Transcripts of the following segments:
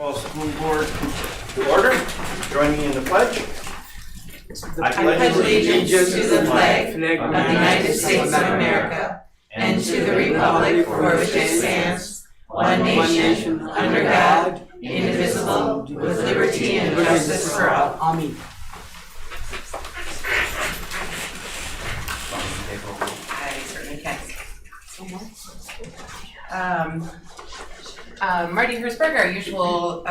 Call school board to order. Join me in the pledge. I pledge allegiance to the flag of the United States of America and to the republic for which it stands, one nation, under God, indivisible, with liberty and justice for all. Amen. I certainly can. Marty Hersberg, our usual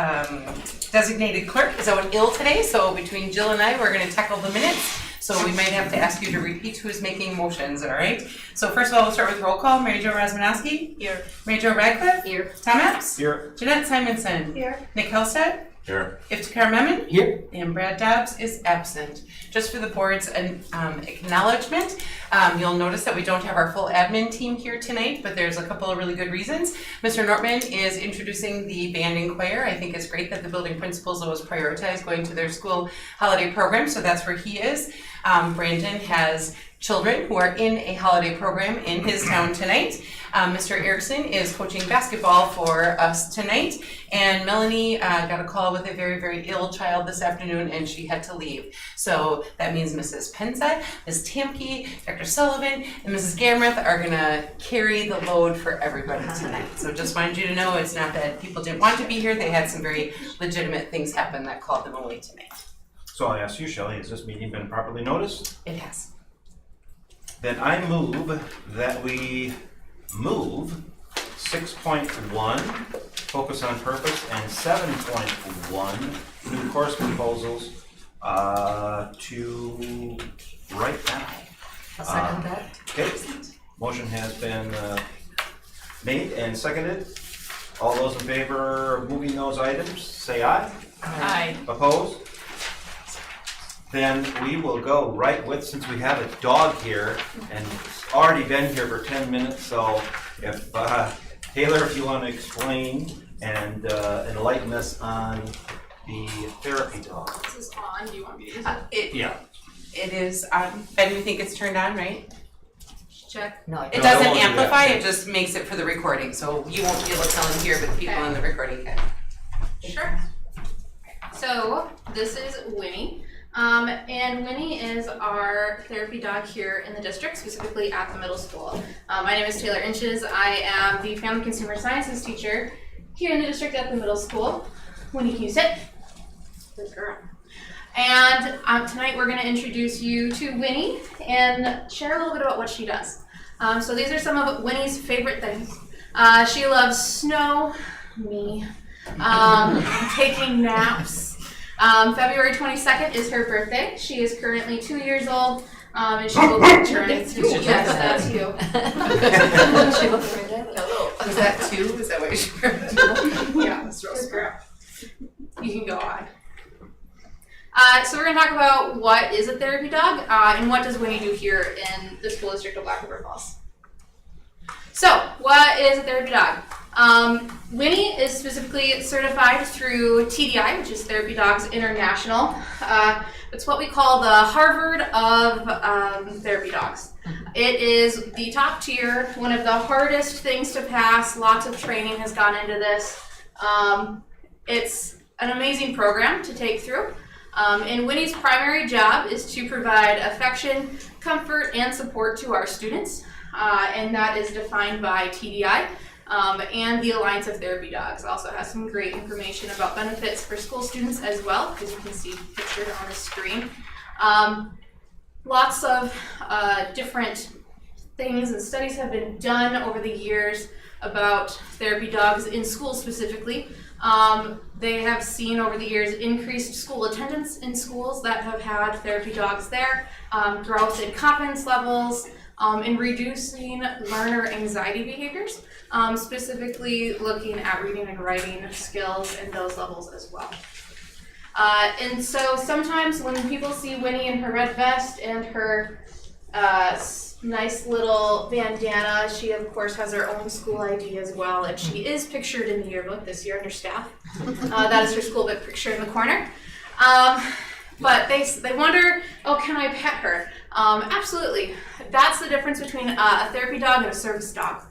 designated clerk, is out ill today, so between Jill and I, we're going to tackle the minutes. So we might have to ask you to repeat who's making motions, all right? So first of all, we'll start with roll call. Mary Jo Rasmanowski? Here. Mary Jo Radcliffe? Here. Tom Epps? Here. Jeanette Simonson? Here. Nick Helsted? Here. Iftikhar Memon? Here. And Brad Dobbs is absent. Just for the board's acknowledgement, you'll notice that we don't have our full admin team here tonight, but there's a couple of really good reasons. Mr. Nortman is introducing the band and choir. I think it's great that the building principals always prioritize going to their school holiday program, so that's where he is. Brandon has children who are in a holiday program in his town tonight. Mr. Erickson is coaching basketball for us tonight, and Melanie got a call with a very, very ill child this afternoon, and she had to leave. So that means Mrs. Penza, Ms. Tamke, Dr. Sullivan, and Mrs. Gamreth are gonna carry the load for everybody tonight. So just wanted you to know it's not that people didn't want to be here, they had some very legitimate things happen that called them away tonight. So I'll ask you, Shelley, has this meeting been properly noticed? It has. Then I move that we move 6.1, focus on purpose, and 7.1, new course proposals, to right now. I'll second that. Okay, motion has been made and seconded. All those in favor of moving those items, say aye. Aye. Opposed? Then we will go right with, since we have a dog here and it's already been here for 10 minutes, so if Taylor, if you want to explain and enlighten us on the therapy dog. This is on. Do you want me to use it? Yeah. It is on, and we think it's turned on, right? Check. No, It No, doesn't don't do that. amplify, it just makes it for the recording, so you won't be able to tell them here, but people on the recording can. Sure. So this is Winnie. And Winnie is our therapy dog here in the district, specifically at the middle school. My name is Taylor Inches. I am the Family Consumer Sciences teacher here in the district at the middle school. Winnie, can you sit? Good girl. And tonight we're going to introduce you to Winnie and share a little bit about what she does. So these are some of Winnie's favorite things. She loves snow, me, taking naps. February 22nd is her birthday. She is currently 2 years old, and she will be turning 2. Yes, that's you. She looks right at it. Hello. Was that 2? Is that what you Yeah, that's Rose girl. You can go on. So we're going to talk about what is a therapy dog, and what does Winnie do here in the school district of Black River Falls. So, what is a therapy dog? Winnie is specifically certified through TDI, which is Therapy Dogs International. It's what we call the Harvard of therapy dogs. It is the top tier, one of the hardest things to pass. Lots of training has gone into this. It's an amazing program to take through. And Winnie's primary job is to provide affection, comfort, and support to our students. And that is defined by TDI. And the Alliance of Therapy Dogs also has some great information about benefits for school students as well, as you can see pictured on the screen. Lots of different things and studies have been done over the years about therapy dogs in schools specifically. They have seen over the years increased school attendance in schools that have had therapy dogs there, growth in confidence levels, in reducing learner anxiety behaviors, specifically looking at reading and writing skills and those levels as well. And so sometimes when people see Winnie in her red vest and her nice little bandana, she of course has her own school ID as well, and she is pictured in the yearbook this year under staff. That is her school book picture in the corner. But they wonder, oh, can I pet her? Absolutely. That's the difference between a therapy dog and a service dog.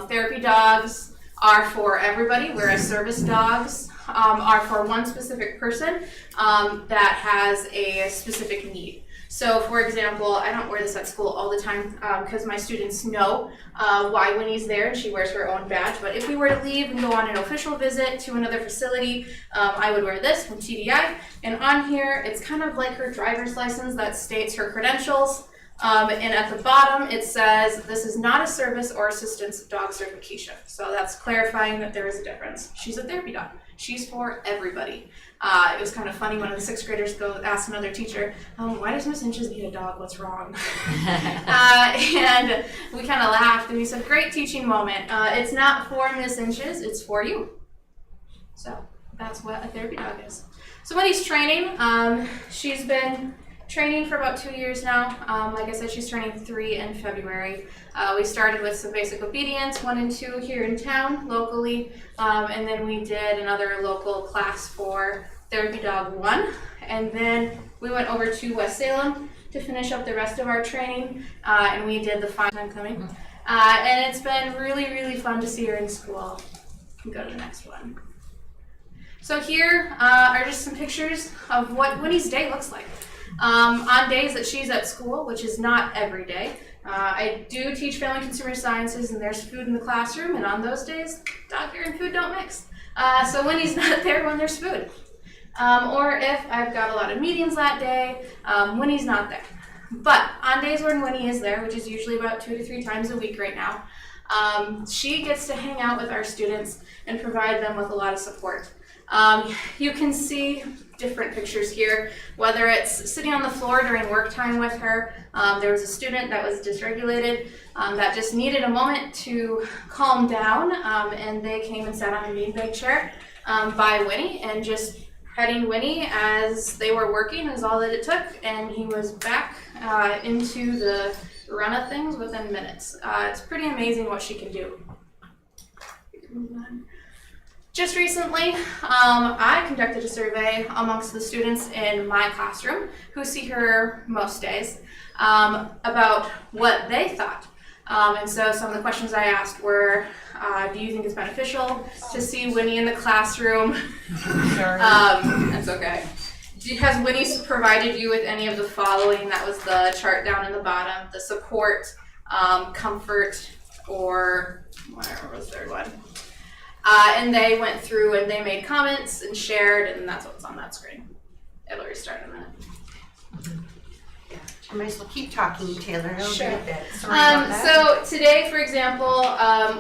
Therapy dogs are for everybody, whereas service dogs are for one specific person that has a specific need. So for example, I don't wear this at school all the time because my students know why Winnie's there and she wears her own badge. But if we were to leave and go on an official visit to another facility, I would wear this from TDI. And on here, it's kind of like her driver's license that states her credentials. And at the bottom, it says, this is not a service or assistance dog certification. So that's clarifying that there is a difference. She's a therapy dog. She's for everybody. It was kind of funny when the 6th graders go ask another teacher, why does Miss Inches need a dog? What's wrong? And we kind of laughed and we said, great teaching moment. It's not for Miss Inches, it's for you. So that's what a therapy dog is. So Winnie's training, she's been training for about 2 years now. Like I said, she's turning 3 in February. We started with some basic obedience, 1 and 2 here in town, locally. And then we did another local class for Therapy Dog 1. And then we went over to West Salem to finish up the rest of our training. And we did the final time coming. And it's been really, really fun to see her in school. You can go to the next one. So here are just some pictures of what Winnie's day looks like. On days that she's at school, which is not every day, I do teach family consumer sciences and there's food in the classroom, and on those days, dog hair and food don't mix. So Winnie's not there when there's food. Or if I've got a lot of meetings that day, Winnie's not there. But on days when Winnie is there, which is usually about 2 to 3 times a week right now, she gets to hang out with our students and provide them with a lot of support. You can see different pictures here, whether it's sitting on the floor during work time with her. There was a student that was dysregulated that just needed a moment to calm down, and they came and sat on a beanbag chair by Winnie, and just petting Winnie as they were working is all that it took, and he was back into the run of things within minutes. It's pretty amazing what she can do. Just recently, I conducted a survey amongst the students in my classroom who see her most days about what they thought. And so some of the questions I asked were, do you think it's beneficial to see Winnie in the classroom? That's okay. Has Winnie provided you with any of the following? That was the chart down in the bottom. The support, comfort, or whatever was the third one. And they went through and they made comments and shared, and that's what's on that screen. It'll restart in a minute. I might as well keep talking, Taylor. Sure. Sorry so today, for example,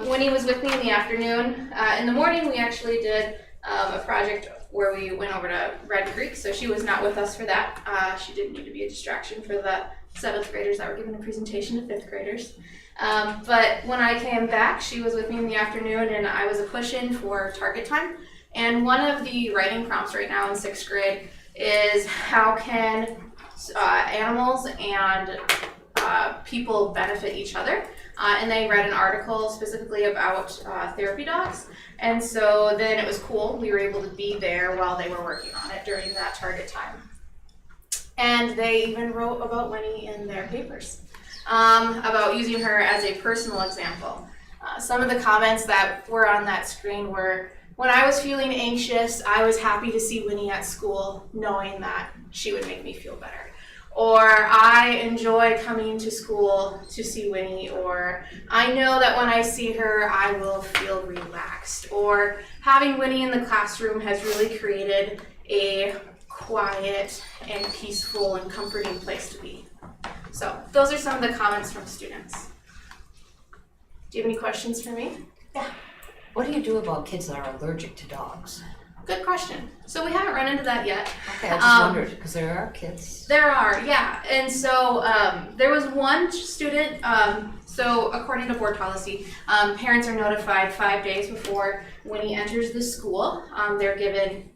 Winnie was with me in the afternoon. In the morning, we actually did a project where we went over to Red Creek, so she was not with us for that. She didn't need to be a distraction for the 7th graders that were giving a presentation to 5th graders. But when I came back, she was with me in the afternoon, and I was a push-in for target time. And one of the writing prompts right now in 6th grade is how can animals and people benefit each other. And they read an article specifically about therapy dogs. And so then it was cool. We were able to be there while they were working on it during that target time. And they even wrote about Winnie in their papers, about using her as a personal example. Some of the comments that were on that screen were, when I was feeling anxious, I was happy to see Winnie at school, knowing that she would make me feel better. Or I enjoy coming to school to see Winnie, or I know that when I see her, I will feel relaxed. Or having Winnie in the classroom has really created a quiet and peaceful and comforting place to be. So those are some of the comments from students. Do you have any questions for me? Yeah. What do you do about kids that are allergic to dogs? Good question. So we haven't run into that yet. Okay, I just wondered, because there are kids. There are, yeah. And so there was one student, so according to board policy, parents are notified 5 days before Winnie enters the school. They're given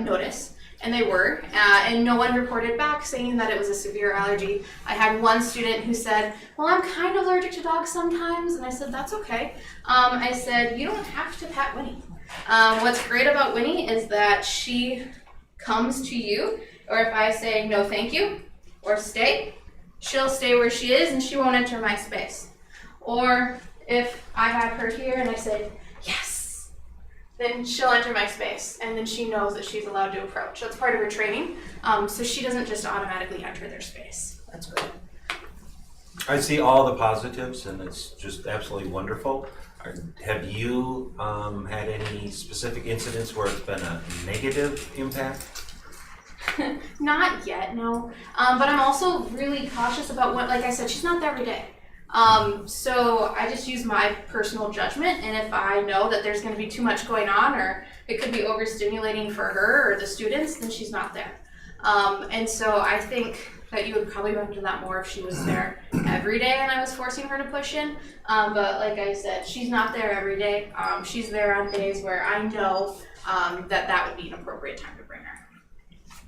notice. And they were, and no one reported back saying that it was a severe allergy. I had one student who said, well, I'm kind of allergic to dogs sometimes, and I said, that's okay. I said, you don't have to pet Winnie. What's great about Winnie is that she comes to you, or if I say no thank you, or stay, she'll stay where she is and she won't enter my space. Or if I have her here and I say, yes, then she'll enter my space, and then she knows that she's allowed to approach. That's part of her training, so she doesn't just automatically enter their space. That's good. I see all the positives, and it's just absolutely wonderful. Have you had any specific incidents where it's been a negative impact? Not yet, no. But I'm also really cautious about what, like I said, she's not there every day. So I just use my personal judgment, and if I know that there's going to be too much going on, or it could be overstimulating for her or the students, then she's not there. And so I think that you would probably run into that more if she was there every day and I was forcing her to push in. But like I said, she's not there every day. She's there on days where I know that would be an appropriate time to bring her.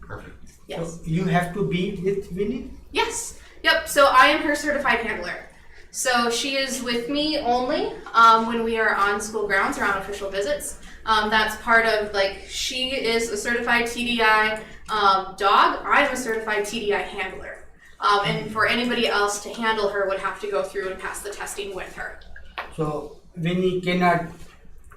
Perfect. Yes. So you have to be with Winnie? Yes. Yep. So I am her certified handler. So she is with me only when we are on school grounds or on official visits. That's part of, like, she is a certified TDI dog. I'm a certified TDI handler. And for anybody else to handle her would have to go through and pass the testing with her. So Winnie cannot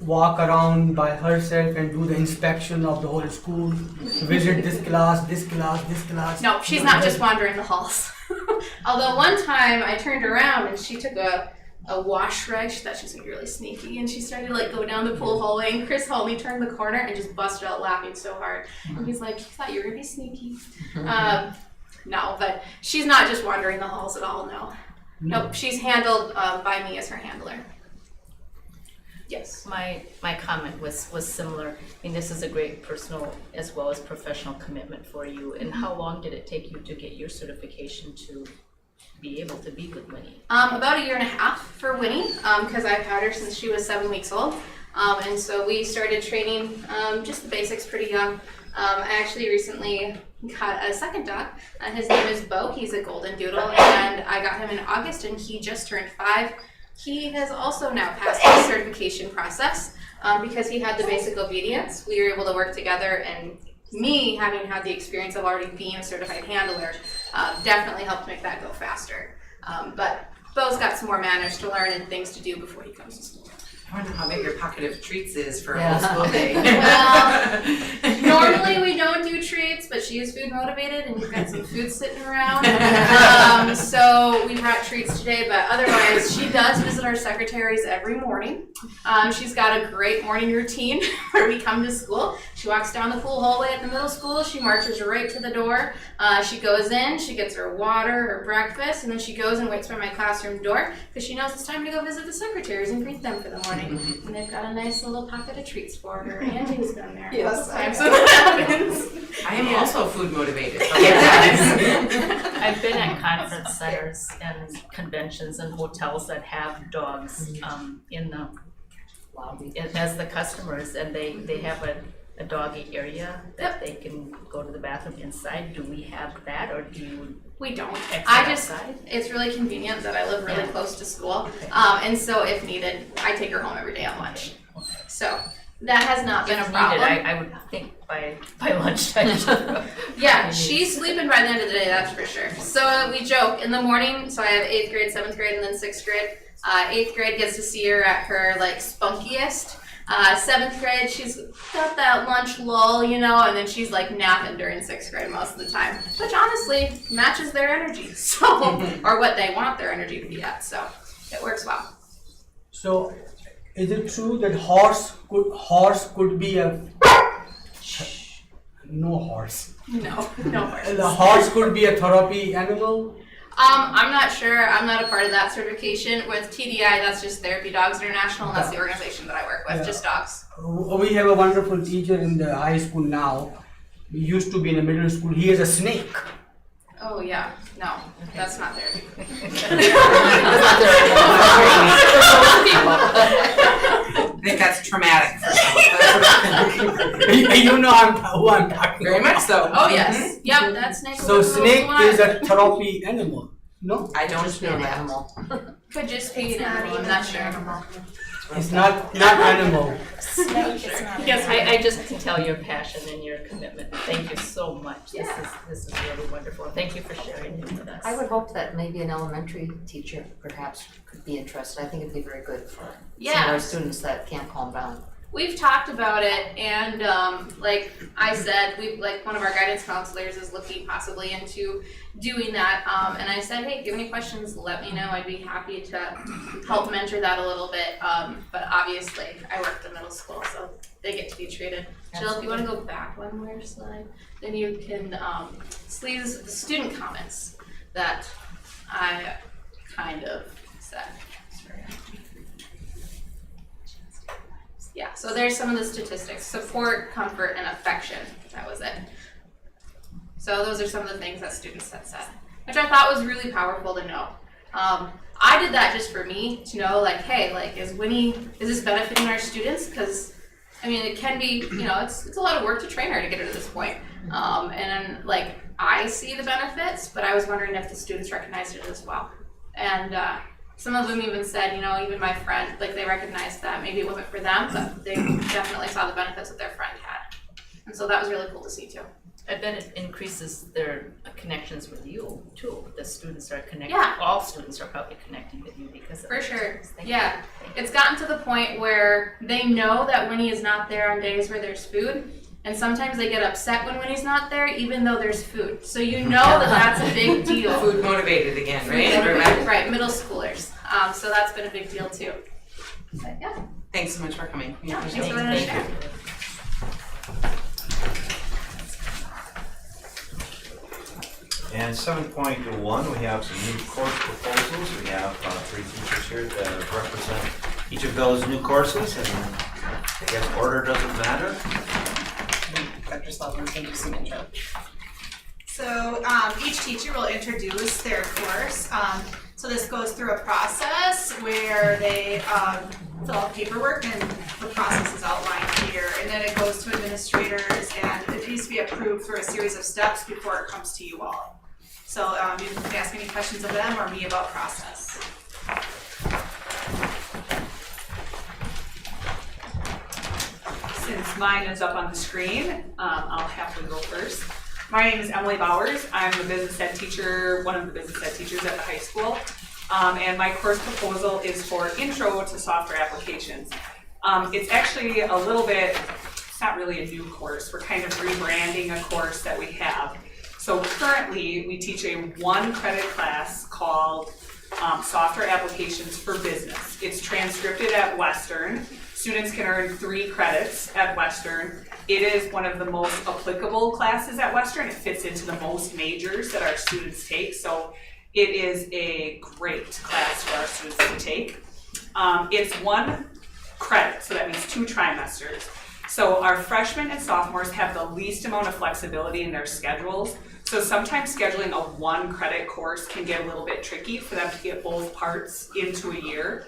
walk around by herself and do the inspection of the whole school, visit this class, this class, this class. No, she's not just wandering the halls. Although one time I turned around and she took a wash rag. She thought she was gonna be really sneaky, and she started to like go down the pool hallway, and Chris Holly turned the corner and just busted out laughing so hard. And he's like, "You thought you were gonna be sneaky." No, but she's not just wandering the halls at all, no. Nope, she's handled by me as her handler. Yes. My comment was similar. I mean, this is a great personal as well as professional commitment for you. And how long did it take you to get your certification to be able to be with Winnie? About 1.5 years for Winnie, because I've had her since she was 7 weeks old. And so we started training just the basics pretty young. I actually recently got a second dog. His name is Bo. He's a golden doodle, and I got him in August, and he just turned 5. He has also now passed the certification process because he had the basic obedience. We were able to work together, and me having had the experience of already being a certified handler definitely helped make that go faster. But Bo's got some more manners to learn and things to do before he comes to school. I wonder how big your pocket of treats is for a Yeah. whole school day. Well, normally we don't do treats, but she is food motivated, and we've got some food sitting around. So we brought treats today, but otherwise she does visit our secretaries every morning. She's got a great morning routine where we come to school. She walks down the pool hallway at the middle school. She marches right to the door. She goes in, she gets her water, her breakfast, and then she goes and waits by my classroom door because she knows it's time to go visit the secretaries and greet them for the morning. And they've got a nice little pocket of treats for her. Andy's been there. Yes, Times when that happens. I am also food motivated. I've been at conference centers and conventions and hotels that have dogs in the lobby as the customers, and they have a doggy area that they can go to the bathroom inside. Do we have that, or do you We don't. exit outside? It's really convenient that I live really close to school. Okay. And so if needed, I take her home every day on lunch. So that has not been a If problem. needed, I would think by lunchtime. Yeah, she's sleeping by the end of the day, that's for sure. So we joke in the morning, so I have 8th grade, 7th grade, and then 6th grade. 8th grade gets to see her at her like spunkiest. 7th grade, she's got that lunch lull, you know, and then she's like napping during 6th grade most of the time, which honestly matches their energy, so, or what they want their energy to be at, so it works well. So is it true that horse could be a no horse? No horses. The horse could be a therapy animal? I'm not sure. I'm not a part of that certification. With TDI, that's just Therapy Dogs International, and that's the organization that I work with, Yeah. just dogs. We have a wonderful teacher in the high school now. We used to be in a middle school. He is a snake. Oh yeah, no, that's not therapy. I think that's traumatic for some. You know who I'm talking Very about. much so. Oh yes, yep, that's snake. So snake is a therapy animal, no? I don't know An that. animal. Could just be an animal. I'm not sure. It's not animal. Yes, I just can tell your passion and your commitment. Thank you so much. Yeah. This is really wonderful. Thank you for sharing it with us. I would hope that maybe an elementary teacher perhaps could be interested. I think it'd be very good for some of Yeah. our students that can't calm down. we've talked about it, and like I said, one of our guidance counselors is looking possibly into doing that. And I said, hey, if you have any questions, let me know. I'd be happy to help mentor that a little bit. But obviously, I worked in middle school, so they get to be treated. Jill, if you want to go back one more slide, then you can see the student comments that I kind of said. Yeah, so there's some of the statistics. Support, comfort, and affection. That was it. So those are some of the things that students had said, which I thought was really powerful to know. I did that just for me to know, like, hey, like, is this benefiting our students? Because, I mean, it can be, you know, it's a lot of work to train her to get her to this point. And then, like, I see the benefits, but I was wondering if the students recognized it as well. And some of them even said, you know, even my friend, like, they recognized that maybe it wasn't for them, but they definitely saw the benefits that their friend had. And so that was really cool to see too. I bet it increases their connections with you too. The students are connected. Yeah. All students are probably connecting with you because of For sure. Thank Yeah. you. It's gotten to the point where they know that Winnie is not there on days where there's food. And sometimes they get upset when Winnie's not there, even though there's food. So you know that that's a big deal. Food motivated again, right? Right, middle schoolers. So that's been a big deal too. But yeah. Thanks so much for coming. We Yeah, appreciate thanks for it. letting us Thank share. you. And 7.1, we have some new course proposals. We have 3 teachers here that represent each of those new courses, and I guess order doesn't matter. Dr. Slavin, can do some intro. So each teacher will introduce their course. So this goes through a process where they fill out paperwork, and the process is outlined here. And then it goes to administrators, and it needs to be approved through a series of steps before it comes to you all. So you can ask any questions of them or me about process. Since mine is up on the screen, I'll have to go first. My name is Emily Bowers. I'm a business ed teacher, one of the business ed teachers at the high school. And my course proposal is for Intro to Software Applications. It's actually a little bit, it's not really a new course. We're kind of rebranding a course that we have. So currently, we teach a 1-credit class called Software Applications for Business. It's transcripted at Western. Students can earn 3 credits at Western. It is one of the most applicable classes at Western. It fits into the most majors that our students take. So it is a great class for our students to take. It's 1 credit, so that means 2 trimesters. So our freshmen and sophomores have the least amount of flexibility in their schedules. So sometimes scheduling a 1-credit course can get a little bit tricky for them to get both parts into a year.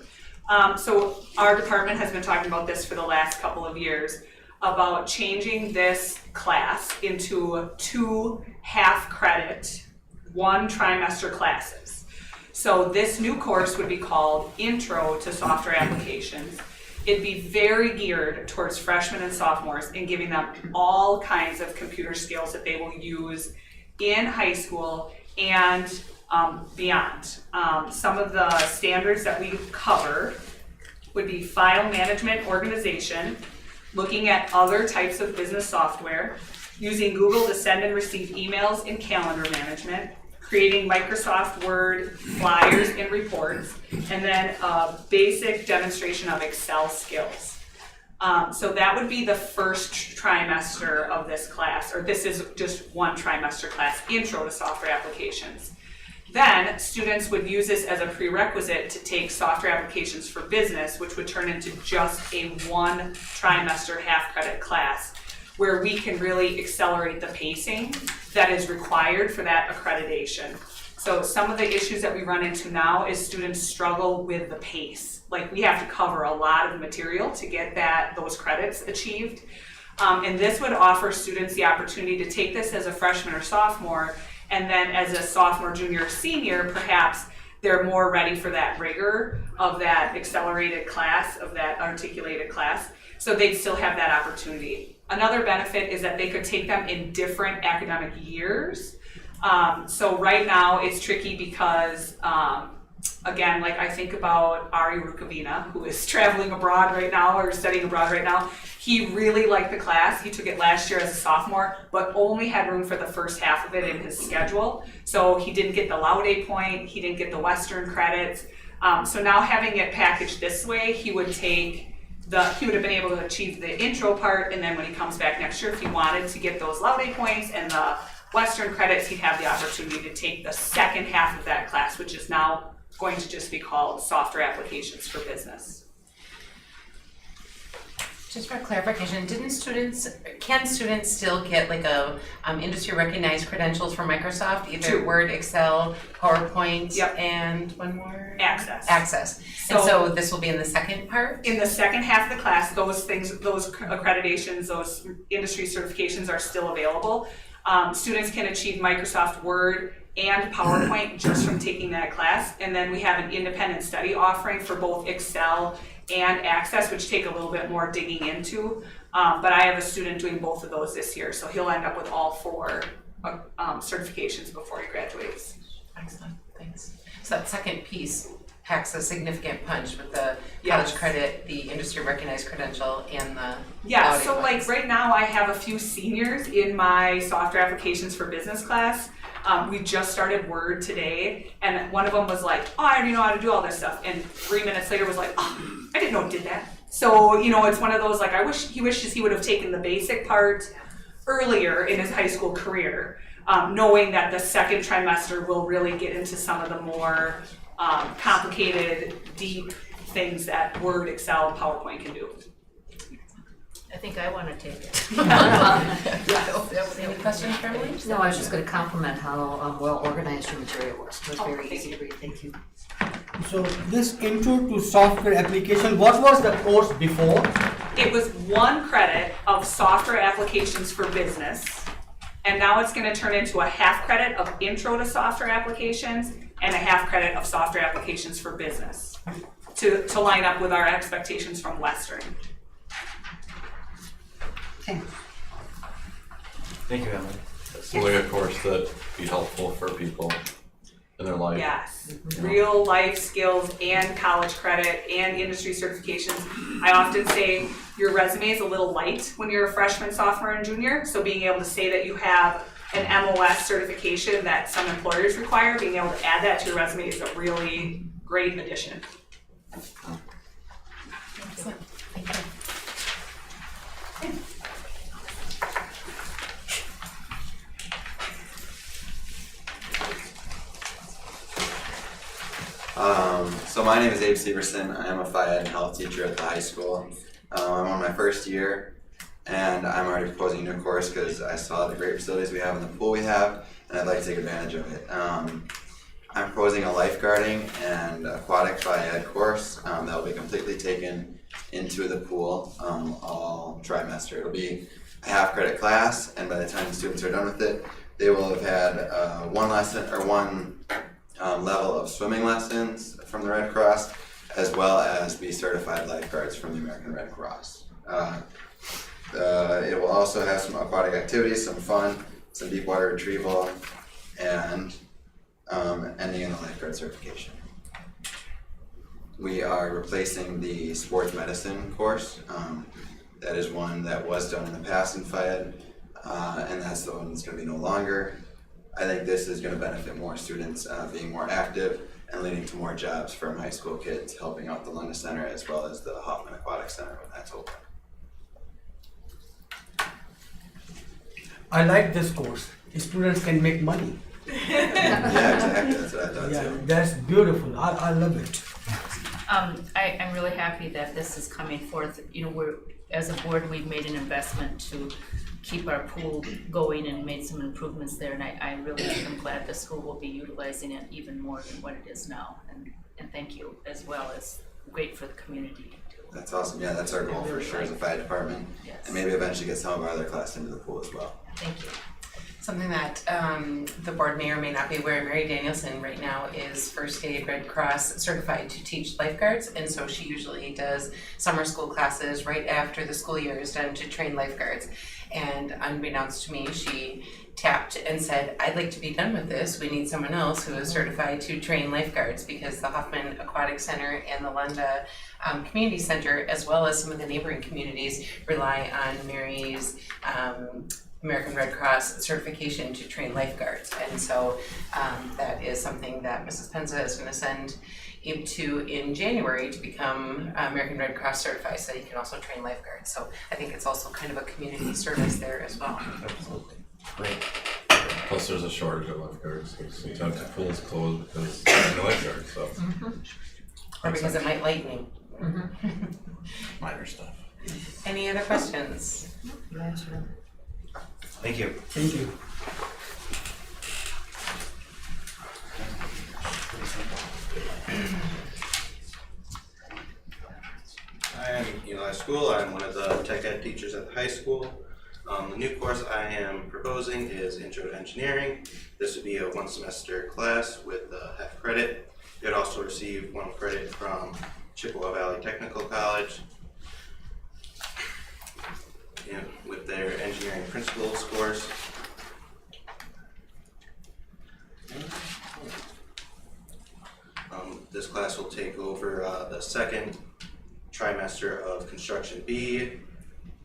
So our department has been talking about this for the last couple of years, about changing this class into 2 half-credit, 1-trimester classes. So this new course would be called Intro to Software Applications. It'd be very geared towards freshmen and sophomores and giving them all kinds of computer skills that they will use in high school and beyond. Some of the standards that we cover would be file management organization, looking at other types of business software, using Google to send and receive emails and calendar management, creating Microsoft Word flyers and reports, and then a basic demonstration of Excel skills. So that would be the first trimester of this class, or this is just 1 trimester class, Intro to Software Applications. Then students would use this as a prerequisite to take Software Applications for Business, which would turn into just a 1 trimester half-credit class, where we can really accelerate the pacing that is required for that accreditation. So some of the issues that we run into now is students struggle with the pace. Like, we have to cover a lot of material to get those credits achieved. And this would offer students the opportunity to take this as a freshman or sophomore, and then as a sophomore, junior, or senior, perhaps they're more ready for that rigor of that accelerated class, of that articulated class. So they'd still have that opportunity. Another benefit is that they could take them in different academic years. So right now it's tricky because again, like I think about Ari Rukavina, who is traveling abroad right now or studying abroad right now. He really liked the class. He took it last year as a sophomore, but only had room for the first half of it in his schedule. So he didn't get the Laude point, he didn't get the Western credits. So now having it packaged this way, he would have been able to achieve the intro part, and then when he comes back next year, if he wanted to get those Laude points and the Western credits, he'd have the opportunity to take the second half of that class, which is now going to just be called Software Applications for Business. Just for clarification, can students still get like a industry recognized credentials from Microsoft, either Two. Word, Excel, PowerPoint, Yep. and one more? Access. And so this will be in the second part? In the second half of the class, those accreditations, those industry certifications are still available. Students can achieve Microsoft Word and PowerPoint just from taking that class. And then we have an independent study offering for both Excel and Access, which take a little bit more digging into. But I have a student doing both of those this year, so he'll end up with all 4 certifications before he graduates. Excellent, thanks. So that second piece packs a significant punch with the Yes. college credit, the industry recognized credential, and the Yeah, Laude so like points. right now I have a few seniors in my Software Applications for Business class. We just started Word today, and one of them was like, oh, I already know how to do all this stuff, and 3 minutes later was like, oh, I didn't know it did that. So, it's one of those, like, he wishes he would have taken the basic part earlier in his high school career, knowing that the second trimester will really get into some of the more complicated, deep things that Word, Excel, and PowerPoint can do. I think I want to take it. Any questions for Emily? No, I was just gonna compliment how well organized your material was. It was very easy to read, thank you. So this intro to software application, what was the course before? It was 1 credit of Software Applications for Business, and now it's going to turn into a half credit of Intro to Software Applications and a half credit of Software Applications for Business to line up with our expectations from Western. Thank you, Emily. It's really a course that'd be helpful for people in their life. Yes, real life skills and college credit and industry certifications. I often say your resume is a little light when you're a freshman, sophomore, and junior, so being able to say that you have an MOS certification that some employers require, being able to add that to your resume is a really great addition. Excellent, thank you. So my name is Abe Severson. I am a Phy Ed health teacher at the high school. I'm on my first year, and I'm already proposing a new course because I saw the great facilities we have and the pool we have, and I'd like to take advantage of it. I'm proposing a lifeguarding and aquatic Phy Ed course that will be completely taken into the pool all trimester. It'll be a half credit class, and by the time the students are done with it, they will have had one level of swimming lessons from the Red Cross, as well as be certified lifeguards from the American Red Cross. It will also have some aquatic activities, some fun, some deep water retrieval, and ending in the lifeguard certification. We are replacing the sports medicine course. That is one that was done in the past in Phy Ed, and that's the one that's going to be no longer. I think this is going to benefit more students being more active and leading to more jobs from high school kids, helping out the Lunda Center as well as the Hoffman Aquatic Center when that's open. I like this course. Students can make money. Yeah, exactly. That's what I thought Yeah, too. that's beautiful. I love it. I'm really happy that this is coming forth. As a board, we've made an investment to keep our pool going and made some improvements there, and I really am glad the school will be utilizing it even more than what it is now. And thank you, as well as great for the community too. That's awesome. Yeah, that's our goal for sure as a Phi Ed department, Yes. and maybe eventually get some of our other class into the pool as well. Thank you. Something that the board may or may not be aware, Mary Danielson right now is First Aid Red Cross certified to teach lifeguards, and so she usually does summer school classes right after the school year is done to train lifeguards. And unbeknownst to me, she tapped and said, I'd like to be done with this. We need someone else who is certified to train lifeguards, because the Hoffman Aquatic Center and the Lunda Community Center, as well as some of the neighboring communities, rely on Mary's American Red Cross certification to train lifeguards. And so that is something that Mrs. Penza is going to send Abe to in January to become American Red Cross certified, so he can also train lifeguards. So I think it's also kind of a community service there as well. Absolutely. Great. Plus, there's a shortage of lifeguards. Sometimes the pool's closed because there's no lifeguards, so. Or because it might lightning. Minor stuff. Any other questions? Thank you. Thank you. I am Eli School. I'm one of the tech ed teachers at the high school. The new course I am proposing is Intro to Engineering. This would be a 1 semester class with half credit. You'd also receive 1 credit from Chippewa Valley Technical College with their engineering principles course. This class will take over the 2nd trimester of Construction B.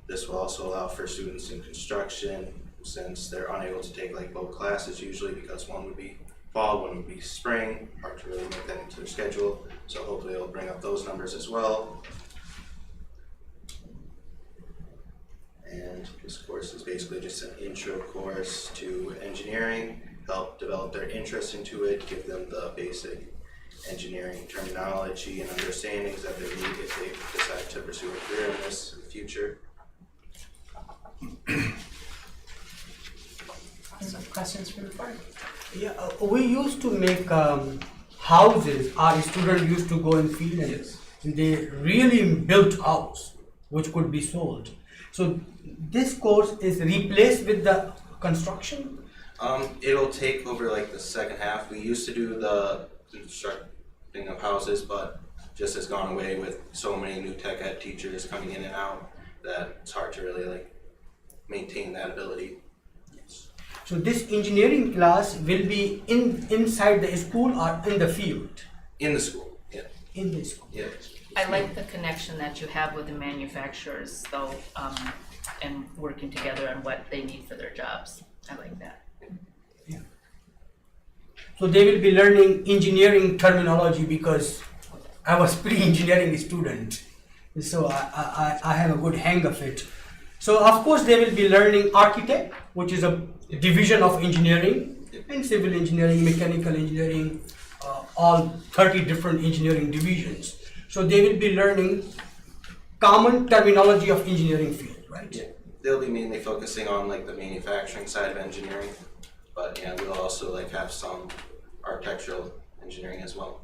This will also allow for students in construction, since they're unable to take like both classes usually, because one would be fall, one would be spring. Hard to really make that into their schedule, so hopefully it'll bring up those numbers as well. And this course is basically just an intro course to engineering, help develop their interest into it, give them the basic engineering terminology and understandings that they need if they decide to pursue a career in this in the future. Questions from the board? Yeah, we used to make houses. Our students used to go and field, and they really built house, which could be sold. So this course is replaced with the construction. It'll take over like the second half. We used to do the constructing of houses, but just has gone away with so many new tech ed teachers coming in and out that it's hard to really like maintain that ability. So this engineering class will be inside the school or in the field? In the school, yeah. In the school. Yeah. I like the connection that you have with the manufacturers though, and working together on what they need for their jobs. I like that. Yeah. So they will be learning engineering terminology, because I was pre-engineering student, so I have a good hang of it. So of course they will be learning architect, which is a division of engineering, and civil engineering, mechanical engineering, all 30 different engineering divisions. So they will be learning common terminology of engineering field, right? Yeah. They'll be mainly focusing on like the manufacturing side of engineering, but yeah, we'll also like have some architectural engineering as well.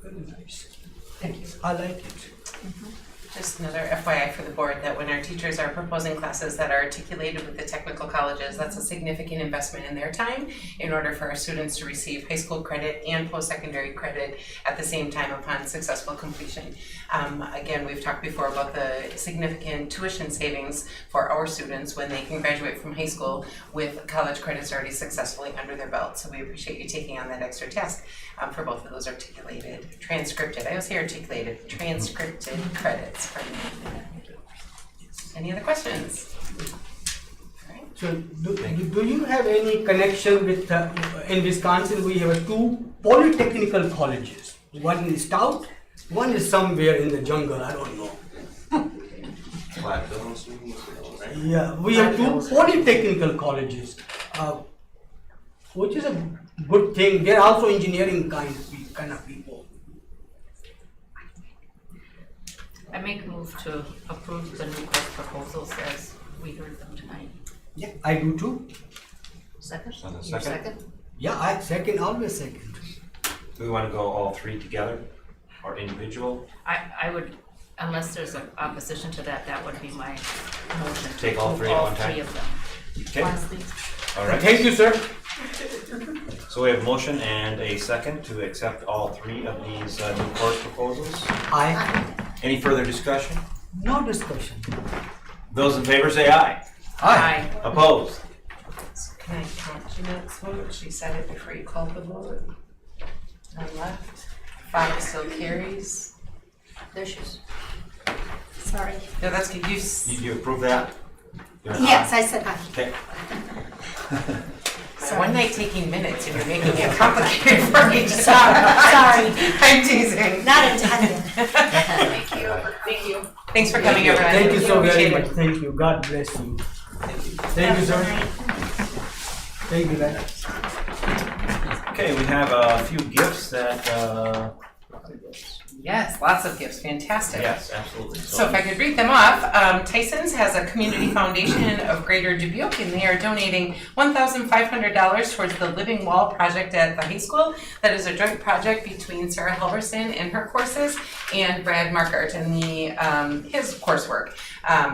Very nice. Thank you. I like it. Just another FYI for the board, that when our teachers are proposing classes that are articulated with the technical colleges, that's a significant investment in their time in order for our students to receive high school credit and post-secondary credit at the same time upon successful completion. Again, we've talked before about the significant tuition savings for our students when they can graduate from high school with college credits already successfully under their belt. So we appreciate you taking on that extra task for both of those transcripted, I always say articulated, transcripted credits. Any other questions? So do you have any connection with, in Wisconsin we have 2 polytechnical colleges. One is Stout, one is somewhere in the jungle, I don't know. Right? Yeah, we have 2 polytechnical colleges, which is a good thing. They're also engineering kind of people. I make a move to approve the new course proposals as we heard them tonight. Yeah, I do too. Second? And a Your second? Yeah, I second, always second. Do we want to go all 3 together or individual? I would, unless there's an opposition to that, that would be my motion. to Take all approve 3 at one time? 3 of them. Okay, Honestly. all right. Thank you, sir. So we have a motion and a second to accept all 3 of these new course proposals. Aye. Any further discussion? No discussion. Those in favor say aye. Aye. Opposed? So can I count Jeanette's vote? She said it before you called the vote. None left. 5 still carries. There she is. Sorry. No, that's good. You approve that? You're an Yes, aye? I said aye. Okay. One night taking minutes and you're making it complicated for me. Sorry. I'm teasing. Not intended. Thank you. Thank you. Thanks for coming, everyone. Thank you so very Appreciate much. it. Thank you. God bless you. Thank you, sir. Thank you, guys. Okay, we have a few gifts that, Yes, lots of gifts. Fantastic. yes, absolutely. So if I could read them off, Tyson's has a community foundation of Greater Dubuque, and they are donating $1,500 towards the Living Wall project at the high school. That is a joint project between Sarah Helverson and her courses and Brad Markart and his coursework.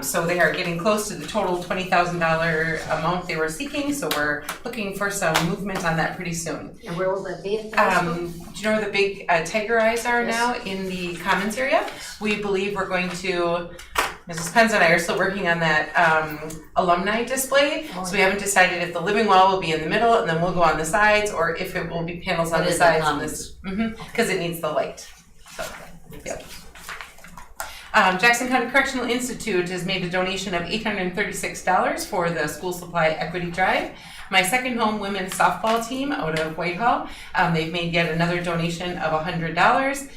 So they are getting close to the total $20,000 amount they were seeking, so we're looking for some movement on that pretty soon. And where will that be at the high school? Do you know where the big tiger eyes are Yes. now in the commons area? We believe we're going to, Mrs. Penz and I are still working on that alumni display. Oh, So we haven't decided if the living wall will be in the middle and then we'll go on the sides, or if it will be panels on But the in the sides and commons. this, because it needs the light. So, yep. Jackson County Correctional Institute has made a donation of $836 for the school supply equity drive. My Second Home women's softball team out of Whitehall, they've made yet another donation of $100.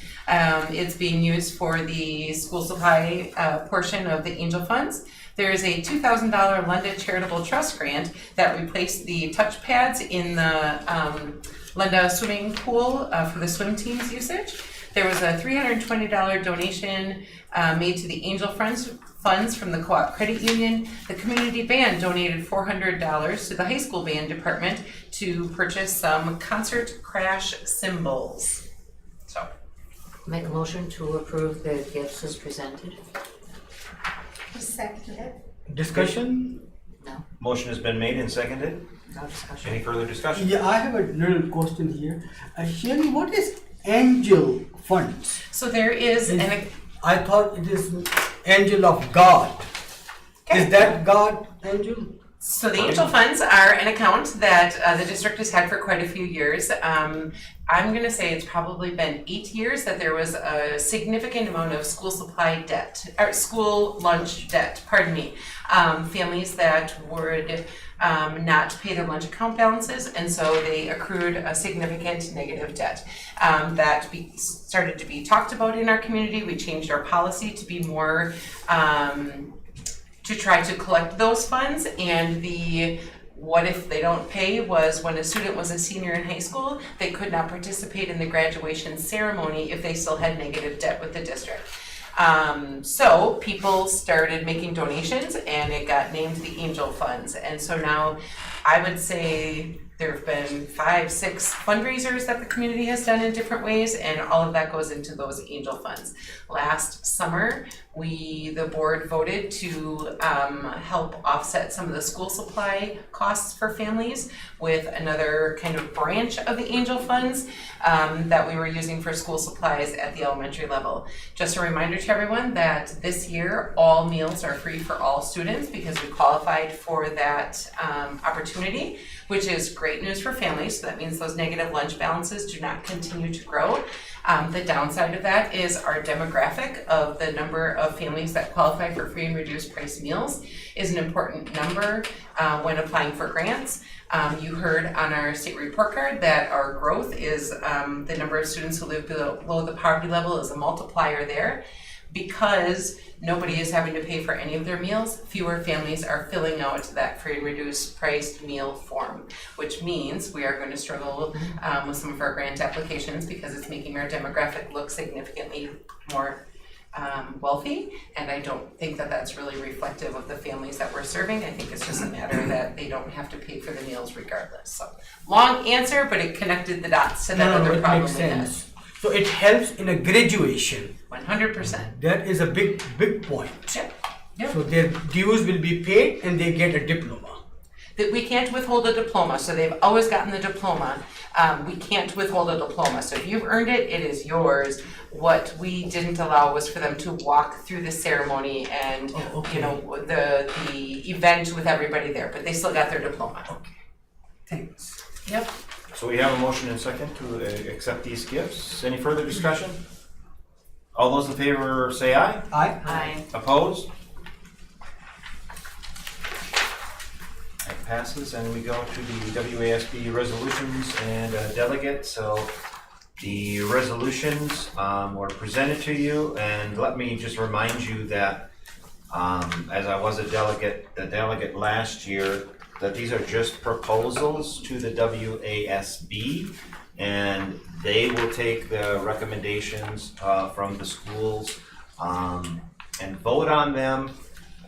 It's being used for the school supply portion of the Angel Funds. There is a $2,000 Lunda Charitable Trust grant that replaced the touch pads in the Lunda swimming pool for the swim team's usage. There was a $320 donation made to the Angel Funds from the Co-op Credit Union. The community band donated $400 to the high school band department to purchase some concert crash cymbals. So, Make a motion to approve the gifts as presented. Seconded. Discussion? motion has been made and seconded. No discussion. Any further discussion? Yeah, I have a little question here. Shirley, what is angel funds? so there is an I thought it is angel of God. Is that God angel? So the Angel Funds are an account that the district has had for quite a few years. I'm gonna say it's probably been 8 years that there was a significant amount of school supply debt, or school lunch debt, pardon me. Families that would not pay their lunch account balances, and so they accrued a significant negative debt. That started to be talked about in our community. We changed our policy to be more to try to collect those funds, and the what if they don't pay was when a student was a senior in high school, they could not participate in the graduation ceremony if they still had negative debt with the district. So people started making donations and it got named the Angel Funds. And so now I would say there have been 5, 6 fundraisers that the community has done in different ways, and all of that goes into those Angel Funds. Last summer, the board voted to help offset some of the school supply costs for families with another kind of branch of the Angel Funds that we were using for school supplies at the elementary level. Just a reminder to everyone that this year, all meals are free for all students because we qualified for that opportunity, which is great news for families. So that means those negative lunch balances do not continue to grow. The downside of that is our demographic of the number of families that qualify for free and reduced price meals is an important number when applying for grants. You heard on our state report card that our growth is the number of students who live below the poverty level is a multiplier there. Because nobody is having to pay for any of their meals, fewer families are filling out that free and reduced priced meal form, which means we are going to struggle with some of our grant applications because it's making our demographic look significantly more wealthy, and I don't think that that's really reflective of the families that we're serving. I think it's just a matter that they don't have to pay for the meals regardless. So, long answer, but it connected the dots to that other it problem makes we had. sense. So it helps in a graduation. 100%. That is a big point. Yep. So their dues will be paid and they get a diploma. that we can't withhold a diploma, so they've always gotten the diploma. We can't withhold a diploma, so if you've earned it, it is yours. What we didn't allow was for them to walk through the ceremony and, you know, the event with everybody there, but they still got their diploma. Thanks. Yep. So we have a motion and second to accept these gifts. Any further discussion? All those in favor say aye. Aye. Aye. Opposed? That passes, and we go to the WASB resolutions and delegate. So the resolutions were presented to you, and let me just remind you that as I was the delegate last year, that these are just proposals to the WASB, and they will take the recommendations from the schools and vote on them.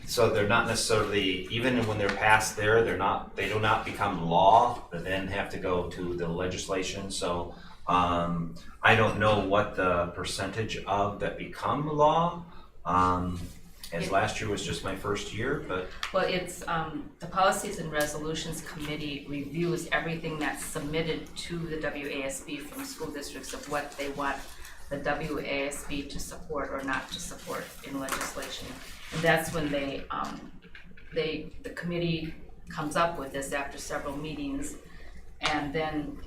So they're not necessarily, even when they're passed there, they do not become law, but then have to go to the legislation. So I don't know what the percentage of that become law. As last year was just my first year, but. Well, it's, the Policies and Resolutions Committee reviews everything that's submitted to the WASB from school districts of what they want the WASB to support or not to support in legislation. And that's when the committee comes up with this after several meetings, and then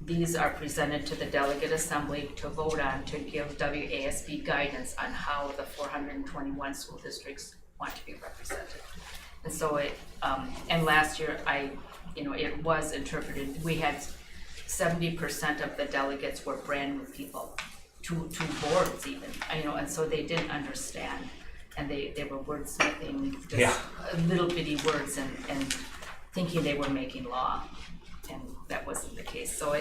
these are presented to the delegate assembly to vote on, to give WASB guidance on how the 421 school districts want to be represented. And so and last year it was interpreted, we had 70% of the delegates were brand new people, to boards even, and so they didn't understand. And they were wordsmithing just little bitty words and thinking they were making law. And that wasn't the case. So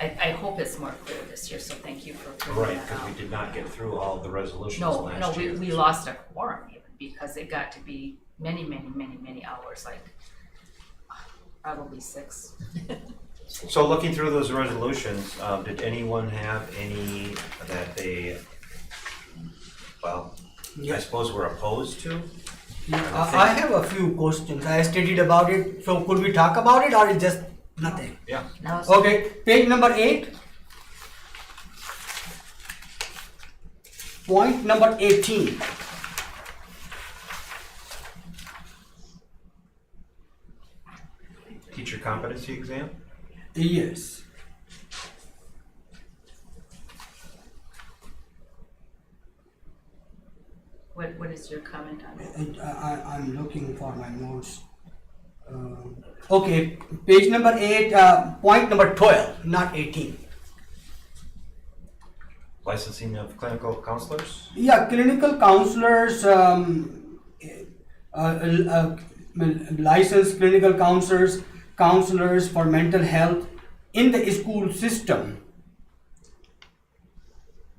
I hope it's more clear this year, so thank you for bringing that Right, because we did not get through all the resolutions last year. No, we lost a quorum even because it got to be many hours, like probably 6. So looking through those resolutions, did anyone have any that they, I suppose were opposed to? I have a few questions. I studied about it. So could we talk about it, or is just nothing? Yeah. Now, Okay, page number 8. Point number 18. Teacher competency exam? Yes. what is your comment on it? I'm looking for my notes. Okay, page number 8, point number 12, not 18. Licensing of clinical counselors? Yeah, clinical counselors, licensed clinical counselors for mental health in the school system.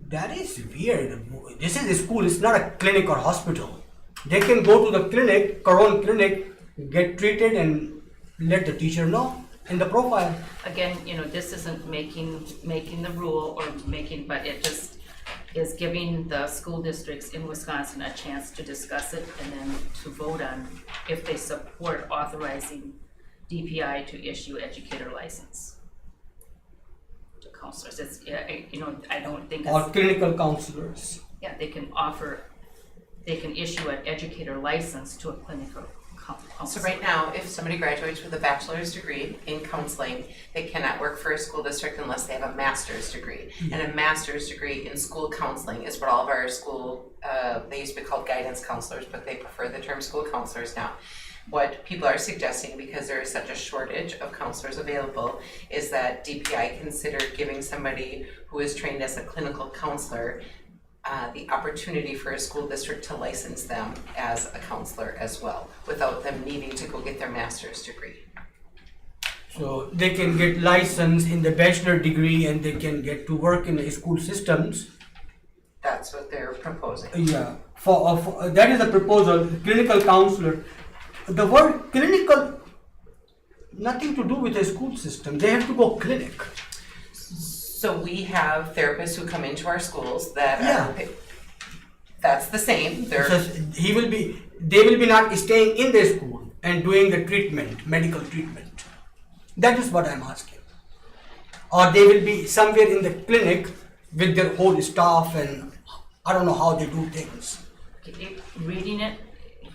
That is weird. This is a school, it's not a clinic or hospital. They can go to the clinic, Corona clinic, get treated and let the teacher know in the profile. Again, this isn't making the rule but it just is giving the school districts in Wisconsin a chance to discuss it and then to vote on if they support authorizing DPI to issue educator license to counselors. It's, I don't think Or it's, clinical counselors. yeah, they can issue an educator license to a clinical counselor. So right now, if somebody graduates with a bachelor's degree in counseling, they cannot work for a school district unless they have a master's degree. And a master's degree in school counseling is what all of our school, they used to be called guidance counselors, but they prefer the term school counselors now. What people are suggesting, because there is such a shortage of counselors available, is that DPI consider giving somebody who is trained as a clinical counselor the opportunity for a school district to license them as a counselor as well, without them needing to go get their master's degree. So they can get license in the bachelor degree and they can get to work in the school systems. That's what they're proposing. Yeah, for that is a proposal, clinical counselor. The word clinical, nothing to do with the school system. They have to go clinic. So we have therapists who come into our schools that are, that's the same. They're Because they will be not staying in the school. and doing the treatment, medical treatment? That is what I'm asking. Or they will be somewhere in the clinic with their whole staff, and I don't know how they do things. Reading it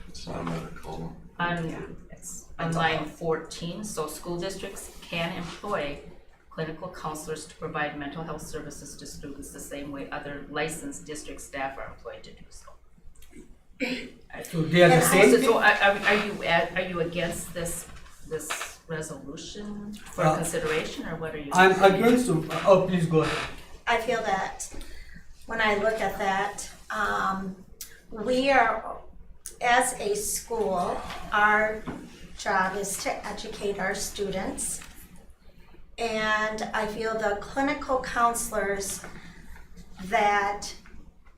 It's not medical. on line 14, so school districts can employ clinical counselors to provide mental health services to students the same way other licensed district staff are employed to do so. So they are the same thing? So are you against this resolution for consideration, or what are you? I'm against, oh, please go ahead. I feel that when I look at that, we are, as a school, our job is to educate our students. And I feel the clinical counselors that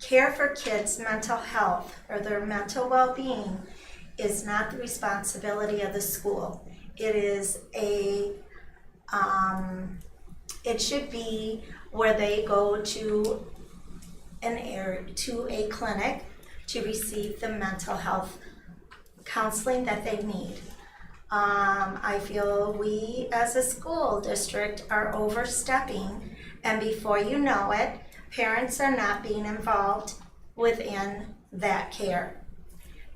care for kids' mental health or their mental well-being is not the responsibility of the school. It is it should be where they go to a clinic to receive the mental health counseling that they need. I feel we as a school district are overstepping, and before you know it, parents are not being involved within that care,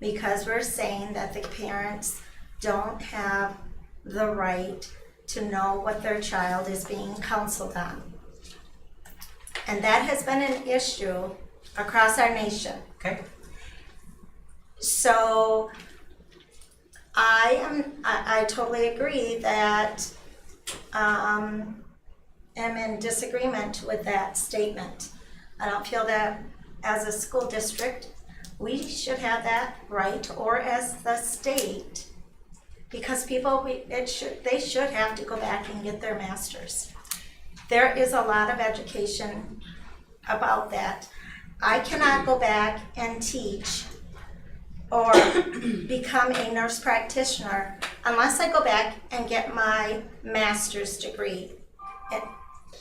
because we're saying that the parents don't have the right to know what their child is being counseled on. And that has been an issue across our nation. Okay. So I totally agree that am in disagreement with that statement. I don't feel that as a school district we should have that right, or as the state, because they should have to go back and get their masters. There is a lot of education about that. I cannot go back and teach or become a nurse practitioner unless I go back and get my master's degree.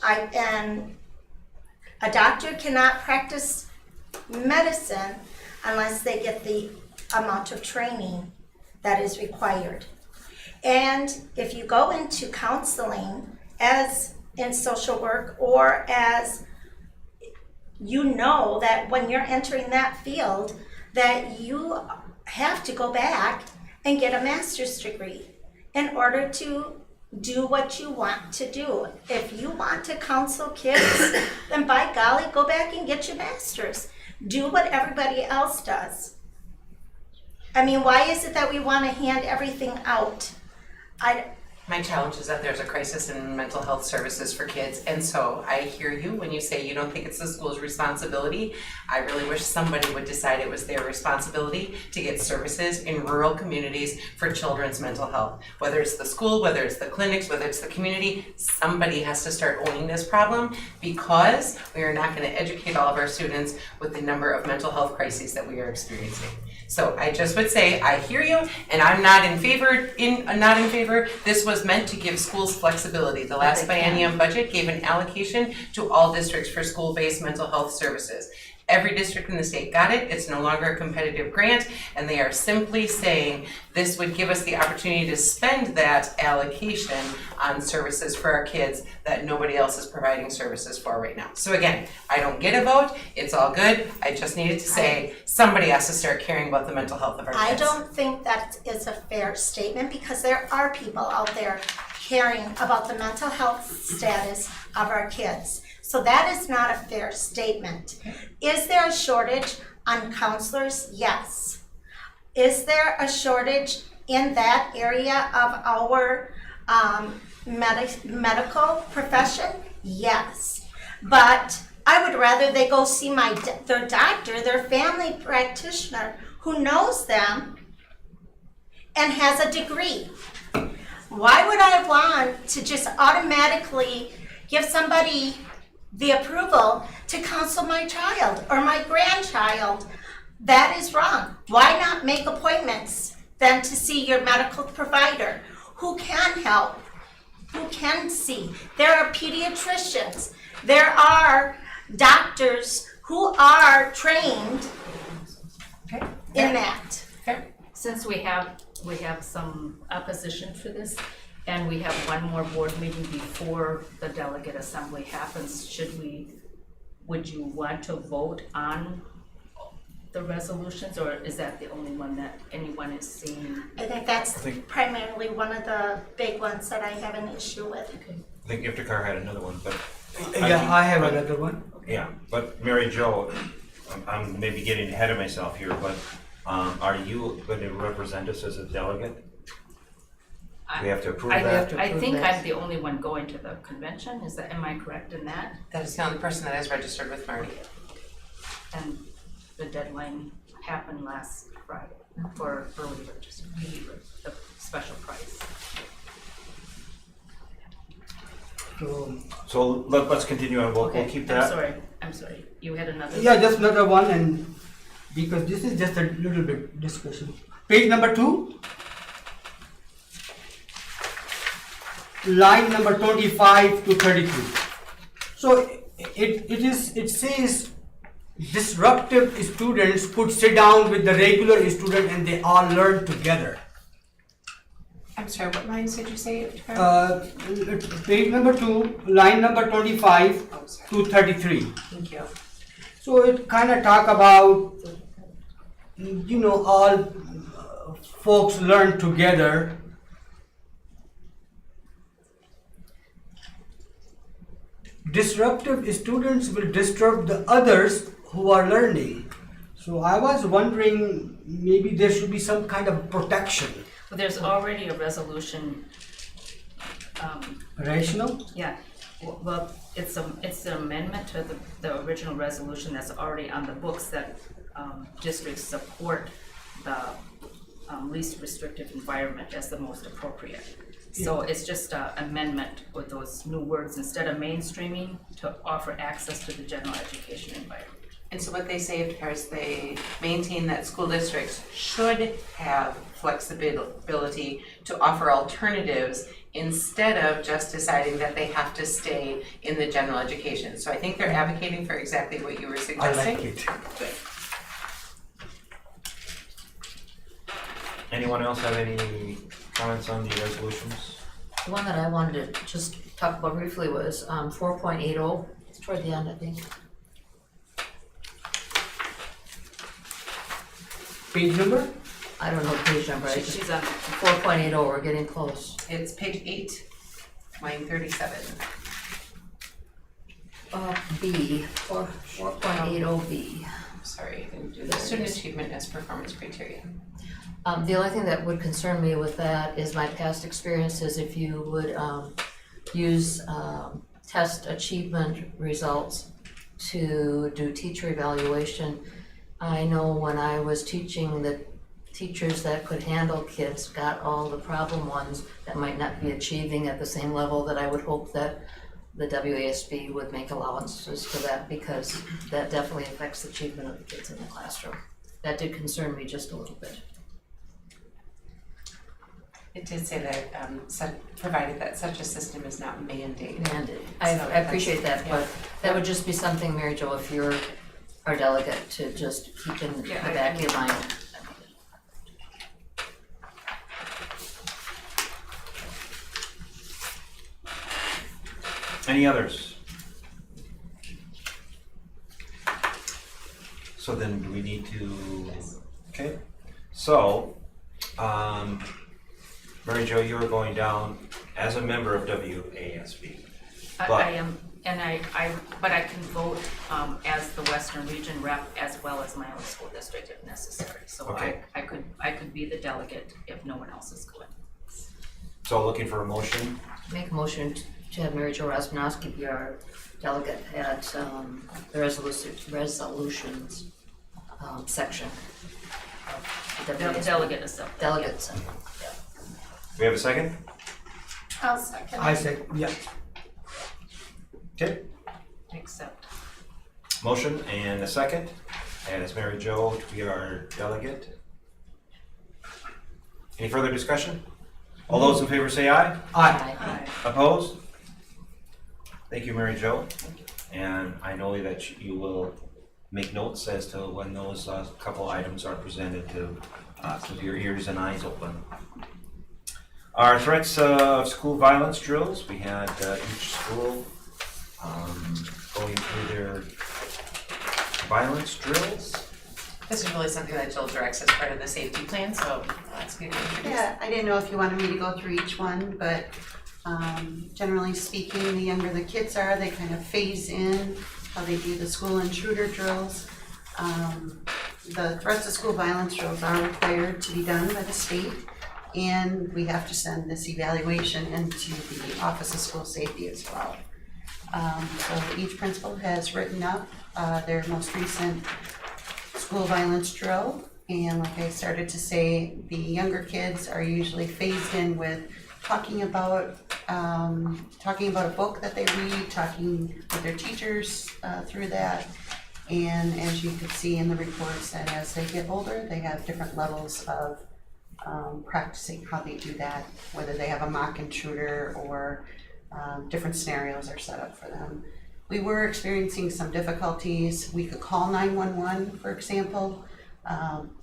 And a doctor cannot practice medicine unless they get the amount of training that is required. And if you go into counseling as in social work, or as you know that when you're entering that field that you have to go back and get a master's degree in order to do what you want to do. If you want to counsel kids, then by golly, go back and get your master's. Do what everybody else does. I mean, why is it that we want to hand everything out? My challenge is that there's a crisis in mental health services for kids, and so I hear you when you say you don't think it's the school's responsibility. I really wish somebody would decide it was their responsibility to get services in rural communities for children's mental health. Whether it's the school, whether it's the clinics, whether it's the community, somebody has to start owning this problem, because we are not going to educate all of our students with the number of mental health crises that we are experiencing. So I just would say, I hear you, and I'm not in favor. This was meant to give schools flexibility. The last biennium budget gave an allocation to all districts for school-based mental health services. Every district in the state got it. It's no longer a competitive grant, and they are simply saying this would give us the opportunity to spend that allocation on services for our kids that nobody else is providing services for right now. So again, I don't get a vote. It's all good. I just needed to say somebody has to start caring about the mental health of our kids. I don't think that is a fair statement, because there are people out there caring about the mental health status of our kids. So that is not a fair statement. Is there a shortage on counselors? Yes. Is there a shortage in that area of our medical profession? Yes. But I would rather they go see their doctor, their family practitioner, who knows them and has a degree. Why would I want to just automatically give somebody the approval to counsel my child or my grandchild? That is wrong. Why not make appointments then to see your medical provider who can help, who can see? There are pediatricians. There are doctors who are trained in that. Since we have we have some opposition for this, and we have one more board meeting before the delegate assembly happens. Would you want to vote on the resolutions, or is that the only one that anyone is seeing? I think that's primarily one of the big ones that I have an issue with. I think Iftikhar had another one, but. Yeah, I have another one. Yeah, but Mary Jo, I'm maybe getting ahead of myself here, but are you going to represent us as a delegate? We have to approve that? I think I'm the only one going to the convention, am I correct in that? That is the only person that is registered with Marty. And the deadline happened last Friday for early registration, the special price. So let's continue on, we'll keep that. I'm sorry, you had another? Yeah, just another one, and because this is just a little bit discussion. Page number 2. Line number 25 to 32. So it says disruptive students could sit down with the regular student and they all learn together. I'm sorry, what lines did you say? Page number 2, line number 25 Oh, sorry. to 33. Thank you. So it kind of talk about, all folks learn together. Disruptive students will disturb the others who are learning. So I was wondering, maybe there should be some kind of protection. Well, there's already a resolution. Rational? Yeah, well, it's an amendment to the original resolution that's already on the books that districts support the least restrictive environment as the most appropriate. So it's just an amendment with those new words, instead of mainstreaming, to offer access to the general education environment. And so what they say, is they maintain that school districts should have flexibility to offer alternatives instead of just deciding that they have to stay in the general education. So I think they're advocating for exactly what you were I suggesting. like it. Good. Anyone else have any comments on the resolutions? The one that I wanted to just talk about briefly was 4.80. It's toward the end, I think. Page number? I don't know the page number. She's on 4.80. We're getting close. It's page 8, line 37. B, 4.80B. Sorry, I didn't do the student achievement as performance criteria. The only thing that would concern me with that is my past experiences. If you would use test achievement results to do teacher evaluation. I know when I was teaching, the teachers that could handle kids got all the problem ones that might not be achieving at the same level that I would hope that the WASB would make allowances for that, because that definitely affects the achievement of the kids in the classroom. That did concern me just a little bit. It did say that, provided that such a system is not mandated. I appreciate that, but that would just be something, Mary Jo, if you're our delegate, to just keep in the back of your mind. Any others? So then do we need to, okay, so, Mary Jo, you are going down as a member of WASB. I am, and but I can vote as the Western Region rep as well as my own school district if necessary. So Okay. I could be the delegate if no one else is going. So looking for a motion, Make a motion to have Mary Jo Rasmanowski be our delegate at the resolutions section. of the WASB. Delegate assembly. Delegates. we have a second? I'll second. I said, yeah. Okay, Accept. motion and a second, and it's Mary Jo to be our delegate. Any further discussion? All those in favor say aye. Aye. Opposed? Thank you, Mary Jo. And I know that you will make notes as to when those couple items are presented to So keep your ears and eyes open. Our threats of school violence drills, we had each school going through their violence drills. This is really something that Jill directs as part of the safety plan, so that's good to introduce. Yeah, I didn't know if you wanted me to go through each one, but generally speaking, the younger the kids are, they kind of phase in how they do the school intruder drills. The threats of school violence drills are required to be done by the state, and we have to send this evaluation into the Office of School Safety as well. So each principal has written up their most recent school violence drill, and like I started to say, the younger kids are usually phased in with talking about a book that they read, talking with their teachers through that. And as you could see in the reports, that as they get older, they have different levels of practicing how they do that, whether they have a mock intruder or different scenarios are set up for them. We were experiencing some difficulties. We could call 911, for example,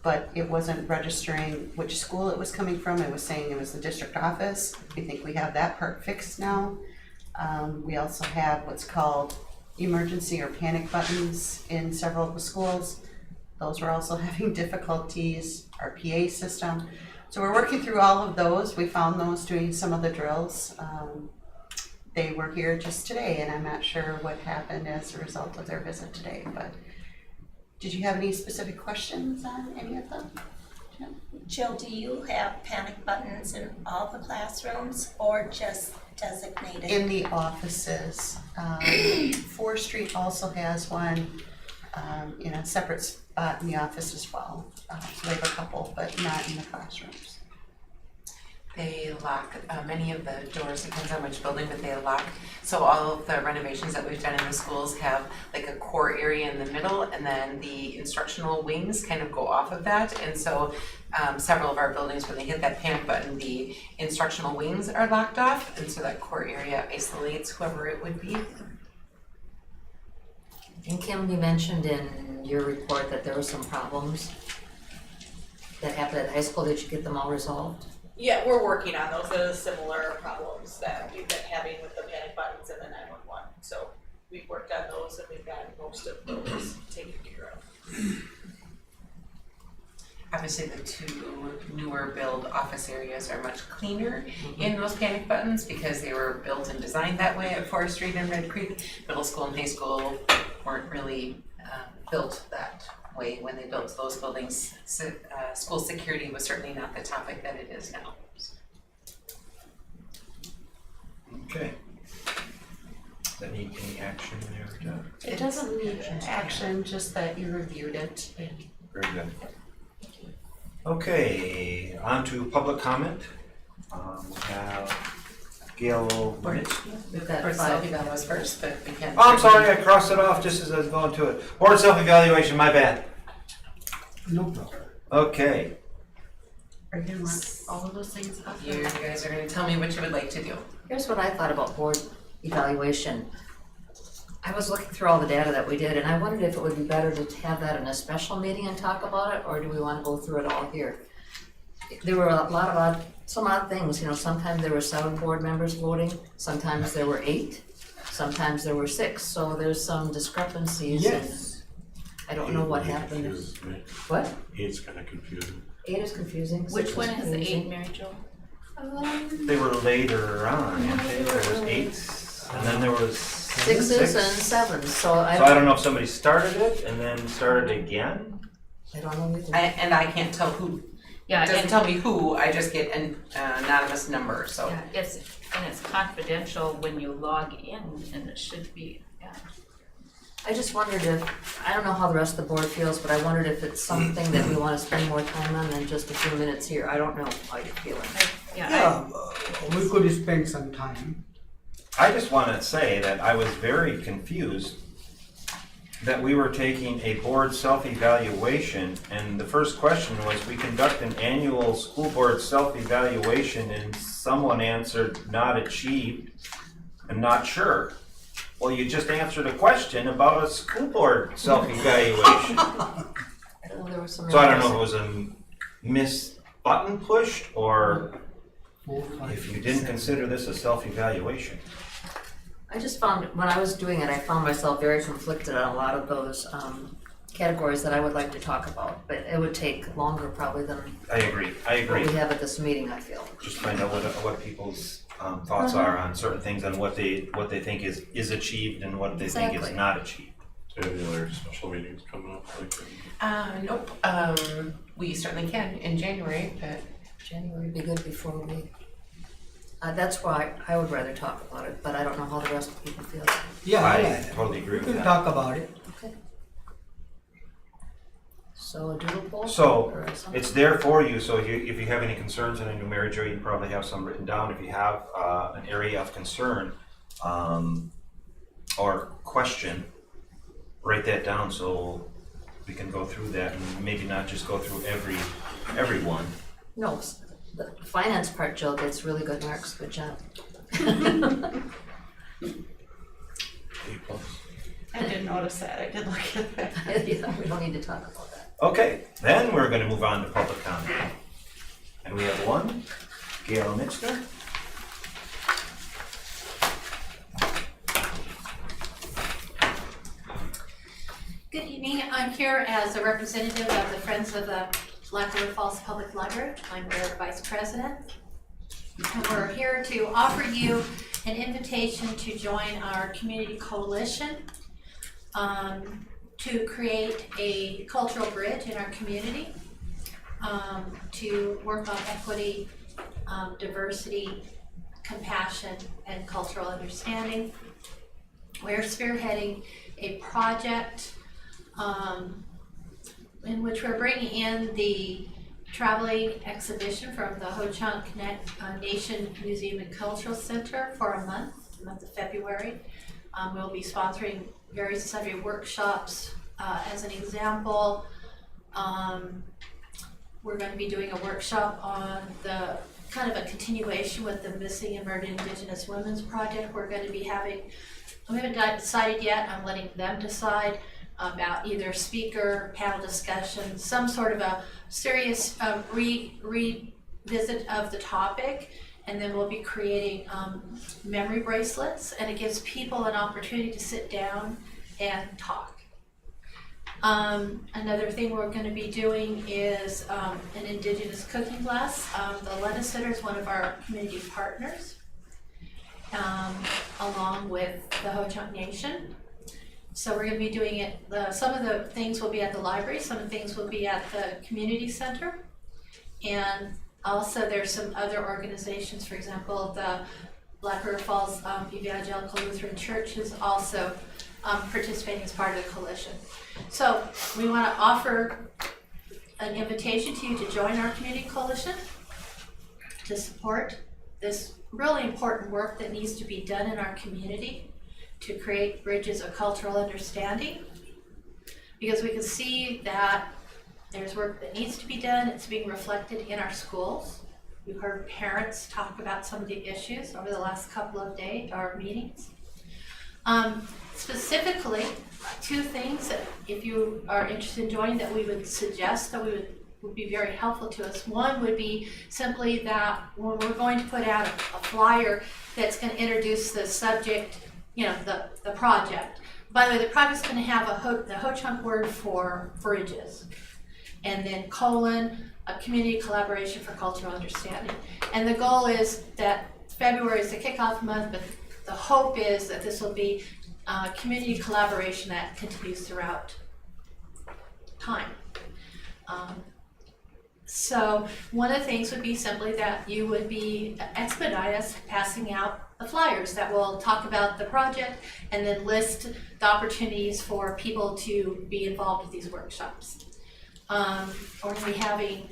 but it wasn't registering which school it was coming from. It was saying it was the district office. We think we have that part fixed now. We also have what's called emergency or panic buttons in several of the schools. Those were also having difficulties, our PA system. So we're working through all of those. We found those doing some of the drills. They were here just today, and I'm not sure what happened as a result of their visit today, but did you have any specific questions on any of them? Jill, do you have panic buttons in all the classrooms or just designated? In the offices. 4th Street also has one in a separate spot in the office as well. So they have a couple, but not in the classrooms. They lock many of the doors, depends on which building, but they lock. So all of the renovations that we've done in the schools have like a core area in the middle, and then the instructional wings kind of go off of that. And so several of our buildings, when they hit that panic button, the instructional wings are locked off, and so that core area isolates whoever it would be. And Kim, you mentioned in your report that there were some problems that happened at high school. Did you get them all resolved? Yeah, we're working on those. Those similar problems that we've been having with the panic buttons and the 911. So we've worked on those and we've got most of those taken care of. Obviously, the two newer build office areas are much cleaner in those panic buttons because they were built and designed that way at Forest Street and Red Creek. Middle school and high school weren't really built that way when they built those buildings. So, school security was certainly not the topic that it is now. Okay. Does that need any action there? It doesn't need action, just that you reviewed it. Very good. Okay, on to public comment. We have Gail. We've got Board self-eval was first, but we can. Oh, I'm sorry, I crossed it off just as I was going to it. Board self-evaluation, my bad. No problem. Okay. Are you gonna want all of those things up? You guys are gonna tell me what you would like to do. Here's what I thought about board evaluation. I was looking through all the data that we did, and I wondered if it would be better to have that in a special meeting and talk about it, or do we want to go through it all here? There were a lot of some odd things, you know, sometimes there were 7 board members voting, sometimes there were 8, sometimes there were 6, so there's some discrepancies. Yes. And I don't know what happened. What? 8's kind of confusing. 8 is confusing. Which 6 one is the 8, confusing. Mary Jo? They were later on, weren't they? There was 8, and then there was 6s and 7s, so I don't know if somebody started it and then started again. I don't know either. And I can't tell who. Yeah, It doesn't tell me who, I just get an anonymous number, so. Yeah, it's confidential when you log in, and it should be, yeah. I just wondered if, I don't know how the rest of the board feels, but I wondered if it's something that we want to spend more time on than just a few minutes here. I don't know how you're feeling. Yeah, we could spend some time. I just want to say that I was very confused that we were taking a board self-evaluation, and the first question was, we conduct an annual school board self-evaluation, and someone answered not achieved and not sure. Well, you just answered a question about a school board self-evaluation. There was some So I don't know if it was a miss button pushed, or if you didn't consider this a self-evaluation? I just found, when I was doing it, I found myself very conflicted on a lot of those categories that I would like to talk about, but it would take longer probably than I agree. what we have at this meeting, I feel. Just find out what people's thoughts are on certain things and what they think is achieved and what they think is Exactly. not achieved. Do you have any other special meetings coming up? Nope, we certainly can in January, but January would be good before we, that's why I would rather talk about it, but I don't know how the rest of the people feel. Yeah, I totally agree we with can that. talk about it. Okay. So a doodle poll? So, or something? it's there for you, so if you have any concerns, and I know Mary Jo, you probably have some written down, if you have an area of concern or question, write that down so we can go through that and maybe not just go through every one. No, the finance part, Jill gets really good marks, good job. I didn't notice that, I did look at that. Yeah, we don't need to talk about that. Okay, then we're gonna move on to public comment. And we have one, Gail Mitzner. Good evening. I'm here as a representative of the Friends of the Black River Falls Public Library. I'm their vice president. And we're here to offer you an invitation to join our community coalition to create a cultural bridge in our community, to work on equity, diversity, compassion, and cultural understanding. We're spearheading a project in which we're bringing in the traveling exhibition from the Ho-Chunk Nation Museum and Cultural Center for a month, the month of February. We'll be sponsoring various subject workshops. As an example, we're going to be doing a workshop on the kind of a continuation with the Missing and Murdered Indigenous Women's Project. We're going to be having, we haven't decided yet, I'm letting them decide, about either speaker, panel discussion, some sort of a serious revisit of the topic, and then we'll be creating memory bracelets, and it gives people an opportunity to sit down and talk. Another thing we're going to be doing is an Indigenous cooking class. The Lettuce Sitter is one of our community partners, along with the Ho-Chunk Nation. So we're going to be doing it, some of the things will be at the library, some of the things will be at the community center. And also there's some other organizations, for example, the Black River Falls Evangelical Lutheran Church is also participating as part of the coalition. So we want to offer an invitation to you to join our community coalition to support this really important work that needs to be done in our community to create bridges of cultural understanding, because we can see that there's work that needs to be done. It's being reflected in our schools. We've heard parents talk about some of the issues over the last couple of days, our meetings. Specifically, two things that if you are interested in joining that we would suggest that would be very helpful to us. One would be simply that when we're going to put out a flyer that's going to introduce the subject, you know, the project. By the way, the project's going to have the Ho-Chunk word for bridges, and then colon, a community collaboration for cultural understanding. And the goal is that February is the kickoff month, but the hope is that this will be community collaboration that continues throughout time. So one of the things would be simply that you would be expedite us passing out the flyers that will talk about the project and then list the opportunities for people to be involved with these workshops. We're going to be having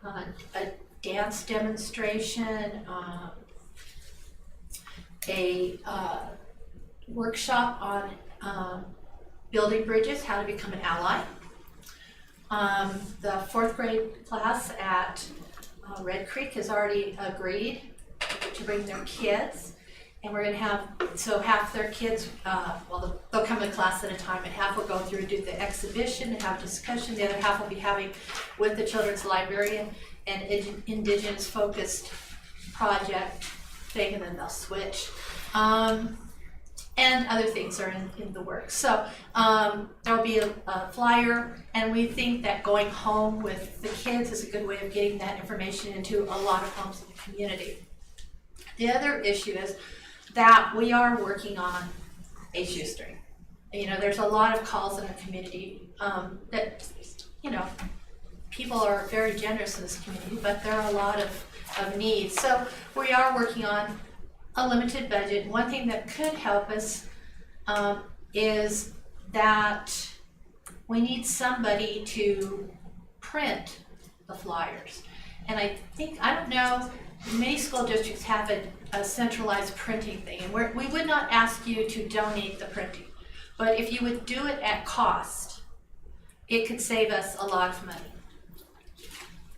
a dance demonstration, a workshop on building bridges, how to become an ally. The 4th grade class at Red Creek has already agreed to bring their kids. And we're going to have, so half their kids, well, they'll come to class at a time, and half will go through and do the exhibition and have discussion. The other half will be having with the children's librarian, an indigenous focused project thing, and then they'll switch. And other things are in the works. So there'll be a flyer, and we think that going home with the kids is a good way of getting that information into a lot of homes in the community. The other issue is that we are working on a shoestring. You know, there's a lot of calls in the community that, you know, people are very generous in this community, but there are a lot of needs. So we are working on a limited budget. One thing that could help us is that we need somebody to print the flyers. And I don't know, many school districts have a centralized printing thing, and we would not ask you to donate the printing. But if you would do it at cost, it could save us a lot of money.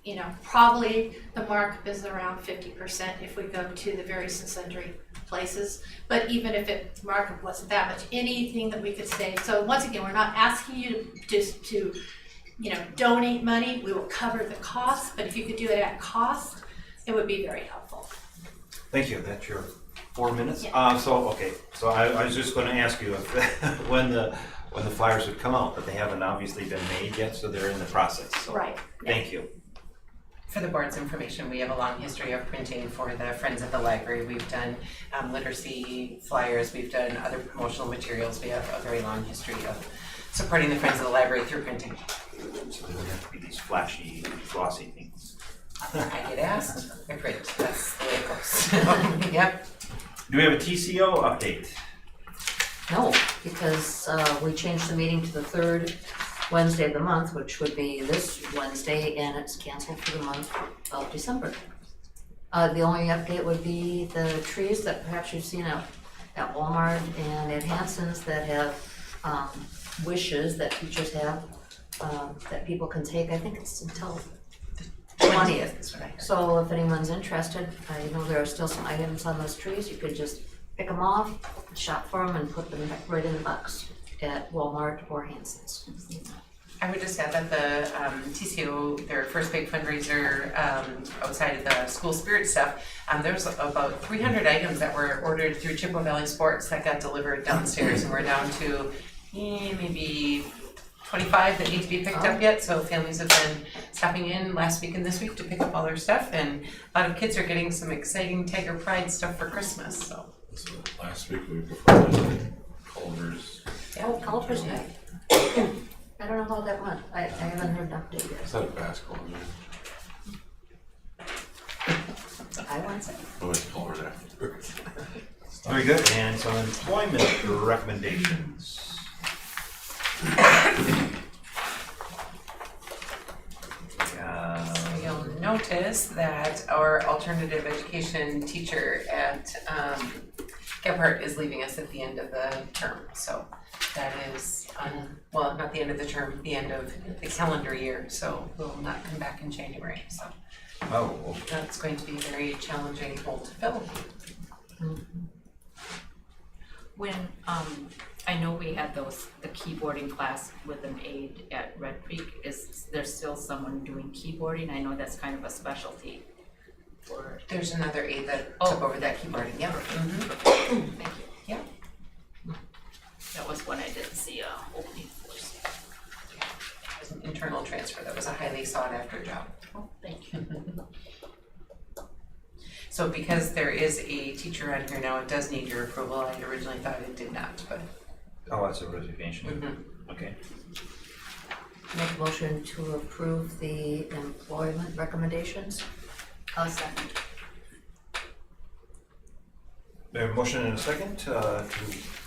You know, probably the markup is around 50% if we go to the various and sundry places. But even if the markup wasn't that much, anything that we could save. So once again, we're not asking you to donate money. We will cover the cost, but if you could do it at cost, it would be very helpful. Thank you. That's your 4 minutes. Yeah. So I was just going to ask you if when the flyers would come out, but they haven't obviously been made yet, so they're in the process. So Right. Thank you. For the board's information, we have a long history of printing for the Friends of the Library. We've done literacy flyers, we've done other promotional materials. We have a very long history of supporting the Friends of the Library through printing. So they don't have to be these flashy, glossy things. I get asked, I print, that's the way it goes. Yep. Do we have a TCO update? No, because we changed the meeting to the third Wednesday of the month, which would be this Wednesday, and it's canceled for the month of December. The only update would be the trees that perhaps you've seen at Walmart and at Hanson's that have wishes that teachers have that people can take. I think it's until 20th. So if anyone's interested, I know there are still some items on those trees. You could just pick them off, shop for them, and put them right in the box at Walmart or Hanson's. I would just add that the TCO, their first big fundraiser outside of the school spirit stuff, there's about 300 items that were ordered through Chippewa Valley Sports that got delivered downstairs, and we're down to maybe 25 that need to be picked up yet. So families have been stopping in last week and this week to pick up all their stuff, and a lot of kids are getting some exciting Tiger Pride stuff for Christmas. So last week, we before Culver's. Oh, Culver's night. I don't know how that went. I haven't heard an update yet. Is that a basketball game? I want to say. Oh, it's Culver's afterwards. Very good. And some employment recommendations. you'll notice that our alternative education teacher at Gebhardt is leaving us at the end of the term. So that is, well, not the end of the term, the end of the calendar year. So we'll not come back in January. So that's going to be a very challenging role to fill. When I know we had the keyboarding class with an aide at Red Creek. Is there still someone doing keyboarding? I know that's kind of a specialty. There's another aide that took over that keyboarding. Yeah. Thank you. Yeah. That was one I didn't see a opening for. It was an internal transfer. That was a highly sought after job. Oh, thank you. So because there is a teacher on here now, it does need your approval. I originally thought it did not, but. Oh, that's a resignation. Okay. Make a motion to approve the employment recommendations. I'll second. We have a motion and a second to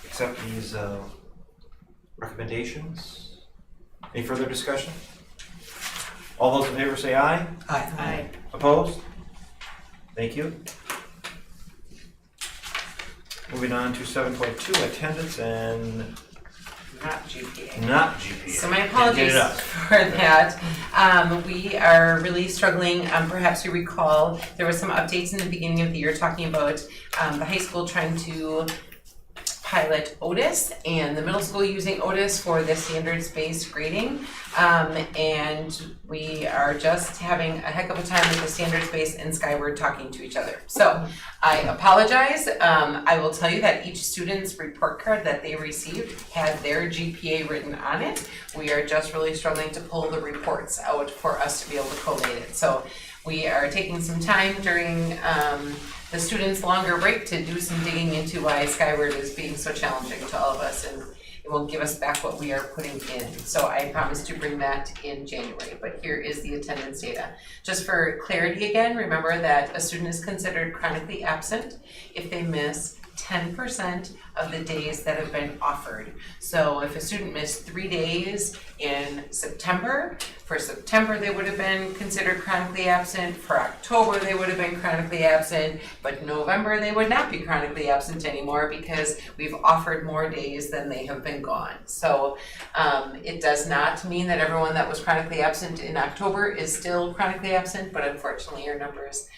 accept these recommendations. Any further discussion? All those in favor say aye. Aye. Aye. Opposed? Thank you. Moving on to 7.2, attendance and Not GPA. not GPA. So my Get apologies it up. for that. We are really struggling. Perhaps you recall there were some updates in the beginning of the year talking about the high school trying to pilot Otis, and the middle school using Otis for the standards-based grading. And we are just having a heck of a time with the standards-based and Skyward talking to each other. So I apologize. I will tell you that each student's report card that they received had their GPA written on it. We are just really struggling to pull the reports out for us to be able to collate it. So we are taking some time during the students' longer break to do some digging into why Skyward is being so challenging to all of us, and it will give us back what we are putting in. So I promise to bring that in January, but here is the attendance data. Just for clarity again, remember that a student is considered chronically absent if they miss 10% of the days that have been offered. So if a student missed 3 days in September, for September they would have been considered chronically absent, for October they would have been chronically absent, but November they would not be chronically absent anymore because we've offered more days than they have been gone. So it does not mean that everyone that was chronically absent in October is still chronically absent, but unfortunately our numbers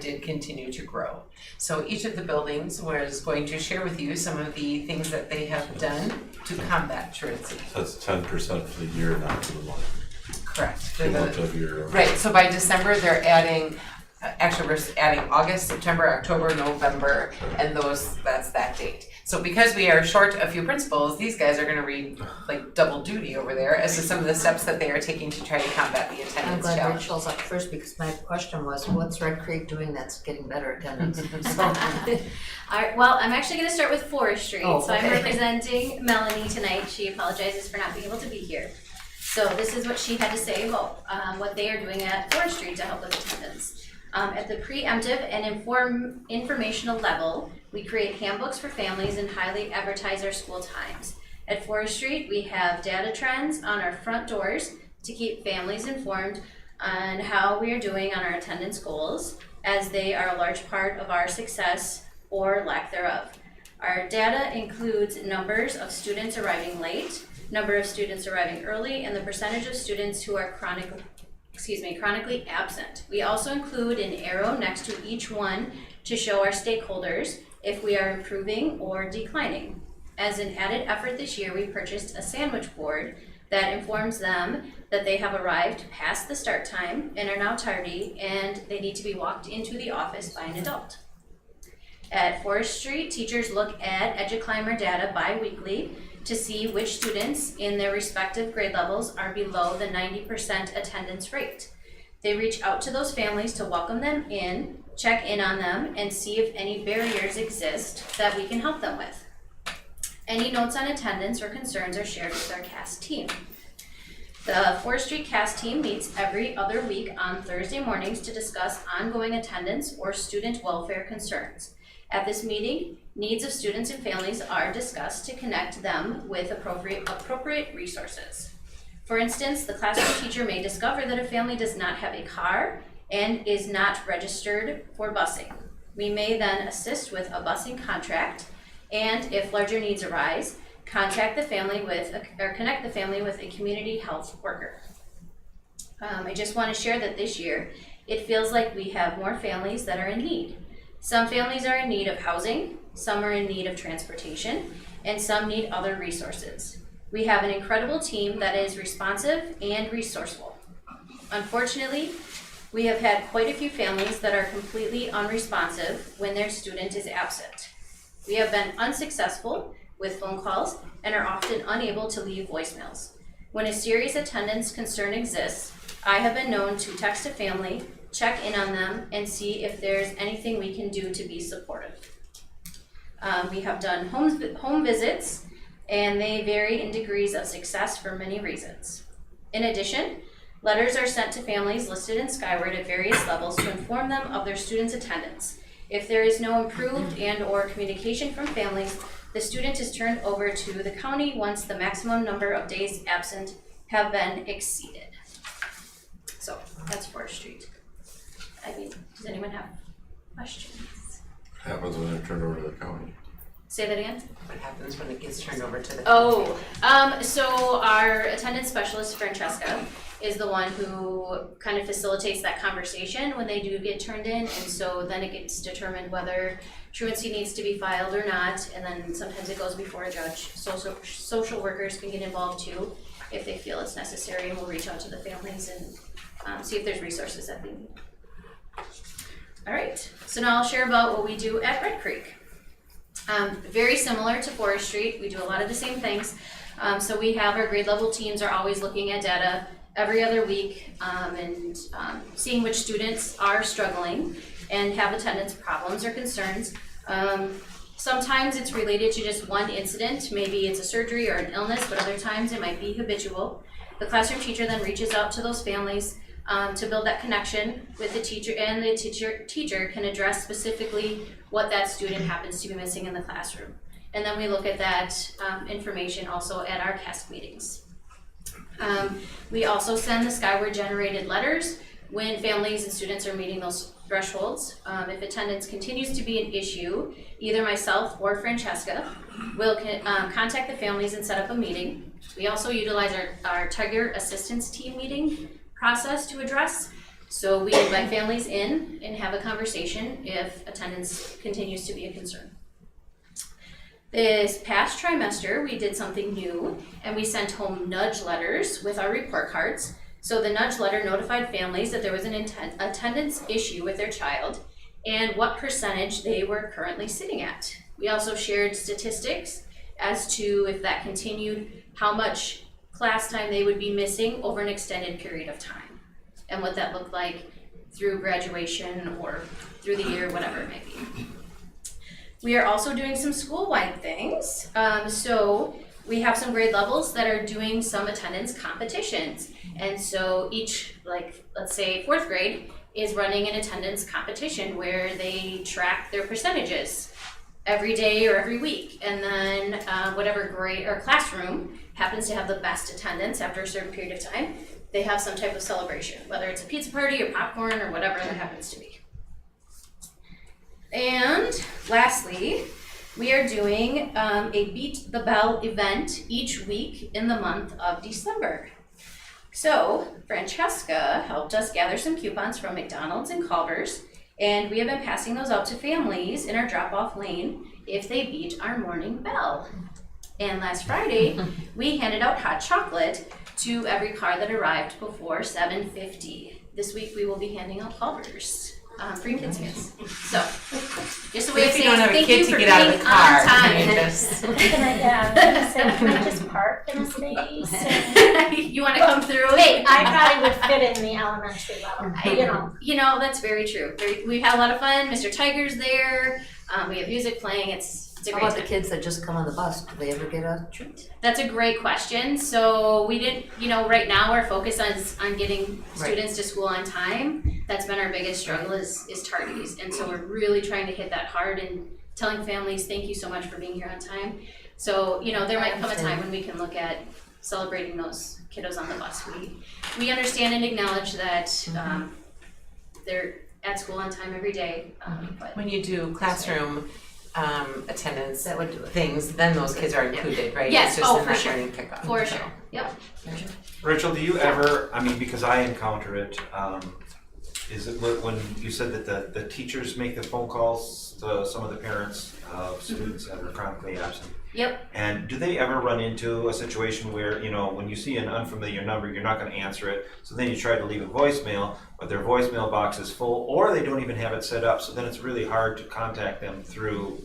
did continue to grow. So each of the buildings was going to share with you some of the things that they have done to combat truancy. That's 10% for the year, not for the month. Correct. Cumulative year. Right, so by December, they're adding, actually we're adding August, September, October, November, and that's that date. So because we are short a few principals, these guys are gonna read like double duty over there as to some of the steps that they are taking to try to combat the I'm attendance glad challenge. Rachel's up first because my question was, what's Red Creek doing that's getting better attendance? So, Alright, well, I'm actually gonna start with forestry. Oh, So I'm okay. representing Melanie tonight. She apologizes for not being able to be here. So this is what she had to say about what they are doing at forestry to help with attendance. At the preemptive and informational level, we create handbooks for families and highly advertise our school times. At forestry, we have data trends on our front doors to keep families informed on how we are doing on our attendance goals, as they are a large part of our success or lack thereof. Our data includes numbers of students arriving late, number of students arriving early, and the percentage of students who are chronically absent. We also include an arrow next to each one to show our stakeholders if we are improving or declining. As an added effort this year, we purchased a sandwich board that informs them that they have arrived past the start time and are now tardy, and they need to be walked into the office by an adult. At forestry, teachers look at EduClimber data bi-weekly to see which students in their respective grade levels are below the 90% attendance rate. They reach out to those families to welcome them in, check in on them, and see if any barriers exist that we can help them with. Any notes on attendance or concerns are shared with our CAST team. The forestry CAST team meets every other week on Thursday mornings to discuss ongoing attendance or student welfare concerns. At this meeting, needs of students and families are discussed to connect them with appropriate resources. For instance, the classroom teacher may discover that a family does not have a car and is not registered for busing. We may then assist with a busing contract, and if larger needs arise, connect the family with a community health worker. I just want to share that this year, it feels like we have more families that are in need. Some families are in need of housing, some are in need of transportation, and some need other resources. We have an incredible team that is responsive and resourceful. Unfortunately, we have had quite a few families that are completely unresponsive when their student is absent. We have been unsuccessful with phone calls and are often unable to leave voicemails. When a serious attendance concern exists, I have been known to text a family, check in on them, and see if there's anything we can do to be supportive. We have done home visits, and they vary in degrees of success for many reasons. In addition, letters are sent to families listed in Skyward at various levels to inform them of their students' attendance. If there is no improved and/or communication from families, the student is turned over to the county once the maximum number of days absent have been exceeded. So that's 4th Street. Does anyone have questions? What happens when they're turned over to the county? Say that again? What happens when it gets turned over to the So our attendance specialist, Francesca, is the one who kind of facilitates that conversation when they do get turned in, and so then it gets determined whether truancy needs to be filed or not, and then sometimes it goes before a judge. Social workers can get involved too if they feel it's necessary, and we'll reach out to the families and see if there's resources that they need. All right, so now I'll share about what we do at Red Creek. Very similar to Forest Street, we do a lot of the same things. So we have our grade level teams are always looking at data every other week and seeing which students are struggling and have attendance problems or concerns. Sometimes it's related to just one incident, maybe it's a surgery or an illness, but other times it might be habitual. The classroom teacher then reaches out to those families to build that connection with the teacher, and the teacher can address specifically what that student happens to be missing in the classroom. And then we look at that information also at our CASC meetings. We also send the Skyward generated letters when families and students are meeting those thresholds. If attendance continues to be an issue, either myself or Francesca will contact the families and set up a meeting. We also utilize our Tiger Assistance Team meeting process to address. So we invite families in and have a conversation if attendance continues to be a concern. This past trimester, we did something new and we sent home nudge letters with our report cards. So the nudge letter notified families that there was an attendance issue with their child and what percentage they were currently sitting at. We also shared statistics as to if that continued, how much class time they would be missing over an extended period of time and what that looked like through graduation or through the year, whatever it may be. We are also doing some school-wide things. So we have some grade levels that are doing some attendance competitions. And so each, like, let's say 4th grade is running an attendance competition where they track their percentages every day or every week. And then whatever grade or classroom happens to have the best attendance after a certain period of time, they have some type of celebration, whether it's a pizza party or popcorn or whatever that happens to be. And lastly, we are doing a Beat the Bell event each week in the month of December. So Francesca helped us gather some coupons from McDonald's and Culver's, and we have been passing those out to families in our drop-off lane if they beat our morning bell. And last Friday, we handed out hot chocolate to every car that arrived before 7:50. This week we will be handing out Culver's. Free kids meals. So, just a way of If you saying don't have a thank kid you to for get out of being the car, on time. can you just- Can I just park in a space? You want to come through? Hey, I probably would fit in the elementary level, You know, that's very true. We've had a lot of fun. Mr. Tiger's there. We have music playing. It's a How great about the time. kids that just come on the bus? Do they ever get a treat? That's a great question. So we didn't, right now our focus is on getting Right. students to school on time. That's been our biggest struggle is tardies. And so we're really trying to hit that hard and telling families, thank you so much for being here on time. So, there might come a time when we can look at celebrating those kiddos on the bus. We understand and acknowledge that they're at school on time every day. But When you do classroom attendance That would do it. things, then those kids are included, right? Yes, It's just in for that sure. morning pickup. For so. sure, yep. Rachel, do you ever, because I encounter it, is it when you said that the teachers make the phone calls to some of the parents of students that are chronically absent? Yep. And do they ever run into a situation where, when you see an unfamiliar number, you're not going to answer it, so then you try to leave a voicemail, but their voicemail box is full, or they don't even have it set up, so then it's really hard to contact them through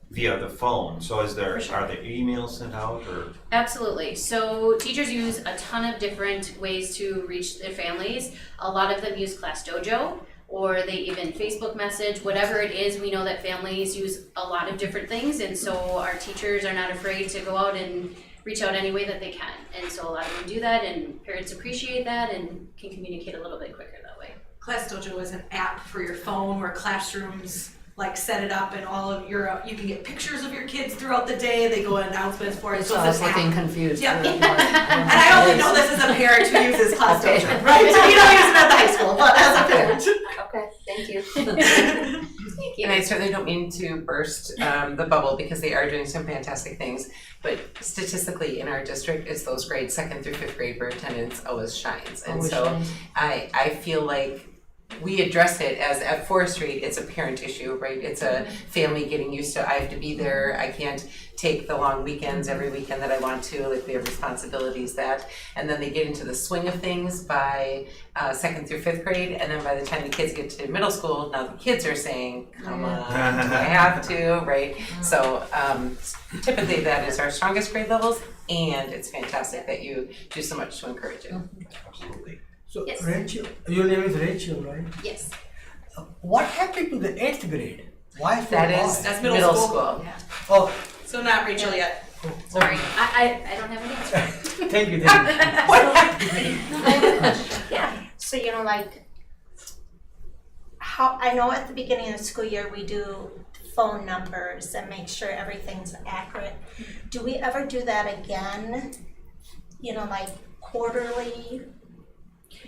via the phone. So are there emails sent out or? Absolutely. So teachers use a ton of different ways to reach their families. A lot of them use Class Dojo, or they even Facebook message, whatever it is. We know that families use a lot of different things, and so our teachers are not afraid to go out and reach out any way that they can. And so a lot of them do that, and parents appreciate that and can communicate a little bit quicker that way. Class Dojo is an app for your phone where classrooms set it up, and all of you can get pictures of your kids throughout the day. They go in announcements for it. So I was it's an looking app. confused. Yeah. for And what- I only know this as a parent who uses Class Okay. Dojo, right? So you don't use it at the high school, but as a parent. Okay, thank you. And I certainly don't mean to burst the bubble because they are doing some fantastic things. But statistically in our district, it's those grades, 2nd through 5th grade, where attendance always shines. And Always so shines. I feel like we address it as at 4th Street, it's a parent issue, right? It's a family getting used to, I have to be there, I can't take the long weekends every weekend that I want to, like we have responsibilities that, and then they get into the swing of things by 2nd through 5th grade, and then by the time the kids get to middle school, now the kids are saying, come on, do I have to, right? So typically that is our strongest grade levels, and it's fantastic that you do so much to encourage it. Absolutely. So Yes. Rachel, your name is Rachel, right? Yes. What happened to the 8th grade? Why so That high? is That's middle middle school. Oh, So not Rachel yet. Sorry, I don't have an answer. thank you. Thank you. Yeah, so like, how, I know at the beginning of the school year, we do phone numbers and make sure everything's accurate. Do we ever do that again, like quarterly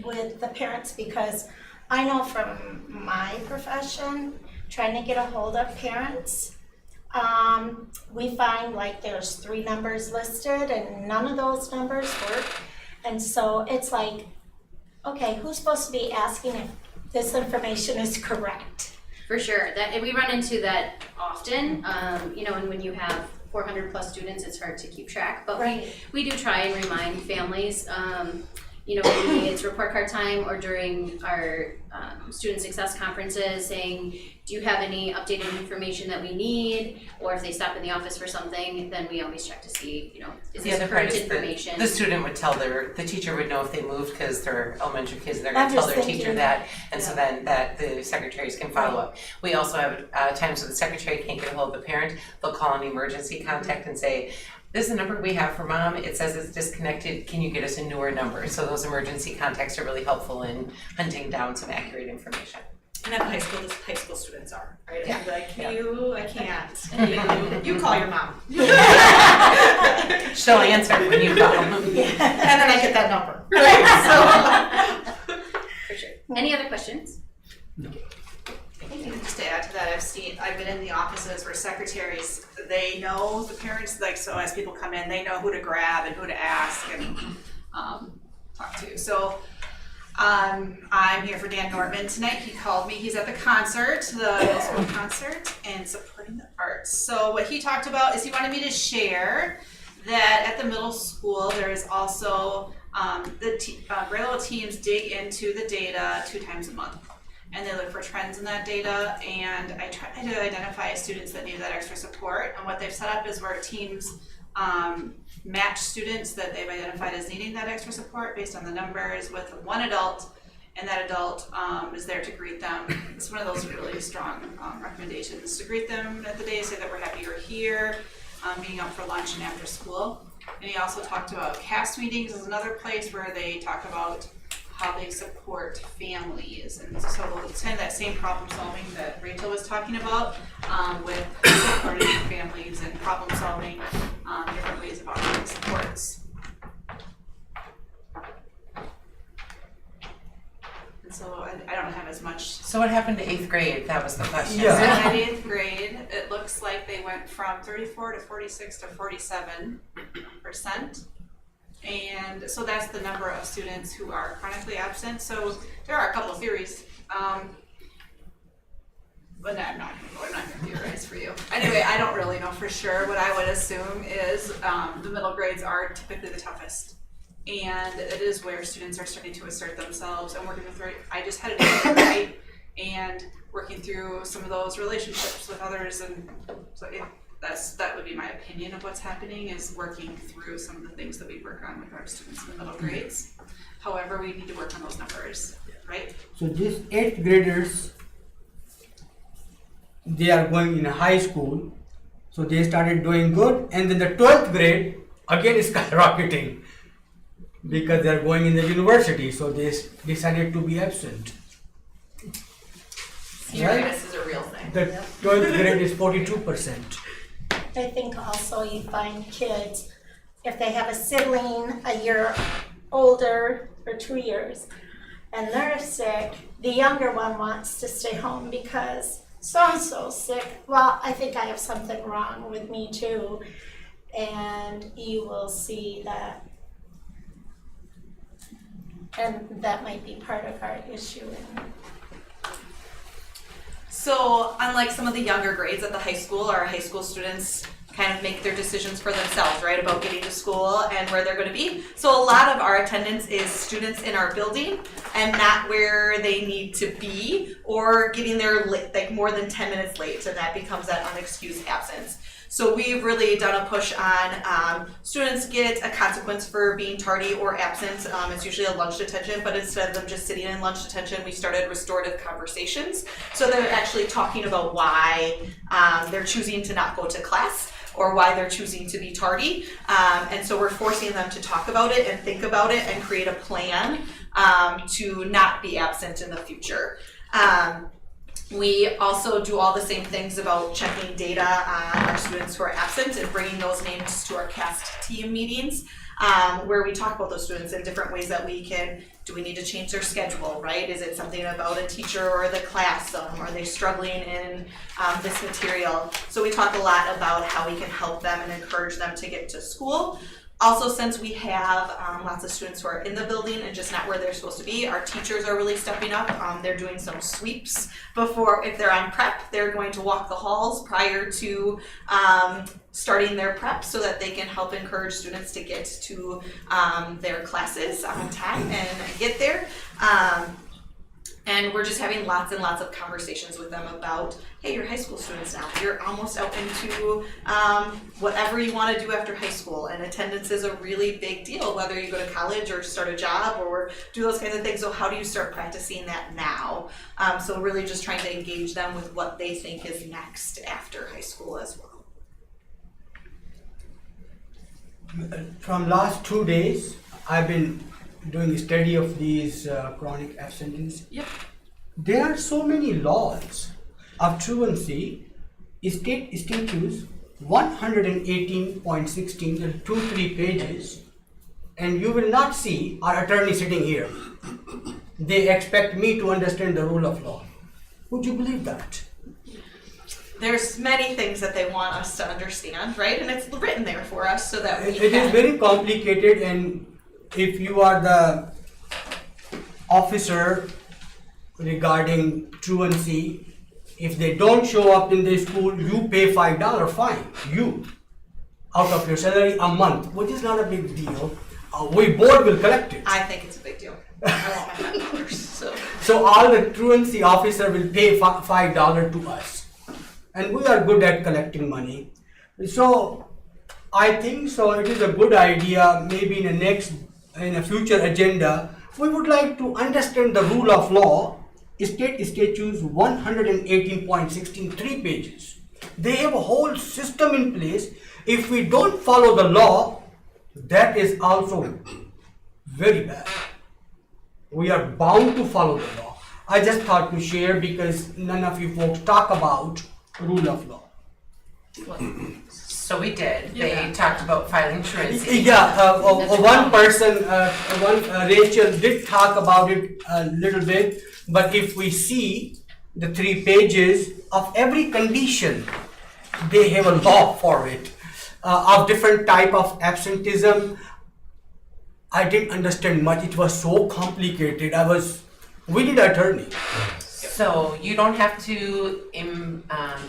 with the parents? Because I know from my profession, trying to get a hold of parents, we find like there's 3 numbers listed and none of those numbers work. And so it's like, okay, who's supposed to be asking if this information is correct? For sure, that we run into that often, and when you have 400 plus students, it's hard to keep track, but we do try and remind families, maybe it's report card time or during our student success conferences saying, do you have any updated information that we need? Or if they stop in the office for something, then we always check to see, is The this other part current is information? the student would tell the teacher would know if they moved because they're elementary kids, they're I'm gonna tell just their thinking teacher that, and so then that the secretaries can follow up. We also have times when the secretary can't get a hold of the parent, they'll call an emergency contact and say, this is the number we have for mom, it says it's disconnected, can you get us a newer number? So those emergency contacts are really helpful in hunting down some accurate information. And at high school, the high school students are, right? Yeah. Like, I can't. You call your mom. She'll answer when you call. And then I get that number. For sure. Any other questions? Just to add to that, I've been in the offices where secretaries, they know the parents, so as people come in, they know who to grab and who to ask and talk to. So I'm here for Dan Nortman tonight. He called me. He's at the concert, the middle school concert, and supporting the arts. So what he talked about is he wanted me to share that at the middle school there is also Braille teams dig into the data 2 times a month. And they look for trends in that data, and I try to identify students that need that extra support. And what they've set up is where teams match students that they've identified as needing that extra support based on the numbers with one adult, and that adult is there to greet them. It's one of those really strong recommendations to greet them at the day, say that we're happy you're here, being up for lunch and after school. And he also talked about CAST meetings as another place where they talk about how they support families, and so it's kind of that same problem solving that Rachel was talking about with supporting families and problem solving, different ways of offering supports. And so I don't have as much. So what happened to 8th grade? That was the question. So in 8th grade, it looks like they went from 34 to 46 to 47%. And so that's the number of students who are chronically absent. So there are a couple of theories, but I'm not going to theorize for you. Anyway, I don't really know for sure. What I would assume is the middle grades are typically the toughest. And it is where students are starting to assert themselves and working with, I just had to do it right, and working through some of those relationships with others. And so that would be my opinion of what's happening, is working through some of the things that we work on with our students in the middle grades. However, we need to work on those numbers, right? So these 8th graders, they are going in a high school, so they started doing good, and then the 12th grade again is skyrocketing because they are going in the university, so they decided to be absent. Seriousness is a real thing. The 12th grade is 42%. I think also you find kids, if they have a sibling a year older or 2 years and they're sick, the younger one wants to stay home because so-and-so's sick. Well, I think I have something wrong with me too. and you will see that. And that might be part of our issue. So unlike some of the younger grades at the high school, our high school students kind of make their decisions for themselves, right, about getting to school and where they're going to be. So a lot of our attendance is students in our building and not where they need to be, or getting there like more than 10 minutes late, and that becomes that unexcused absence. So we've really done a push on students get a consequence for being tardy or absent. It's usually a lunch detention, but instead of them just sitting in lunch detention, we started restorative conversations. So they're actually talking about why they're choosing to not go to class, or why they're choosing to be tardy. And so we're forcing them to talk about it and think about it and create a plan to not be absent in the future. We also do all the same things about checking data on our students who are absent and bringing those names to our CAST team meetings, where we talk about those students in different ways that we can. Do we need to change their schedule, right? Is it something about a teacher or the class? Are they struggling in this material? So we talk a lot about how we can help them and encourage them to get to school. Also, since we have lots of students who are in the building and just not where they're supposed to be, our teachers are really stepping up. They're doing some sweeps before, if they're on prep, they're going to walk the halls prior to starting their prep so that they can help encourage students to get to their classes on time and get there. And we're just having lots and lots of conversations with them about, hey, you're high school students now. You're almost out into whatever you want to do after high school. And attendance is a really big deal, whether you go to college or start a job or do those kinds of things. So how do you start practicing that now? So really just trying to engage them with what they think is next after high school as well. From last 2 days, I've been doing a study of these chronic absentees. Yep. There are so many laws of truancy, state statutes, 118.16, there are 2-3 pages, and you will not see our attorney sitting here. They expect me to understand the rule of law. Would you believe that? There's many things that they want us to understand, right? And it's written there for us so that we can. It is very complicated, and if you are the officer regarding truancy, if they don't show up in the school, you pay $5 fine, you, out of your salary a month, which is not a big deal. We board will collect it. I think it's a big deal. I want my $5. So all the truancy officer will pay $5 to us. And we are good at collecting money. So I think so it is a good idea, maybe in a future agenda, we would like to understand the rule of law. State statutes 118.16, 3 pages. They have a whole system in place. If we don't follow the law, that is also very bad. We are bound to follow the law. I just thought to share because none of you folks talk about rule of law. So we did. They talked about filing truancy. Yeah, one person, Rachel did talk about it a little bit, but if we see the 3 pages of every condition, they have a law for it, of different type of absenteeism. I didn't understand much. It was so complicated. We need an attorney. So you don't have to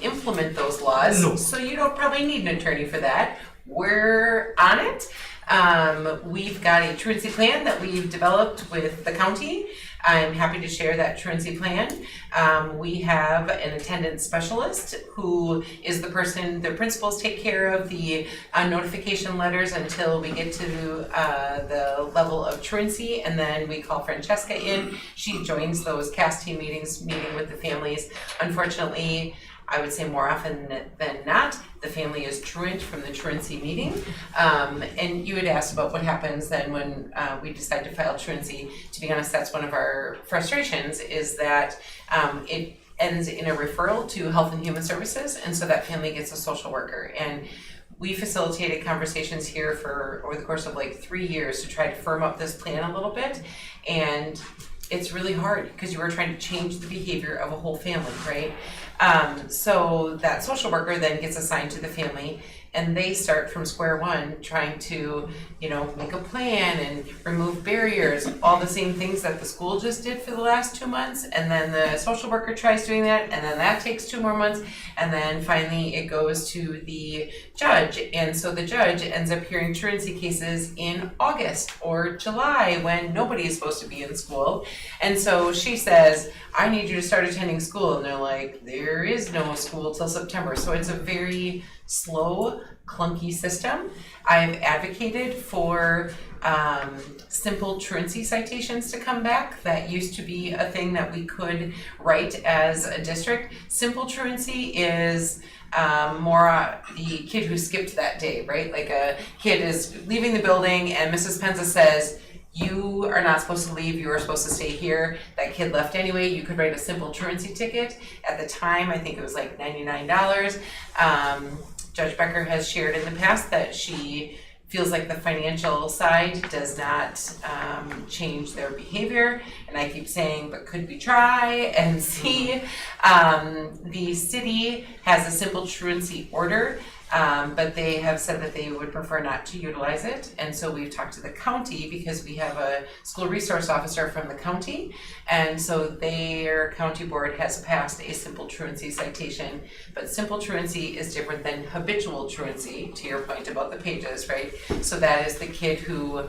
implement those laws. No. So you don't probably need an attorney for that. We're on it. We've got a truancy plan that we've developed with the county. I'm happy to share that truancy plan. We have an attendance specialist who is the person, the principals take care of the notification letters until we get to the level of truancy, and then we call Francesca in. She joins those CAST team meetings, meeting with the families. Unfortunately, I would say more often than not, the family is truant from the truancy meeting. And you had asked about what happens then when we decide to file truancy. To be honest, that's one of our frustrations, is that it ends in a referral to Health and Human Services, and so that family gets a social worker. And we facilitated conversations here for over the course of like 3 years to try to firm up this plan a little bit. And it's really hard because you are trying to change the behavior of a whole family, right? So that social worker then gets assigned to the family, and they start from square one trying to, make a plan and remove barriers, all the same things that the school just did for the last 2 months, and then the social worker tries doing that, and then that takes 2 more months, and then finally it goes to the judge, and so the judge ends up hearing truancy cases in August or July when nobody is supposed to be in school, and so she says, I need you to start attending school, and they're like, there is no school till September, so it's a very slow, clunky system. I've advocated for simple truancy citations to come back. That used to be a thing that we could write as a district. Simple truancy is more the kid who skipped that day, right? Like a kid is leaving the building and Mrs. Penza says, you are not supposed to leave, you are supposed to stay here. That kid left anyway. You could write a simple truancy ticket. At the time, I think it was like $99. Judge Becker has shared in the past that she feels like the financial side does not change their behavior, and I keep saying, but could we try and see? The city has a simple truancy order, but they have said that they would prefer not to utilize it, and so we've talked to the county because we have a school resource officer from the county, and so their county board has passed a simple truancy citation, but simple truancy is different than habitual truancy, to your point about the pages, right? So that is the kid who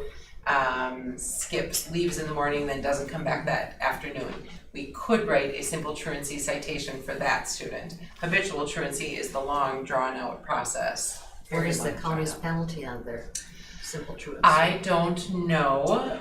leaves in the morning, then doesn't come back that afternoon. We could write a simple truancy citation for that student. Habitual truancy is the long, drawn-out process. What is the county's penalty on their simple truancy? I don't know.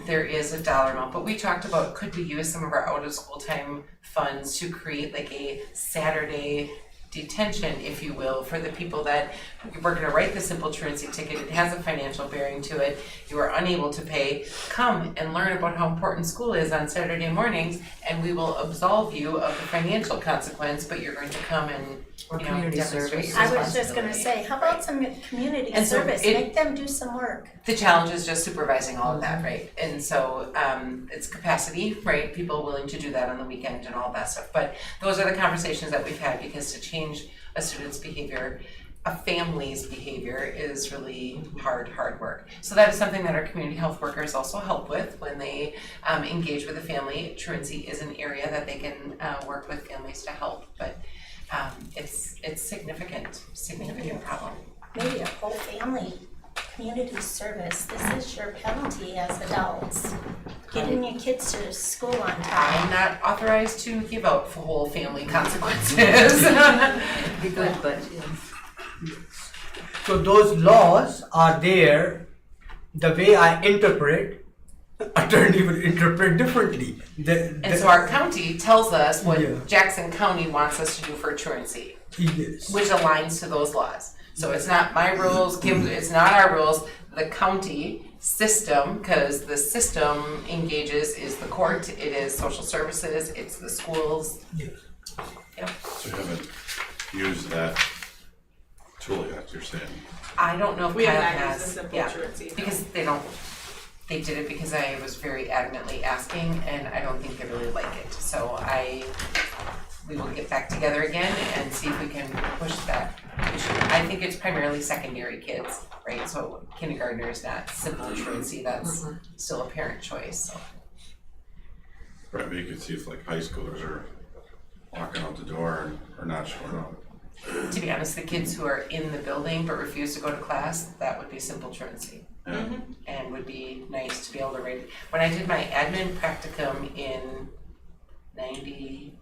There is a dollar amount, but we talked about could we use some of our out-of-school time funds to create like a Saturday detention, if you will, for the people that we're going to write the simple truancy ticket. It has a financial bearing to it. You are unable to pay. Come and learn about how important school is on Saturday mornings, and we will absolve you of the financial consequence, but you're going to come and community demonstrate service. your I was just gonna say, how about some community And so service, make them do some work. The challenge is just supervising all of that, right? And so it's capacity, right? People willing to do that on the weekend and all that stuff. But those are the conversations that we've had, because to change a student's behavior, a family's behavior is really hard work. So that is something that our community health workers also help with when they engage with a family. Truancy is an area that they can work with families to help, but it's significant problem. Maybe a whole family community service, this is your penalty as adults. Getting your kids to school on I'm time. not authorized to give out whole family consequences. Be good, but So those laws are there. The way I interpret, attorney will interpret differently. And so our county tells us what Yeah. Jackson County wants us to do for truancy, Yes. which aligns to those laws. So it's not my rules, Kim's, it's not our rules, the county system, because the system engages is the court, it is social services, it's the schools. Yes. So you haven't used that tool yet, you're saying? I don't know if We have Kyle not used has, the simple yeah, truancy, no. because they did it because I was very adamantly asking, and I don't think they really like it. So we will get back together again and see if we can push that issue. I think it's primarily secondary kids, right? So kindergartner is not simple truancy, that's still a parent choice, so. Right, but you could see if like high schoolers are walking out the door or not showing up. To be honest, the kids who are in the building but refuse to go to class, that would be simple truancy. Yeah. And would be nice to be able to write. When I did my admin practicum in 98,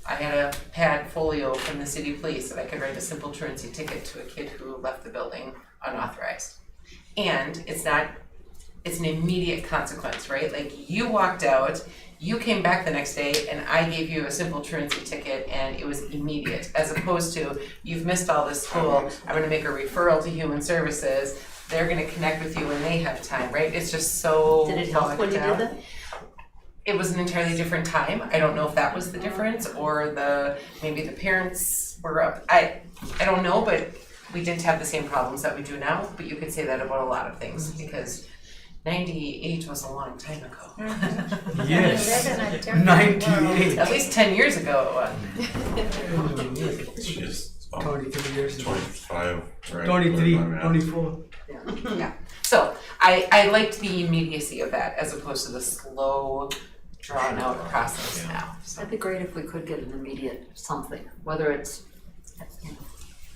I had a pad folio from the city police that I could write a simple truancy ticket to a kid who left the building unauthorized. And it's an immediate consequence, right? Like you walked out, you came back the next day and I gave you a simple truancy ticket and it was immediate, as opposed to you've missed all this school, I'm gonna make a referral to human services, they're gonna connect with you when they have time, right? It's just so did it help when you did that? It was an entirely different time. I don't know if that was the difference or maybe the parents were up. I don't know, but we didn't have the same problems that we do now, but you could say that about a lot of things because 98 was a long time ago. Yes, We live in a different 98. At least 10 years ago it was. She's 23 years ago. 25, right? 23, By my math. 24. So I liked the immediacy of that as opposed to the slow, drawn out process now. So That'd be great if we could get an immediate something, whether it's,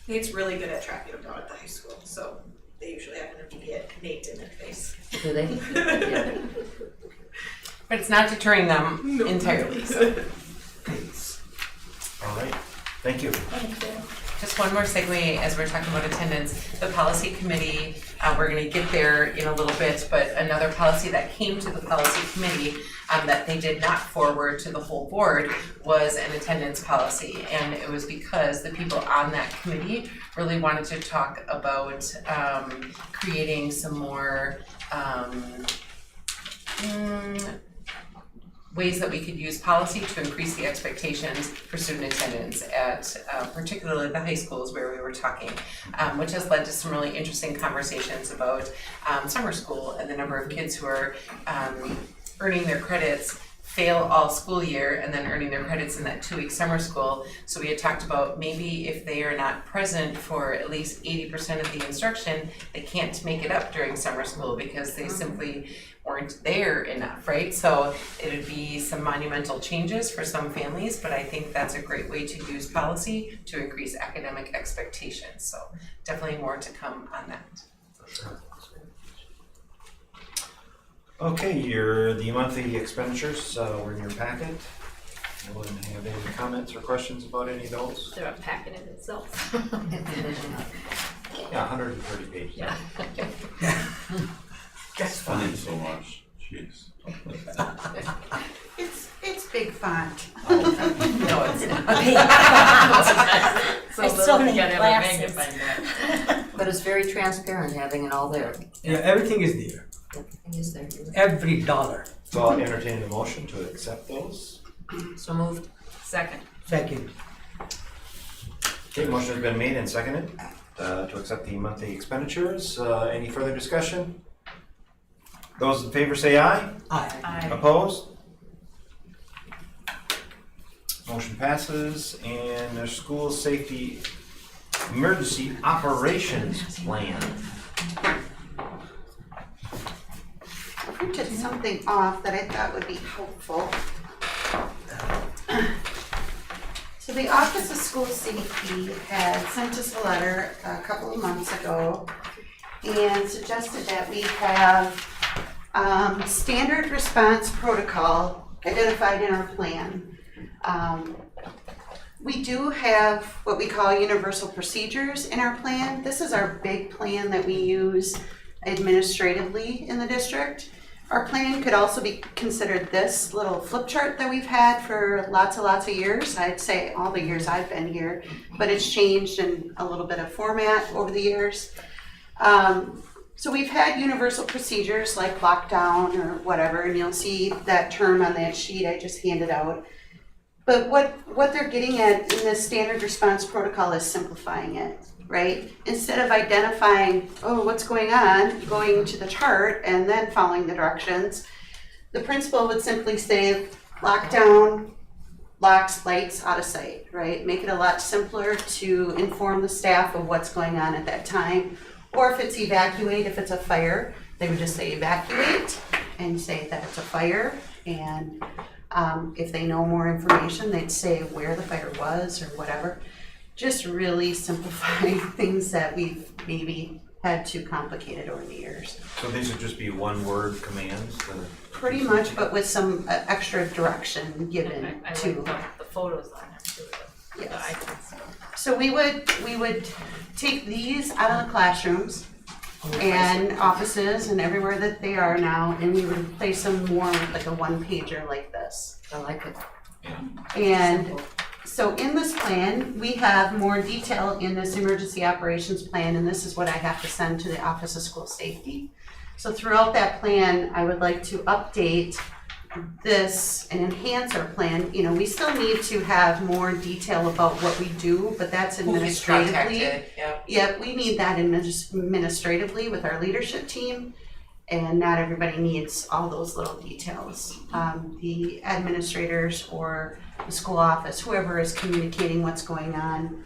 Nate's really good at tracking them down at the high school, so they usually have an immediate Nate in their face. do they? Yeah. but it's not deterring them entirely. So All right, thank you. Thank you. just one more segue as we're talking about attendance. The policy committee, we're going to get there in a little bit, but another policy that came to the policy committee that they did not forward to the whole board was an attendance policy. And it was because the people on that committee really wanted to talk about creating some more ways that we could use policy to increase the expectations for student attendance at particularly the high schools where we were talking, which has led to some really interesting conversations about summer school and the number of kids who are earning their credits, fail all school year, and then earning their credits in that 2-week summer school. So we had talked about maybe if they are not present for at least 80% of the instruction, they can't make it up during summer school because they simply weren't there enough, right? So it would be some monumental changes for some families, but I think that's a great way to use policy to increase academic expectations. So definitely more to come on that. Okay, the monthly expenditures were in your packet. Anyone have any comments or questions about any of those? They're a packet in itself. Yeah, 130 pages. Yeah. That's Fine so much, jeez. It's big font. No, it's not. So I still little, you need gotta have a glasses. magnifying glass. But it's very transparent, having it all there. Yeah, everything is there. Everything is there. Every dollar. So I'll entertain a motion to accept those. So moved. Second. Second. Okay, motion has been made and seconded to accept the monthly expenditures. Any further discussion? Those in favor say aye. Aye. Opposed? Motion passes. And the school safety emergency operations plan. I printed something off that I thought would be helpful. So the Office of School Safety had sent us a letter a couple of months ago and suggested that we have standard response protocol identified in our plan. We do have what we call universal procedures in our plan. This is our big plan that we use administratively in the district. Our plan could also be considered this little flip chart that we've had for lots of years. I'd say all the years I've been here, but it's changed in a little bit of format over the years. So we've had universal procedures like lockdown or whatever, and you'll see that term on that sheet I just handed out. But what they're getting at in this standard response protocol is simplifying it, right? Instead of identifying, oh, what's going on, going to the chart and then following the directions, the principal would simply say lockdown, locks, lights, out of sight, right? Make it a lot simpler to inform the staff of what's going on at that time. Or if it's evacuate, if it's a fire, they would just say evacuate and say that it's a fire. And if they know more information, they'd say where the fire was or whatever. Just really simplifying things that we've maybe had too complicated over the years. So these would just be one-word commands? Pretty much, but with some extra direction given I to. like the photos on it too. The Yes. icons. So we would take these out of the classrooms and offices and everywhere that they are now, and we would replace them more with like a one-pager like this. I like it. And so in this plan, we have more detail in this emergency operations plan, and this is what I have to send to the Office of School Safety. So throughout that plan, I would like to update this and enhance our plan. You know, we still need to have more detail about what we do, but that's Who gets administratively. contacted, yeah. Yep, we need that administratively with our leadership team. and not everybody needs all those little details. The administrators or the school office, whoever is communicating what's going on,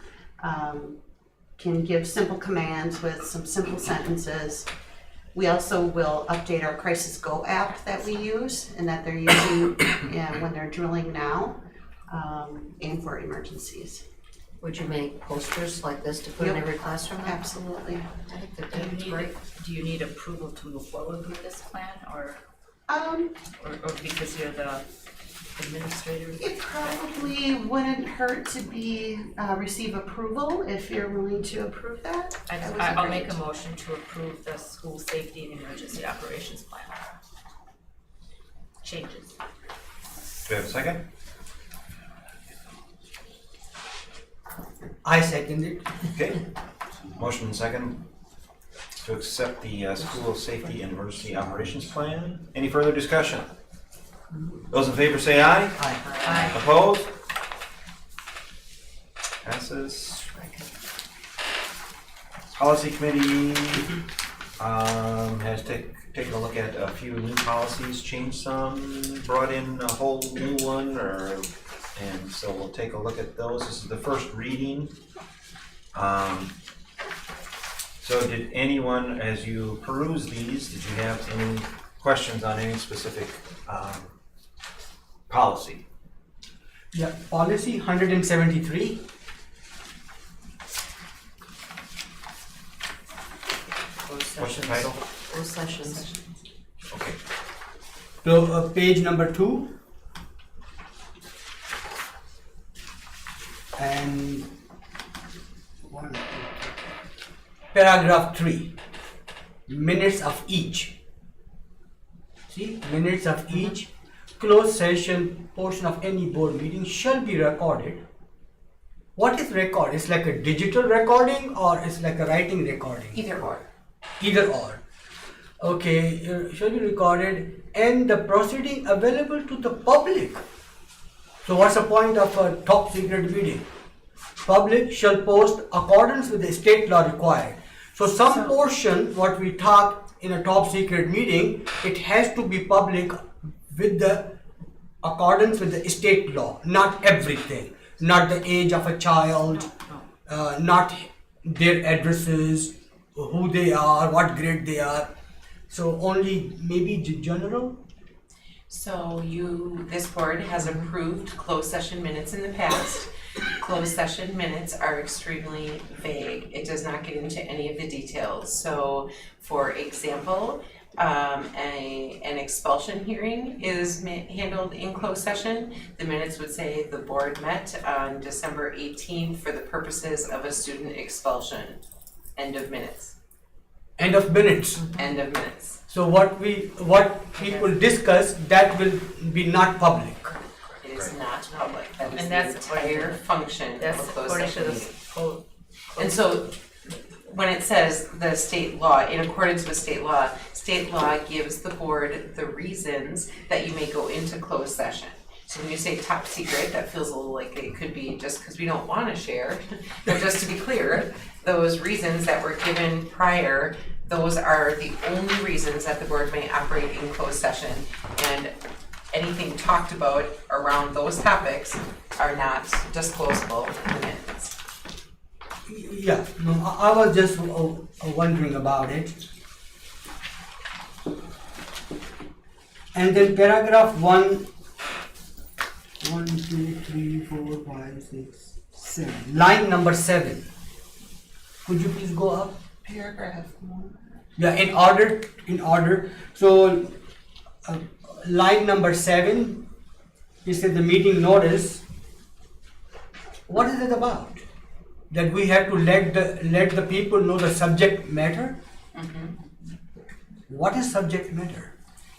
can give simple commands with some simple sentences. We also will update our Crisis Go app that we use and that they're using when they're drilling now, and for emergencies. Would you make posters like this to put in Yep. every classroom? Absolutely. I think that's great. Do you need approval to move forward with this plan, or because you're the administrator? It probably wouldn't hurt to receive approval if you're willing to approve that. That would be I'll great. make a motion to approve the school safety and emergency operations plan. Changes. Do we have a second? I second it. Okay. Motion and second to accept the school safety and emergency operations plan. Any further discussion? Those in favor say aye. Aye. Opposed? Passes. Policy committee has taken a look at a few new policies, changed some, brought in a whole new one, and so we'll take a look at those. This is the first reading. So did anyone, as you peruse these, did you have any questions on any specific policy? Yeah, policy 173. What's the title? Closed sessions. Okay. So page number 2. And paragraph 3. Minutes of each. See, minutes of each closed session portion of any board meeting shall be recorded. What is record? It's like a digital recording or it's like a writing recording? Either or. Either or. Okay, shall be recorded and the proceeding available to the public. So what's the point of a top secret meeting? Public shall post accordance with the state law required. So some portion what we talk in a top secret meeting, it has to be public with the accordance with the state law, not everything, not the age of a child, not their addresses, who they are, what grade they are. So only maybe general. So this board has approved closed session minutes in the past. Closed session minutes are extremely vague. It does not get into any of the details. So, for example, an expulsion hearing is handled in closed session. The minutes would say the board met on December 18th for the purposes of a student expulsion. End of minutes. End of minutes. End of minutes. So what people discuss, that will be not public. It is not public. That is And the that's entire function of a That's closed according to session the meeting. And so, when it says the state law, in accordance with state law gives the board the reasons that you may go into closed session. So when you say top secret, that feels a little like it could be just because we don't want to share. But just to be clear, those reasons that were given prior, those are the only reasons that the board may operate in closed session. And anything talked about around those topics are not disclosable in the minutes. Yeah, no, I was just wondering about it. And then paragraph 1, 1, 2, 3, 4, 5, 6, 7. Line number 7. Could you please go up? Paragraph 1. Yeah, in order. So, line number 7, you said the meeting notice. What is it about? That we have to let the people know the subject matter? What is subject matter?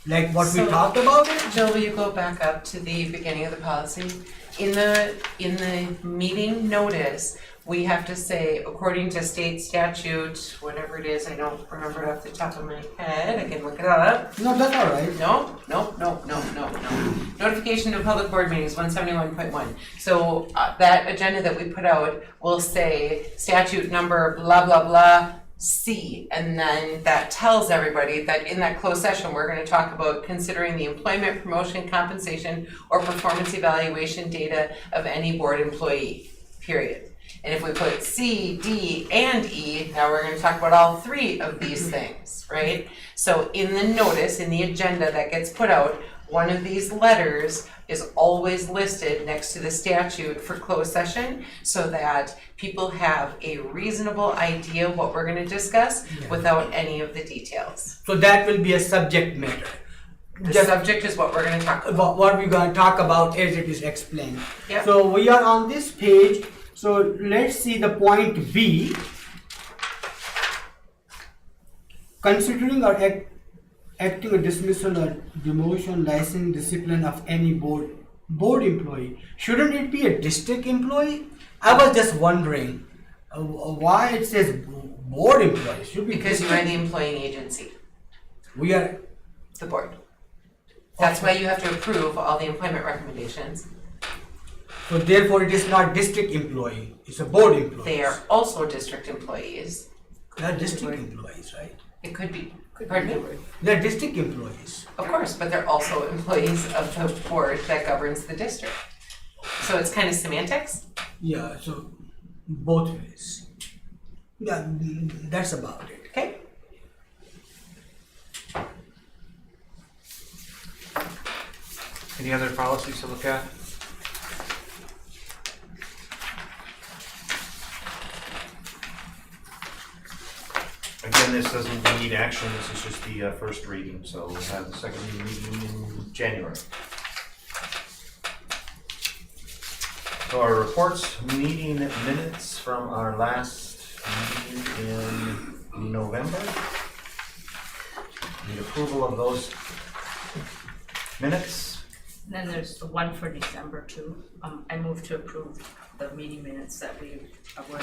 Like what we talked about it? Jill, will you go back up to the beginning of the policy? In the meeting notice, we have to say, according to state statute, whatever it is, I don't remember it off the top of my head, I can look it up. No, that's all right. No. Notification to public board meetings, 171.1. So that agenda that we put out will say statute number blah, blah, blah, C, and then that tells everybody that in that closed session, we're gonna talk about considering the employment, promotion, compensation, or performance evaluation data of any board employee, period. And if we put C, D, and E, now we're gonna talk about all three of these things, right? So in the notice, in the agenda that gets put out, one of these letters is always listed next to the statute for closed session so that people have a reasonable idea of what we're gonna discuss without any of the details. So that will be a subject matter. The subject is what we're gonna talk about. What we're going to talk about as it is explained. Yep. So we are on this page. So let's see the point B. Considering or acting a dismissal or demotion, licensing, discipline of any board employee. Shouldn't it be a district employee? I was just wondering why it says board employee. Should be Because you are the employing agency, we are the board. That's why you have to approve all the employment recommendations. so therefore it is not district employee. It's a board employee. They are also district employees. They are district employees, right? It could be, pardon me? They are district employees. Of course, but they're also employees of the board that governs the district. So it's kind of semantics. Yeah, so both ways. Yeah, that's about it. Okay. Any other policies to look at? Again, this doesn't need action, this is just the first reading, so we'll have the second reading in January. So our reports, meeting minutes from our last meeting in November. Need approval of those minutes. And then there's the one for December too. I move to approve the meeting minutes that we were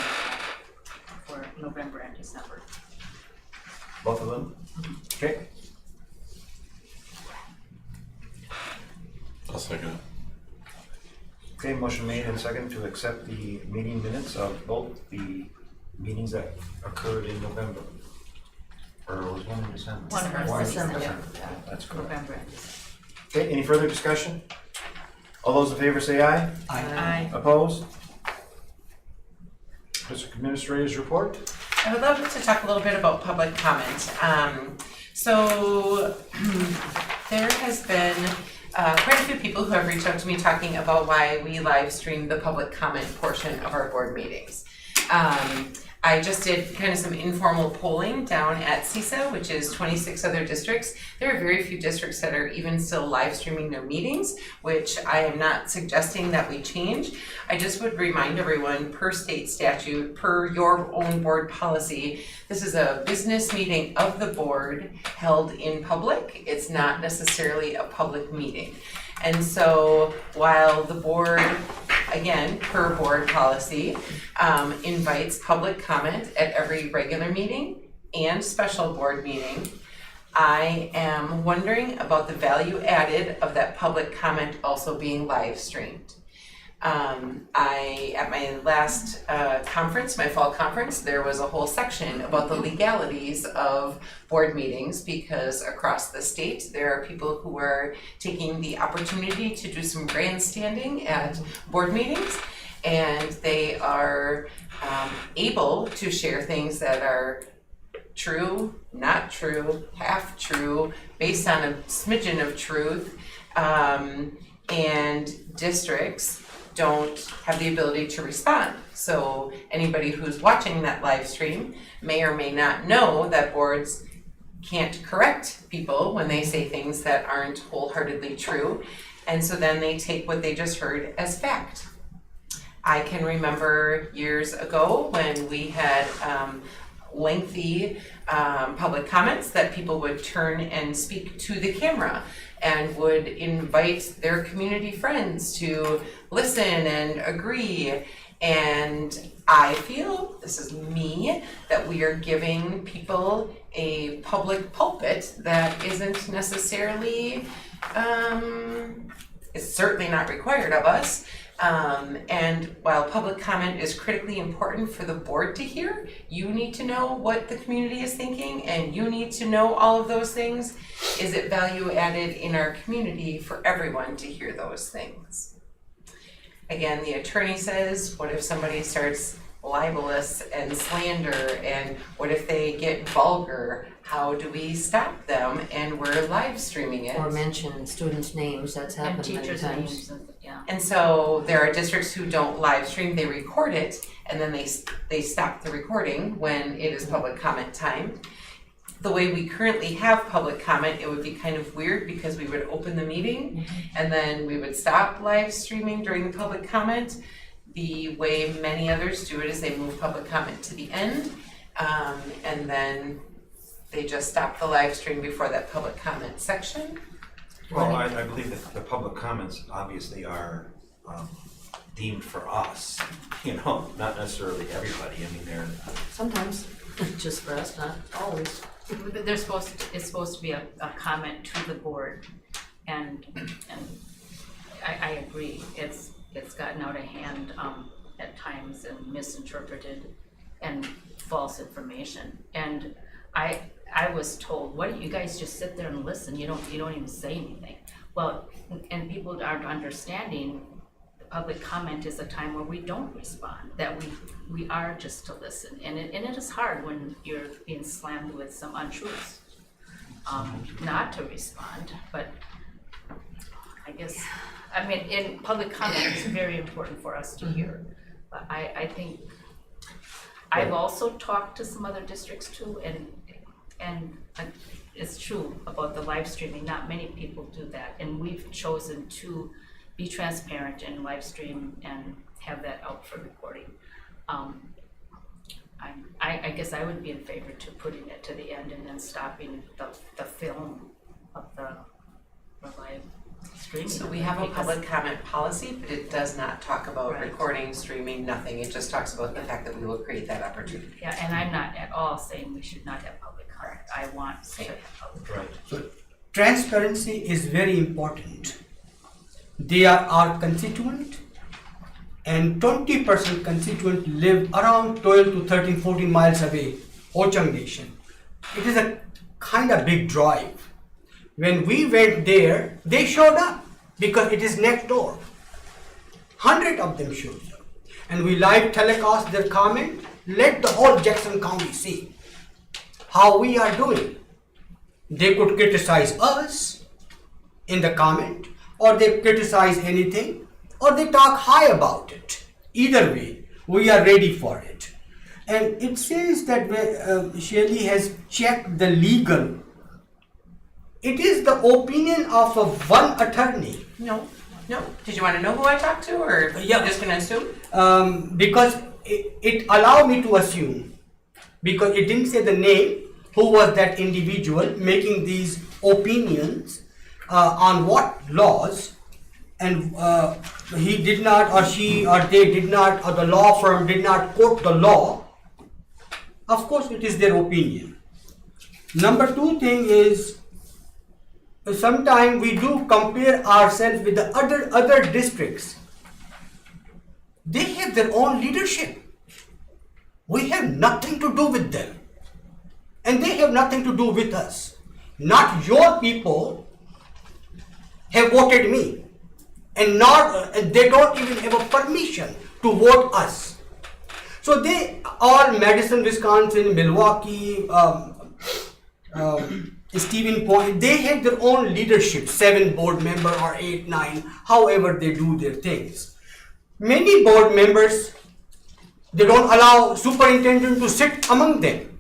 for November and December. Both of them? Okay. I'll second it. Okay, motion made and second to accept the meeting minutes of both the meetings that occurred in November. Or was one in December? One in December. That's correct. November and December. Okay, any further discussion? All those in favor say aye. Aye. Opposed? District Administrator's report. I would love to talk a little bit about public comment. So there has been quite a few people who have reached out to me talking about why we live stream the public comment portion of our board meetings. I just did kind of some informal polling down at CISA, which is 26 other districts. There are very few districts that are even still live streaming their meetings, which I am not suggesting that we change. I just would remind everyone, per state statute, per your own board policy, this is a business meeting of the board held in public. It's not necessarily a public meeting. And so while the board, again, per board policy, invites public comment at every regular meeting and special board meeting, I am wondering about the value added of that public comment also being live streamed. At my last conference, my fall conference, there was a whole section about the legalities of board meetings because across the state there are people who are taking the opportunity to do some grandstanding at board meetings, and they are able to share things that are true, not true, half true, based on a smidgen of truth, and districts don't have the ability to respond. So anybody who's watching that live stream may or may not know that boards can't correct people when they say things that aren't wholeheartedly true, and so then they take what they just heard as fact. I can remember years ago when we had lengthy public comments that people would turn and speak to the camera and would invite their community friends to listen and agree. And I feel, this is me, that we are giving people a public pulpit that isn't necessarily, it's certainly not required of us, And while public comment is critically important for the board to hear, you need to know what the community is thinking and you need to know all of those things. Is it value added in our community for everyone to hear those things? Again, the attorney says, what if somebody starts libelous and slander, and what if they get vulgar? How do we stop them? And we're live streaming it. Or mention students' names, that's And happened many teachers' times. names, and, yeah. And so there are districts who don't live stream, they record it, and then they stop the recording when it is public comment time. The way we currently have public comment, it would be kind of weird because we would open the meeting and then we would stop live streaming during the public comment. The way many others do it is they move public comment to the end, and then they just stop the live stream before that public comment section. Well, I believe that the public comments obviously are deemed for us, not necessarily everybody. I mean, they're Sometimes, just for us, not always. It's supposed to be a comment to the board, and I agree, it's gotten out of hand at times and misinterpreted and false information. And I was told, what do you guys just sit there and listen? You don't even say anything. Well, and people aren't understanding the public comment is a time where we don't respond, that we are just to listen. And it is hard when you're being slammed with some untruths, not to respond, but I guess, I mean, in public comment, it's very important for us to hear. But I think, I've also talked to some other districts too, and it's true about the live streaming, not many people do that. And we've chosen to be transparent and live stream and have that out for recording. I guess I would be in favor to putting it to the end and then stopping the film of the live streaming. So we have a public comment policy, but it does not talk about Right. recording, streaming, nothing. It just talks about the fact that we will create that opportunity. Yeah, and I'm not at all saying we should not have public comment. I want to have public comment. right. So transparency is very important. They are our constituent, and 20% constituent live around 12 to 13, 14 miles away, Ho-Chunk Nation. It is a kind of big drive. When we went there, they showed up because it is next door. 100 of them showed up. And we live telecast their comment, let the whole Jackson County see how we are doing. They could criticize us in the comment, or they criticize anything, or they talk high about it. Either way, we are ready for it. And it says that Shelley has checked the legal. It is the opinion of one attorney. No. Did you want to know who I talked to, or Yeah. you're just going to assume? Because it allowed me to assume, because it didn't say the name, who was that individual making these opinions on what laws, and he did not, or she, or they did not, or the law firm did not quote the law. Of course, it is their opinion. Number two thing is, sometimes we do compare ourselves with the other districts. They have their own leadership. We have nothing to do with them. And they have nothing to do with us. Not your people have voted me. And they don't even have a permission to vote us. So they all, Madison, Wisconsin, Milwaukee, Stephen Point, they have their own leadership, 7 board members or 8, 9, however they do their things. Many board members, they don't allow superintendent to sit among them.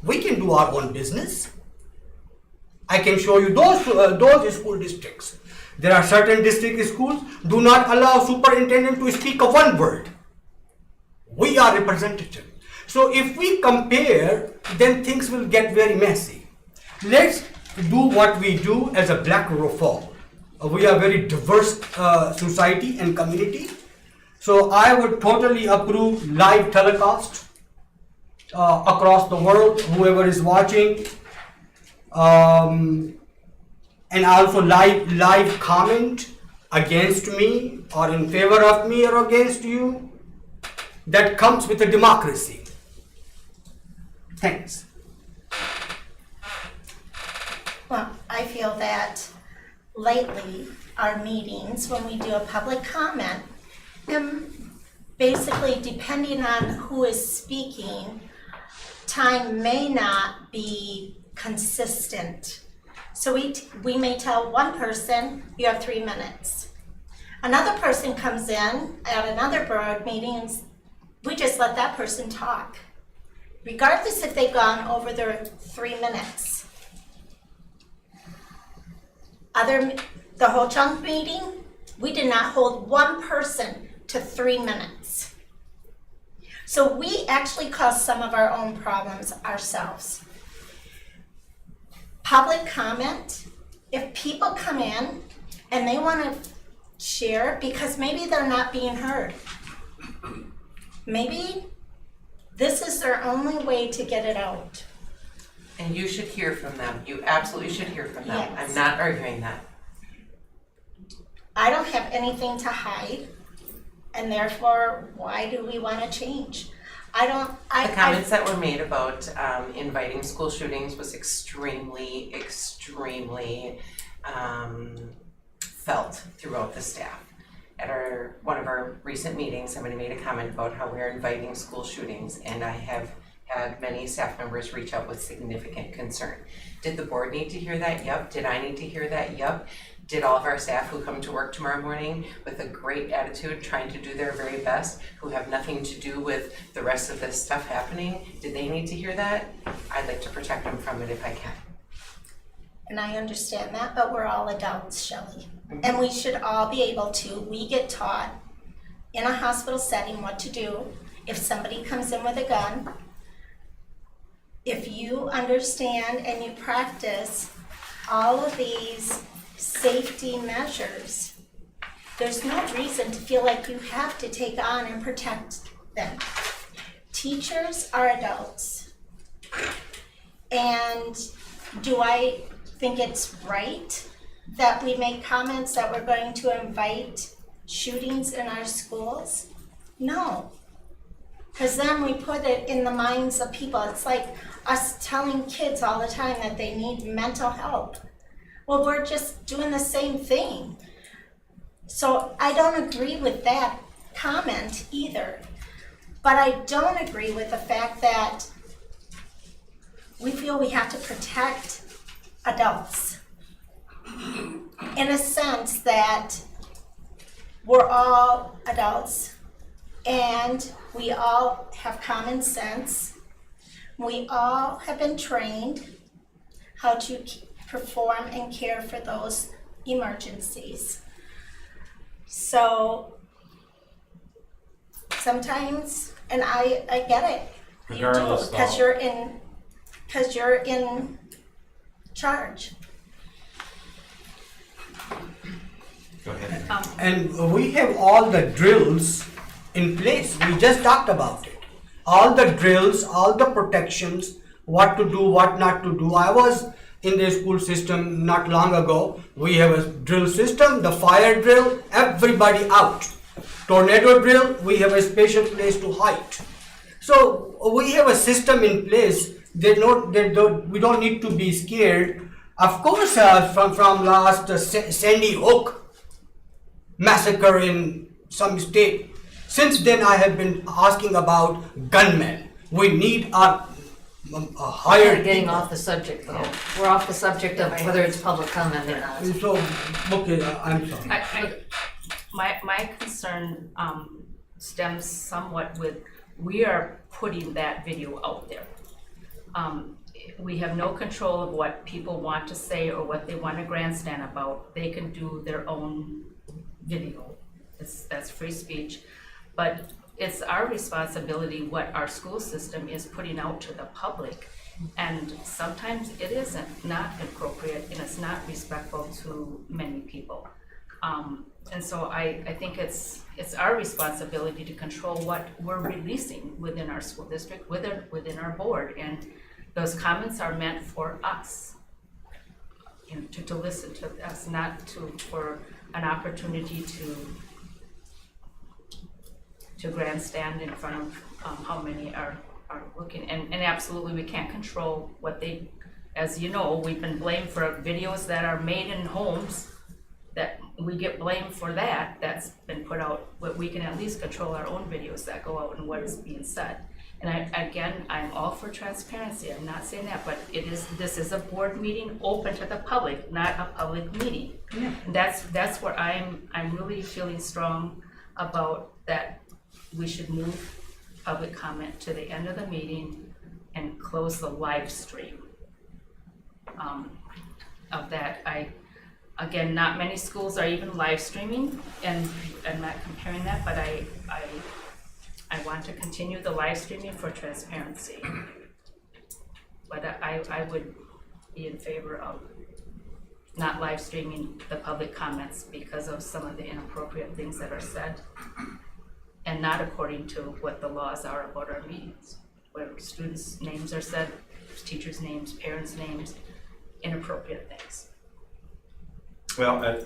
We can do our own business. I can show you those school districts. There are certain district schools do not allow superintendent to speak of one word. We are representative. So if we compare, then things will get very messy. Let's do what we do as a Black River Fall. We are a very diverse society and community. So I would totally approve live telecast across the world, whoever is watching, and also live comment against me or in favor of me or against you. That comes with a democracy. Thanks. Well, I feel that lately, our meetings, when we do a public comment, basically depending on who is speaking, time may not be consistent. So we may tell one person, you have 3 minutes. Another person comes in at another board meeting and we just let that person talk, regardless if they've gone over their 3 minutes. The whole chunk meeting, we did not hold one person to 3 minutes. So we actually cause some of our own problems ourselves. Public comment, if people come in and they want to share because maybe they're not being heard, maybe this is their only way to get it out. And you should hear from them. You absolutely should hear from them. Yes. I'm not arguing that. I don't have anything to hide, and therefore, why do we want to change? The comments that were made about inviting school shootings was extremely felt throughout the staff. At one of our recent meetings, somebody made a comment about how we're inviting school shootings, and I have had many staff members reach out with significant concern. Did the board need to hear that? Yep. Did I need to hear that? Yep. Did all of our staff who come to work tomorrow morning with a great attitude, trying to do their very best, who have nothing to do with the rest of this stuff happening, did they need to hear that? I'd like to protect them from it if I can. And I understand that, but we're all adults, Shelley. And we should all be able to, we get taught in a hospital setting what to do if somebody comes in with a gun. If you understand and you practice all of these safety measures, there's no reason to feel like you have to take on and protect them. Teachers are adults. And do I think it's right that we make comments that we're going to invite shootings in our schools? No. Because then we put it in the minds of people. It's like us telling kids all the time that they need mental help. Well, we're just doing the same thing. So I don't agree with that comment either. But I don't agree with the fact that we feel we have to protect adults in a sense that we're all adults and we all have common sense. We all have been trained how to perform and care for those emergencies. So sometimes, and I get it, Regardless, you do, because you're in charge. Go ahead. And we have all the drills in place. We just talked about it. All the drills, all the protections, what to do, what not to do. I was in the school system not long ago. We have a drill system, the fire drill, everybody out. Tornado drill, we have a special place to hide. So we have a system in place. We don't need to be scared. Of course, from last Sandy Hook massacre in some state. Since then, I have been asking about gunmen. We need a higher. We're getting off the subject though. We're off the subject of whether it's public comment or not. So, okay, I'm sorry. My concern stems somewhat with, we are putting that video out there. We have no control of what people want to say or what they want to grandstand about. They can do their own video. That's free speech. But it's our responsibility what our school system is putting out to the public. And sometimes it isn't not appropriate and it's not respectful to many people. And so I think it's our responsibility to control what we're releasing within our school district, within our board. And those comments are meant for us, to listen to us, not for an opportunity to grandstand in front of how many are looking, and absolutely we can't control what they, as you know, we've been blamed for videos that are made in homes, that we get blamed for that, that's been put out, but we can at least control our own videos that go out and what is being said. And I'm all for transparency, I'm not saying that, but this is a board meeting open to the public, not a public meeting. Yeah. And that's where I'm really feeling strong about that we should move public comment to the end of the meeting and close the live stream. Of that, again, not many schools are even live streaming, and I'm not comparing that, but I want to continue the live streaming for transparency. But I would be in favor of not live streaming the public comments because of some of the inappropriate things that are said, and not according to what the laws are about our meetings, where students' names are said, teachers' names, parents' names, inappropriate things. Well,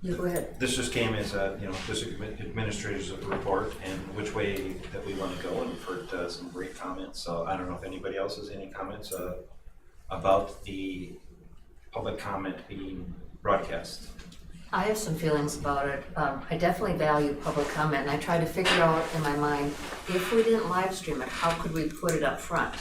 You go ahead. this just came as a, this administrator's report and which way that we want to go, and we've heard some great comments. So I don't know if anybody else has any comments about the public comment being broadcast. I have some feelings about it. I definitely value public comment, and I tried to figure out in my mind, if we didn't live stream it, how could we put it up front?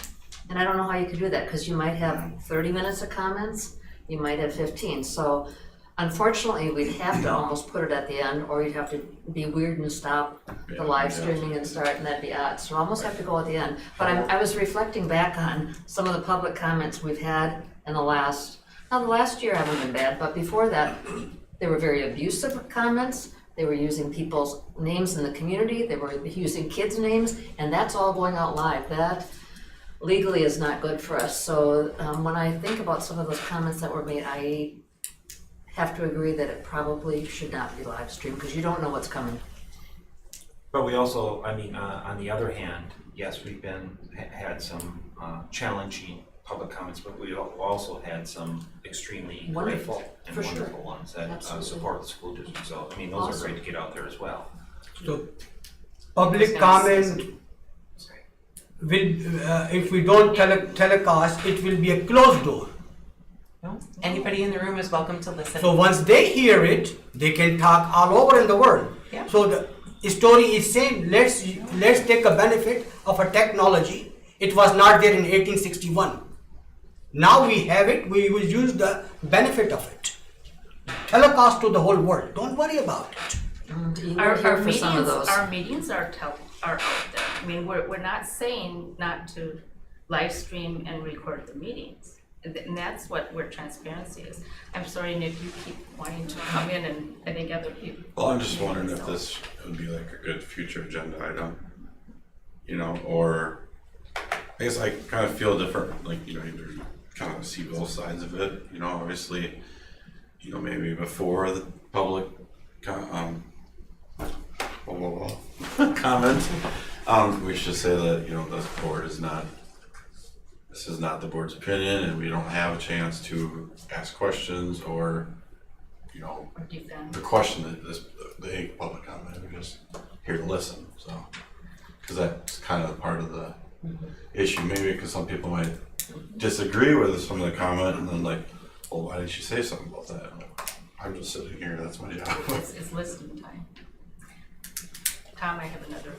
And I don't know how you could do that, because you might have 30 minutes of comments, you might have 15. So unfortunately, we'd have to almost put it at the end, or you'd have to be weird and stop the live streaming and start, and that'd be odd. So almost have to go at the end. But I was reflecting back on some of the public comments we've had in the last year haven't been bad, but before that, they were very abusive comments. They were using people's names in the community. They were using kids' names, and that's all going out live. That legally is not good for us. So when I think about some of those comments that were made, I have to agree that it probably should not be live streamed, because you don't know what's coming. But we also, on the other hand, yes, we've had some challenging public comments, but we also had some extremely Wonderful, great and for sure. wonderful ones that Absolutely. support the school district. So, those Awesome. are great to get out there as well. So, public comment will, if we don't telecast, it will be a closed door. No? Anybody in the room is welcome to listen. So once they hear it, they can talk all over in the world. Yeah. So the story is same. Let's take a benefit of a technology. It was not there in 1861. Now we have it. We will use the benefit of it. Telecast to the whole world. Don't worry about it. You were here for some of those. Our meetings are out there. I mean, we're not saying not to live stream and record the meetings. And that's where transparency is. I'm sorry, Nick, you keep wanting to come in, and I think other people. Well, I'm just wondering if this would be like a good future agenda item, or I guess I kind of feel different, like, you kind of see both sides of it, obviously, maybe before the public comment, we should say that, this board is not, this is not the board's opinion, and we don't have a chance to ask questions or, the question that the public comment, we're just here to listen, so. Because that's kind of part of the issue, maybe because some people might disagree with some of the comment, and then like, well, why didn't you say something about that? I'm just sitting here, that's my job. It's listening time. Tom, I have another,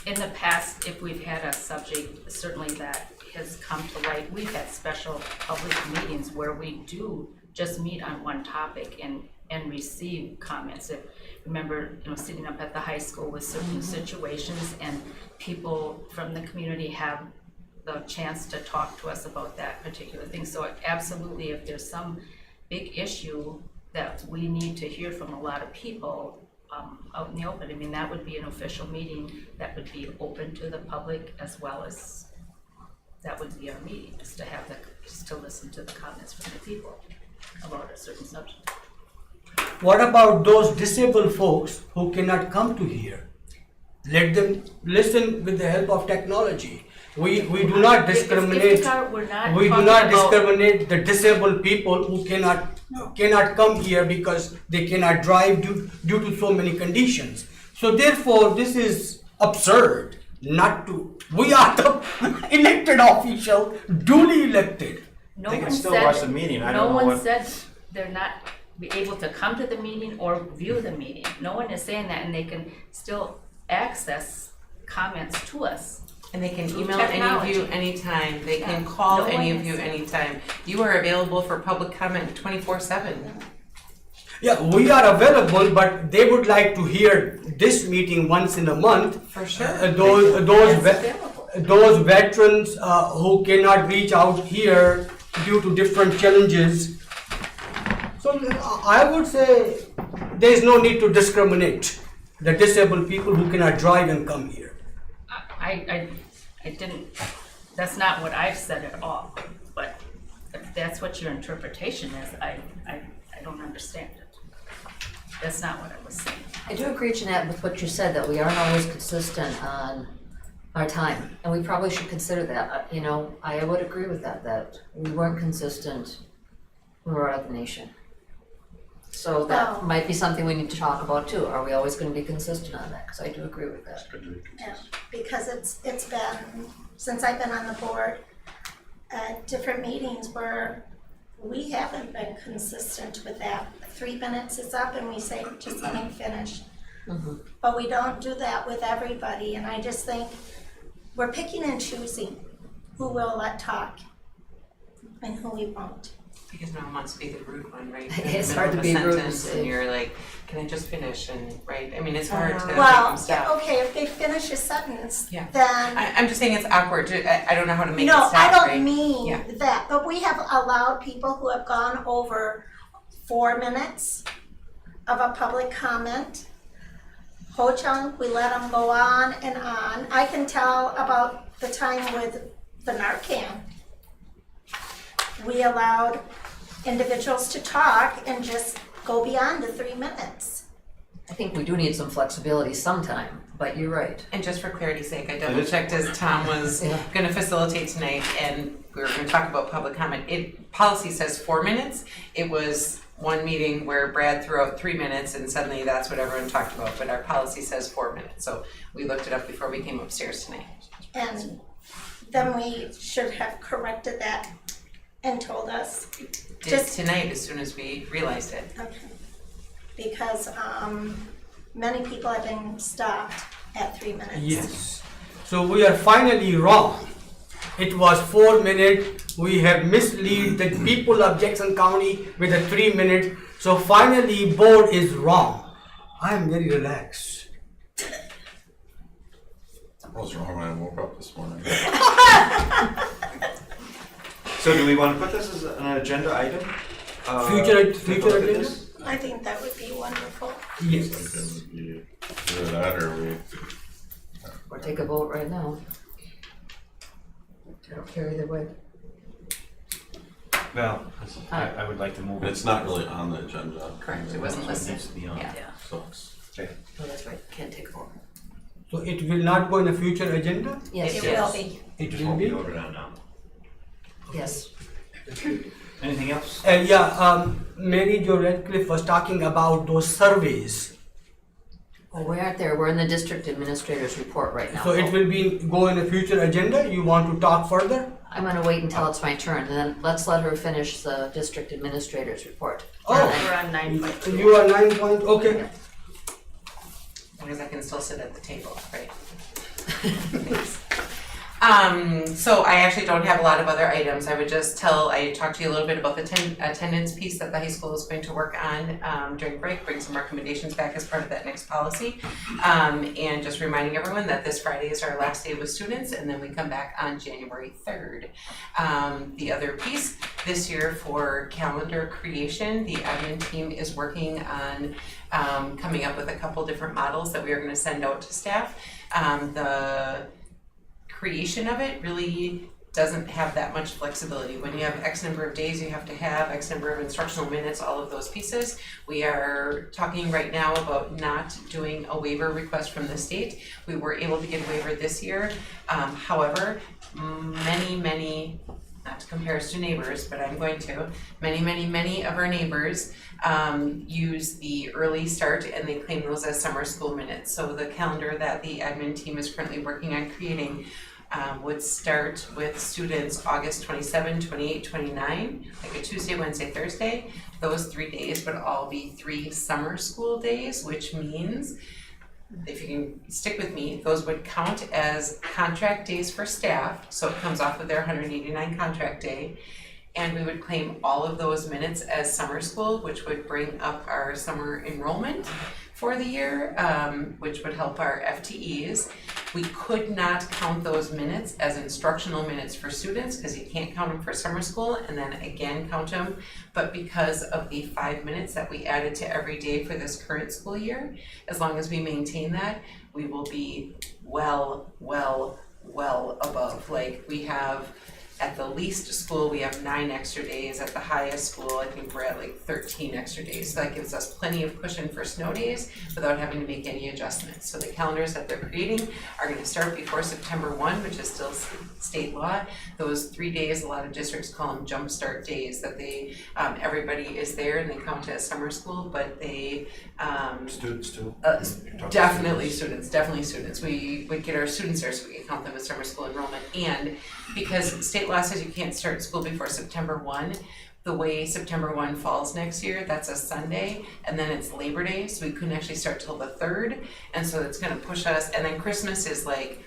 in the past, if we've had a subject, certainly that has come to light, we've had special public meetings where we do just meet on one topic and receive comments. If, remember, sitting up at the high school with certain situations, and people from the community have the chance to talk to us about that particular thing. So absolutely, if there's some big issue that we need to hear from a lot of people out in the open, that would be an official meeting that would be open to the public, as well as that would be our meeting, is to have just to listen to the comments from the people about a certain subject. What about those disabled folks who cannot come to here? Let them listen with the help of technology. We do not discriminate. We're not We do talking not about- discriminate the disabled people who cannot cannot come here because they cannot drive due to so many conditions. So therefore, this is absurd not to. We are the elected official, duly elected. No They can one still said- watch the meeting. I don't know No one what. said they're not be able to come to the meeting or view the meeting. No one is saying that, and they can still access comments to us. And they can Through email any of you technology. anytime, they can Yeah. call No any one of you is- anytime. You are available for public comment 24/7. Yeah, we are available, but they would like to hear this meeting once in a month. For sure. Those veterans who cannot reach out here due to different challenges. So I would say there is no need to discriminate the disabled people who cannot drive and come here. I didn't, that's not what I've said at all, but if that's what your interpretation is, I don't understand it. That's not what I was saying. I do agree, Jeanette, with what you said, that we aren't always consistent on our time, and we probably should consider that. You know, I would agree with that we weren't consistent when we were out of the nation. So that might be something we need to talk about too. Are we always gonna be consistent on that? Because I do agree with that. Yeah, because it's been, since I've been on the board, at different meetings where we haven't been consistent with that. 3 minutes is up and we say, just let me finish. But we don't do that with everybody, and I just think we're picking and choosing who we'll let talk and who we won't. Because no one wants to be the rude one, right? It's hard to be rude. And you're like, can I just finish? And, right, I mean, it's hard to make Well, them stop. okay, if they finish a sentence, Yeah. then. I'm just saying it's awkward, I don't know how to make it No, stop, I right? don't mean Yeah. that, but we have allowed people who have gone over 4 minutes of a public comment. Ho Chung, we let them go on and on. I can tell about the time with the Narcan. We allowed individuals to talk and just go beyond the 3 minutes. I think we do need some flexibility sometime, but you're right. And just for clarity's sake, I double checked as Tom was gonna facilitate tonight, and we were gonna talk about public comment. Policy says 4 minutes. It was one meeting where Brad threw out 3 minutes and suddenly that's what everyone talked about, but our policy says 4 minutes. So we looked it up before we came upstairs tonight. And then we should have corrected that and told us. Did tonight as soon as we realized it. Okay. Because many people have been stopped at 3 minutes. Yes. So we are finally wrong. It was 4 minutes. We have misled the people of Jackson County with a 3 minute. So finally, board is wrong. I am very relaxed. I was wrong when I woke up this morning. So do we want to put this as an agenda item? Future take a look at agenda? this? I think that would be wonderful. Yes. Like it would be either that or we. Or take a vote right now. I don't care either way. Well, I would like to move it. It's not really on the agenda. Correct, it wasn't It listed. needs to be on. Yeah. So, Oh, that's right, can't take a vote. So it will not go in the future agenda? Yes. It will be. It Just will won't be be? voted on now. Yes. Anything else? Mary Jo Radcliffe was talking about those surveys. Well, we aren't there, we're in the district administrator's report right now. So it will go in a future agenda? You want to talk further? I'm gonna wait until it's my turn, and then let's let her finish the district administrator's report. Oh. We're on 9.2. You are 9 point, okay. Because I can still sit at the table, right? Thanks. So I actually don't have a lot of other items. I would just I talked to you a little bit about the attendance piece that the high school is going to work on during break, bring some recommendations back as part of that next policy. And just reminding everyone that this Friday is our last day with students, and then we come back on January 3rd. The other piece this year for calendar creation, the admin team is working on coming up with a couple different models that we are going to send out to staff. The creation of it really doesn't have that much flexibility. When you have X number of days, you have to have X number of instructional minutes, all of those pieces. We are talking right now about not doing a waiver request from the state. We were able to get a waiver this year. However, many not to compare us to neighbors, but I'm going to, many of our neighbors use the early start and they claim those as summer school minutes. So the calendar that the admin team is currently working on creating would start with students August 27, 28, 29, like a Tuesday, Wednesday, Thursday. Those 3 days would all be 3 summer school days, which means, if you can stick with me, those would count as contract days for staff, so it comes off of their 189 contract day, and we would claim all of those minutes as summer school, which would bring up our summer enrollment for the year, which would help our FTEs. We could not count those minutes as instructional minutes for students because you can't count them for summer school and then again count them. But because of the 5 minutes that we added to every day for this current school year, as long as we maintain that, we will be well above. Like we have, at the least school, we have 9 extra days. At the highest school, I think we're at like 13 extra days. So that gives us plenty of cushion for snow days without having to make any adjustments. So the calendars that they're creating are gonna start before September 1, which is still state law. Those 3 days, a lot of districts call them jump start days, that they, everybody is there and they count as summer school, but they, Students too? definitely students. We would get our students there so we can count them as summer school enrollment. And because state law says you can't start school before September 1, the way September 1 falls next year, that's a Sunday, and then it's Labor Day, so we couldn't actually start till the 3rd, and so it's gonna push us, and then Christmas is like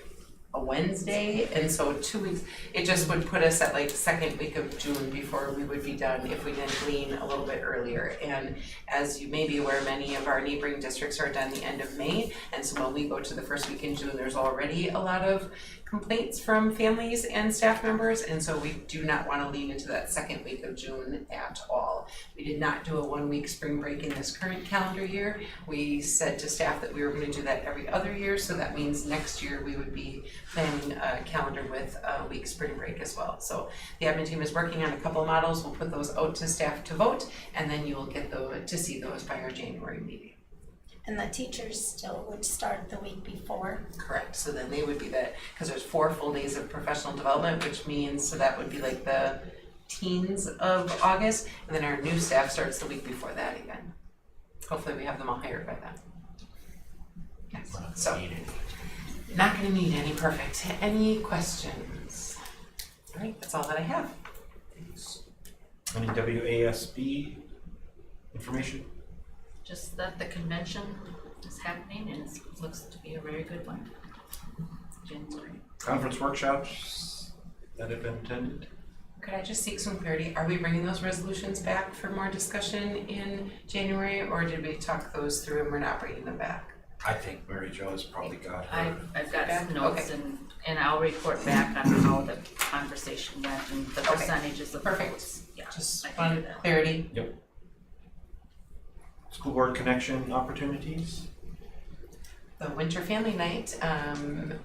a Wednesday, and so 2 weeks, it just would put us at like second week of June before we would be done if we didn't glean a little bit earlier. And as you may be aware, many of our neighboring districts are done the end of May, and so when we go to the first week in June, there's already a lot of complaints from families and staff members, and so we do not want to lean into that second week of June at all. We did not do a 1-week spring break in this current calendar year. We said to staff that we were going to do that every other year, so that means next year we would be planning a calendar with a week spring break as well. So the admin team is working on a couple of models. We'll put those out to staff to vote, and then you will get to see those by our January meeting. And the teachers still would start the week before? Correct, so then they would be because there's 4 full days of professional development, which means, so that would be like the teens of August, and then our new staff starts the week before that again. Hopefully we have them all hired by then. Yes, so, not gonna need any, perfect. Any questions? All right, that's all that I have. Any WASB information? Just that the convention is happening and it looks to be a very good one. January. Conference workshops that have been attended? Could I just seek some clarity? Are we bringing those resolutions back for more discussion in January, or did we talk those through and we're not bringing them back? I think Mary Jo has probably got her. I've got some notes Okay. and I'll report back on how the conversation went and the percentages of Perfect. votes. Yeah, Just I can do wanted that. clarity. School board connection opportunities? The Winter Family Night, Brandon,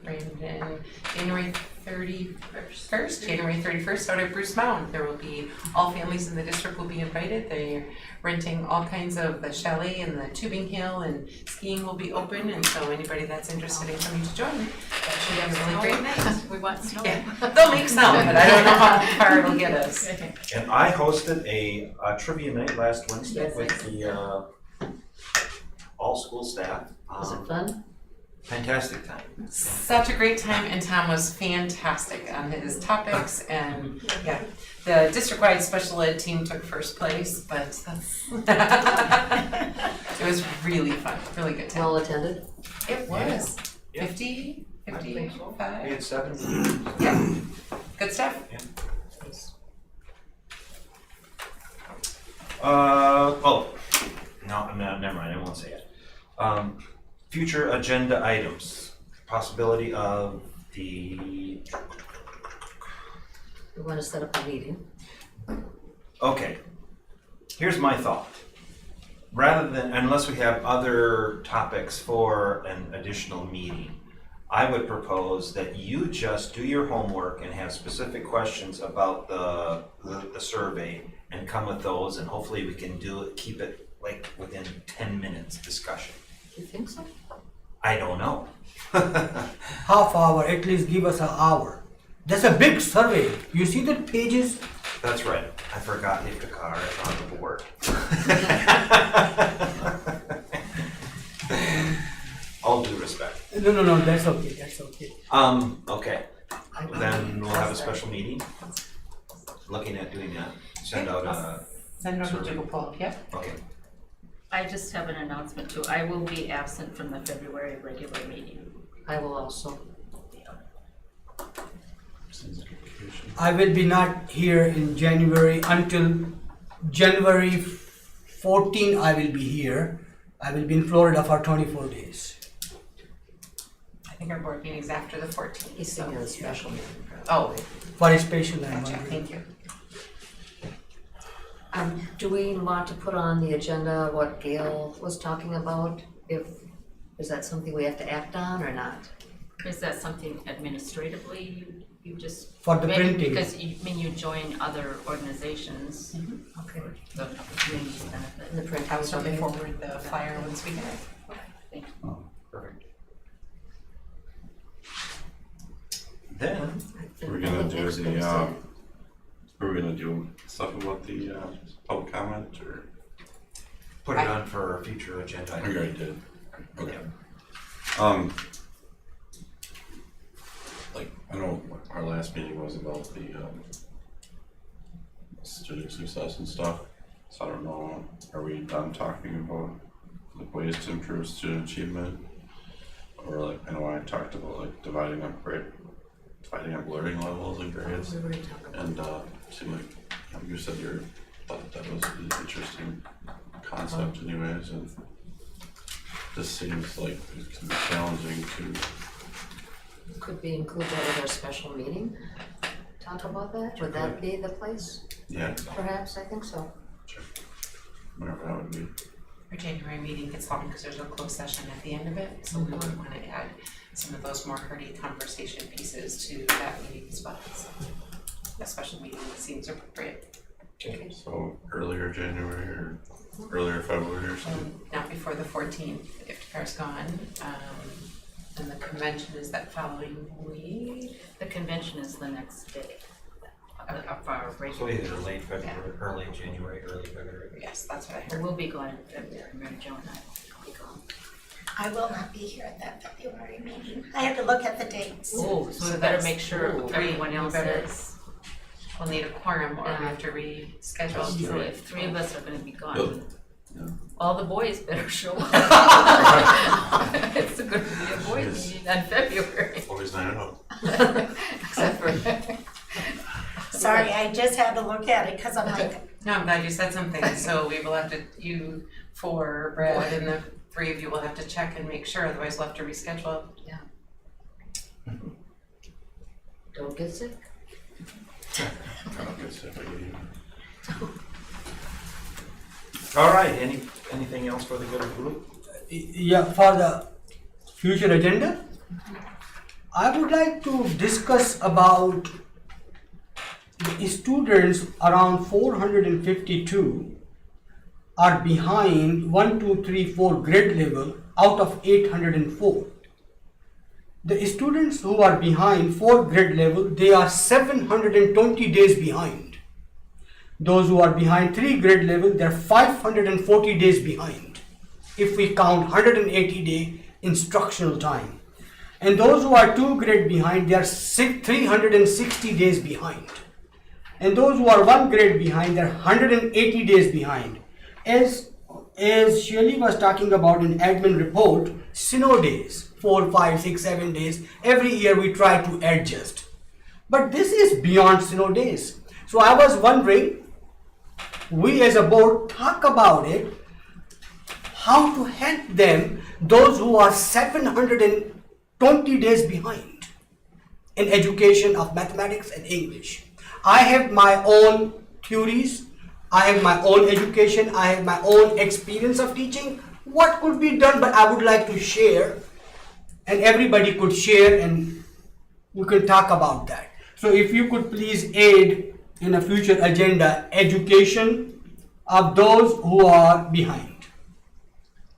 January 31st, out at Bruce Mound. There will be, all families in the district will be invited. They're renting all kinds of, the chalet and the tubing hill and skiing will be open, and so anybody that's interested in coming to join, that should have a really great night. We want snow. Yeah, they'll make some, but I don't know how far it'll get us. And I hosted a trivia night last Wednesday Yes, with the all school staff. Was it fun? Fantastic time. Such a great time, and Tom was fantastic on his topics, and yeah, the district-wide special ed team took first place, but that's it was really fun, really good time. Well attended? It was. Yeah. 50, We 55, had 7. yeah, good stuff. No, never mind, I won't say it. Future agenda items, possibility of the, We want to set up a meeting. okay. Here's my thought. Rather than, unless we have other topics for an additional meeting, I would propose that you just do your homework and have specific questions about the survey and come with those, and hopefully we can keep it like within 10 minutes discussion. You think so? I don't know. Half hour, at least give us an hour. That's a big survey. You see the pages? That's right. I forgot if the car is on the board. All due respect. No, that's okay, that's okay. Okay. Then we'll have a special meeting. Looking at doing that. Send out a. Send out a Google poll, yep. Okay. I just have an announcement too. I will be absent from the February regular meeting. I will also. I will be not here in January until January 14. I will be here. I will be in Florida for 24 days. I think our board meeting is after the 14th. He's thinking of a special meeting. Oh, For a special I'm gotcha, wondering. thank you. Do we want to put on the agenda what Gail was talking about? Is that something we have to act on or not? Is that something administratively you just? For the maybe printing. Because you join other organizations. Okay. The community benefit. In the print. I was looking forward the flyer once we get it. Thank you. Oh, perfect. Then, We're gonna do the, we're gonna do stuff about the, public comment, or? put it on for a future agenda. I already did. Okay. Like, I know our last meeting was about the, student success and stuff, so I don't know, are we done talking about like ways to improve student achievement? Or like, I know I talked about like dividing up learning levels and grades, and seemed like you said you thought that was an interesting concept anyways, and this seems like it can be challenging to. Could we include that at our special meeting? Talk about that? Would that be the place? Yeah. Perhaps, I think so. Sure. Whatever that would be. Our January meeting gets long because there's a closed session at the end of it, so we would want to add some of those more hearty conversation pieces to that meeting as well. So a special meeting seems appropriate. Okay. So earlier January or earlier February or something? Not before the 14th, if Takar's gone. And the convention is that following week. The convention is the next day of our So regular. either late February, early January, early February. Yes, that's what I heard. We'll be going in February, Mary Jo and I will be gone. I will not be here at that February meeting. I have to look at the dates. Oh, so we better that's- make sure everyone we else better- is. We'll need a quorum or we have to reschedule. So if 3 of us are gonna be gone, Yeah. all the boys better show up. It's gonna be a boys meeting in February. Always night out. Except for. Sorry, I just had to look at it because I'm like, No, I'm glad you said something, so we will have to, you, for Brad, and the 3 of you will have to check and make sure, otherwise we'll have to reschedule. Don't get sick. I don't get sick of you. All right, anything else for the good of the group? Yeah, for the future agenda, I would like to discuss about the students around 452 are behind 1, 2, 3, 4 grade level out of 804. The students who are behind 4 grade level, they are 720 days behind. Those who are behind 3 grade level, they are 540 days behind, if we count 180 day instructional time. And those who are 2 grade behind, they are 360 days behind. And those who are 1 grade behind, they are 180 days behind. As Shirley was talking about in admin report, snow days, 4, 5, 6, 7 days, every year we try to adjust. But this is beyond snow days. So I was wondering, we as a board talk about it, how to help them, those who are 720 days behind in education of mathematics and English. I have my own theories, I have my own education, I have my own experience of teaching. What could be done, but I would like to share, and everybody could share and we could talk about that. So if you could please aid in a future agenda, education of those who are behind.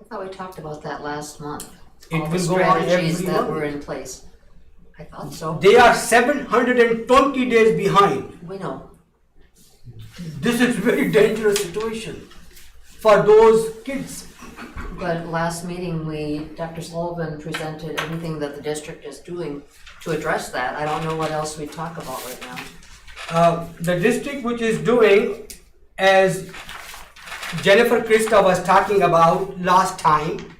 I thought we talked about that last month. It All the will go on strategies every that month. were in place. I thought so. They are 720 days behind. We know. This is very dangerous situation for those kids. But last meeting, Dr. Sullivan presented everything that the district is doing to address that. I don't know what else we talk about right now. The district which is doing, as Jennifer Krista was talking about last time,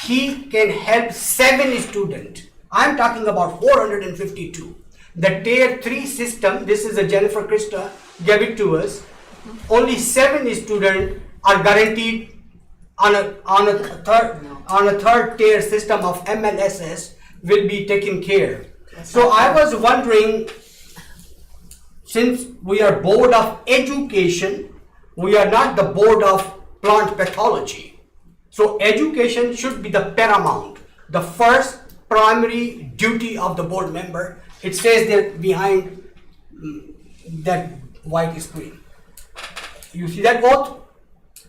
he can help 7 students. I'm talking about 452. The tier 3 system, this is a Jennifer Krista gave it to us. Only 7 students are guaranteed on a third tier system of MLSS will be taken care. So I was wondering, since we are board of education, we are not the board of plant pathology. So education should be the paramount, the first primary duty of the board member. It says there behind that white screen. You see that oath?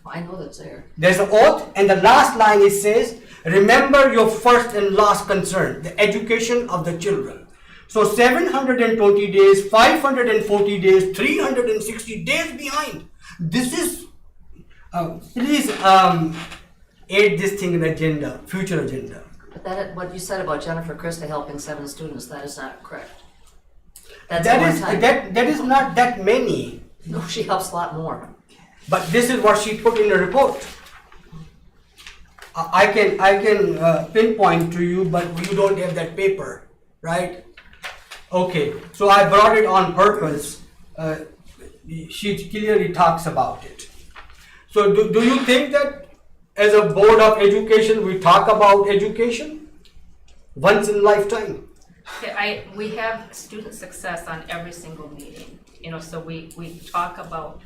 I know that's there. There's an oath, and the last line it says, remember your first and last concern, the education of the children. So 720 days, 540 days, 360 days behind. This is, please add this thing in the agenda, future agenda. But that, what you said about Jennifer Krista helping 7 students, that is not correct. That's That is not that many. No, she helps a lot more. But this is what she put in the report. I can pinpoint to you, but you don't have that paper, right? Okay, so I brought it on purpose. She clearly talks about it. So do you think that as a board of education, we talk about education once in a lifetime? We have student success on every single meeting, so we talk about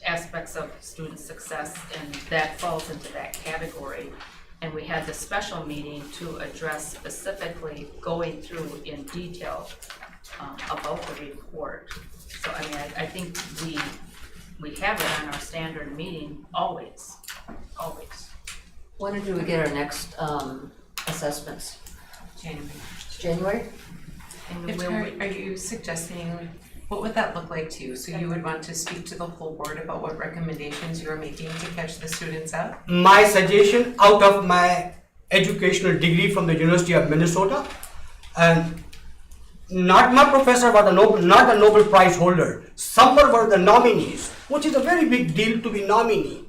aspects of student success, and that falls into that category. And we had the special meeting to address specifically going through in detail about the report. So I mean, I think we have it on our standard meeting always. When do we get our next assessments? January? Are you suggesting, what would that look like to you? So you would want to speak to the whole board about what recommendations you're making to catch the students up? My suggestion, out of my educational degree from the University of Minnesota, and not my professor, but not a Nobel Prize holder. Some were the nominees, which is a very big deal to be nominee.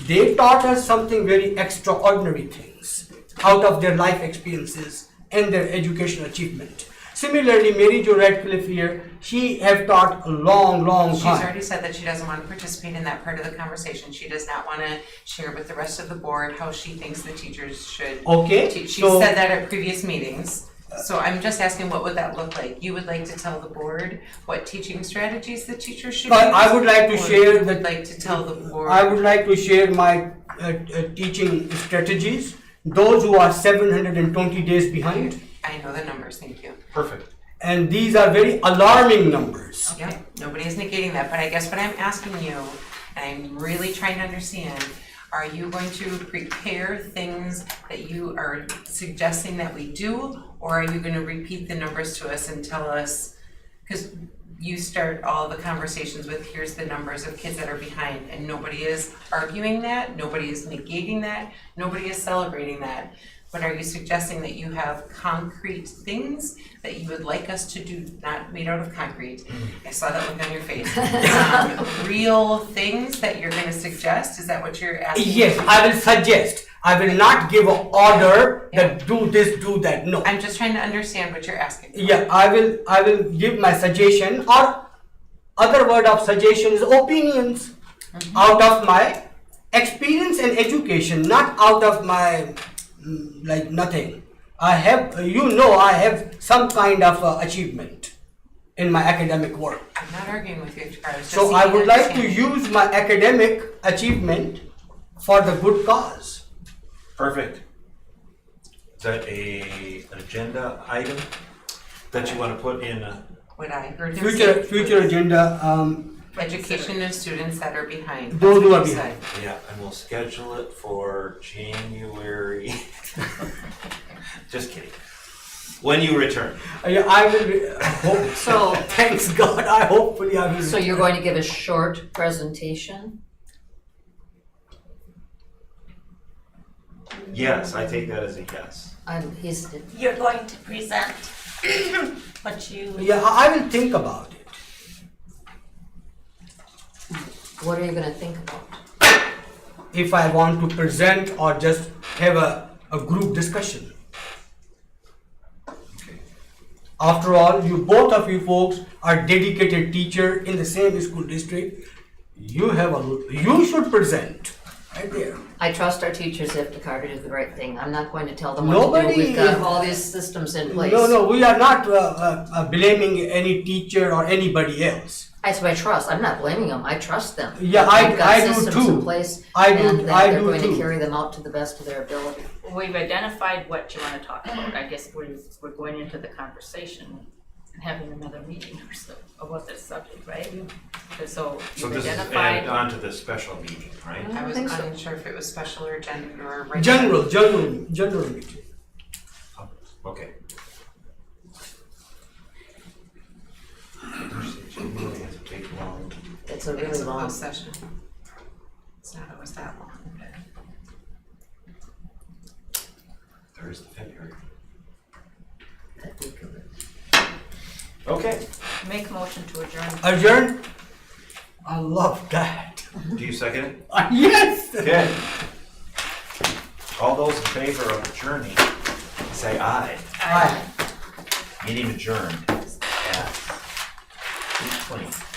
They taught us something very extraordinary things out of their life experiences and their educational achievement. Similarly, Mary Jo Radcliffe here, she have taught a long time. She's already said that she doesn't want to participate in that part of the conversation. She does not want to share with the rest of the board how she thinks the teachers should teach. She said that at previous meetings. So I'm just asking, what would that look like? You would like to tell the board what teaching strategies the teachers should use? I would like to share you would like to tell the board. I would like to share my teaching strategies. Those who are 720 days behind. I know the numbers, thank you. Perfect. And these are very alarming numbers. Okay, nobody is negating that, but I guess what I'm asking you, and I'm really trying to understand, are you going to prepare things that you are suggesting that we do, or are you going to repeat the numbers to us and tell us, because you start all the conversations with, here's the numbers of kids that are behind, and nobody is arguing that, nobody is negating that, nobody is celebrating that. But are you suggesting that you have concrete things that you would like us to do, not made out of concrete? I saw that look on your face. Real things that you're going to suggest? Is that what you're asking? Yes, I will suggest. I will not give an order that do this, do that. No. I'm just trying to understand what you're asking for. Yeah, I will give my suggestion, or other word of suggestion is opinions out of my experience and education, not out of my like nothing. I have, I have some kind of achievement in my academic work. I'm not arguing with you. So I would like to use my academic achievement for the good cause. Perfect. Is that an agenda item that you want to put in? What I heard him say Future agenda. Education of students that are behind. Those who are behind. Yeah, and we'll schedule it for January. Just kidding. when you return. I will, hope, So- thanks God, hopefully I will. So you're going to give a short presentation? Yes, I take that as a yes. He's, You're going to present what you. Yeah, I will think about it. what are you gonna think about? If I want to present or just have a group discussion. After all, both of you folks are dedicated teacher in the same school district. You should present right there. I trust our teachers if the car to do the right thing. I'm not going to tell them what to do. Nobody We've got is- all these systems in place. No, we are not blaming any teacher or anybody else. That's my trust. I'm not blaming them. I trust them. Yeah, That they've got I do systems too. in place I and do that they're going to too. carry them out to the best of their ability. We've identified what you wanna talk about, I guess we're going into the conversation and having another meeting or so about this subject, right? So So you've this is identified. added on to the special meeting, right? I was think so. unsure if it was special or regular. General meeting. Okay. Take long. It's a It's really a long. closed session. It's not always that long. Thursday, February. that week of it. Okay, Make a motion to adjourn. Adjourn? I love that. do you second it? Yes! Okay. All those in favor of adjourning, say aye. Aye. Meeting adjourned at 8:20.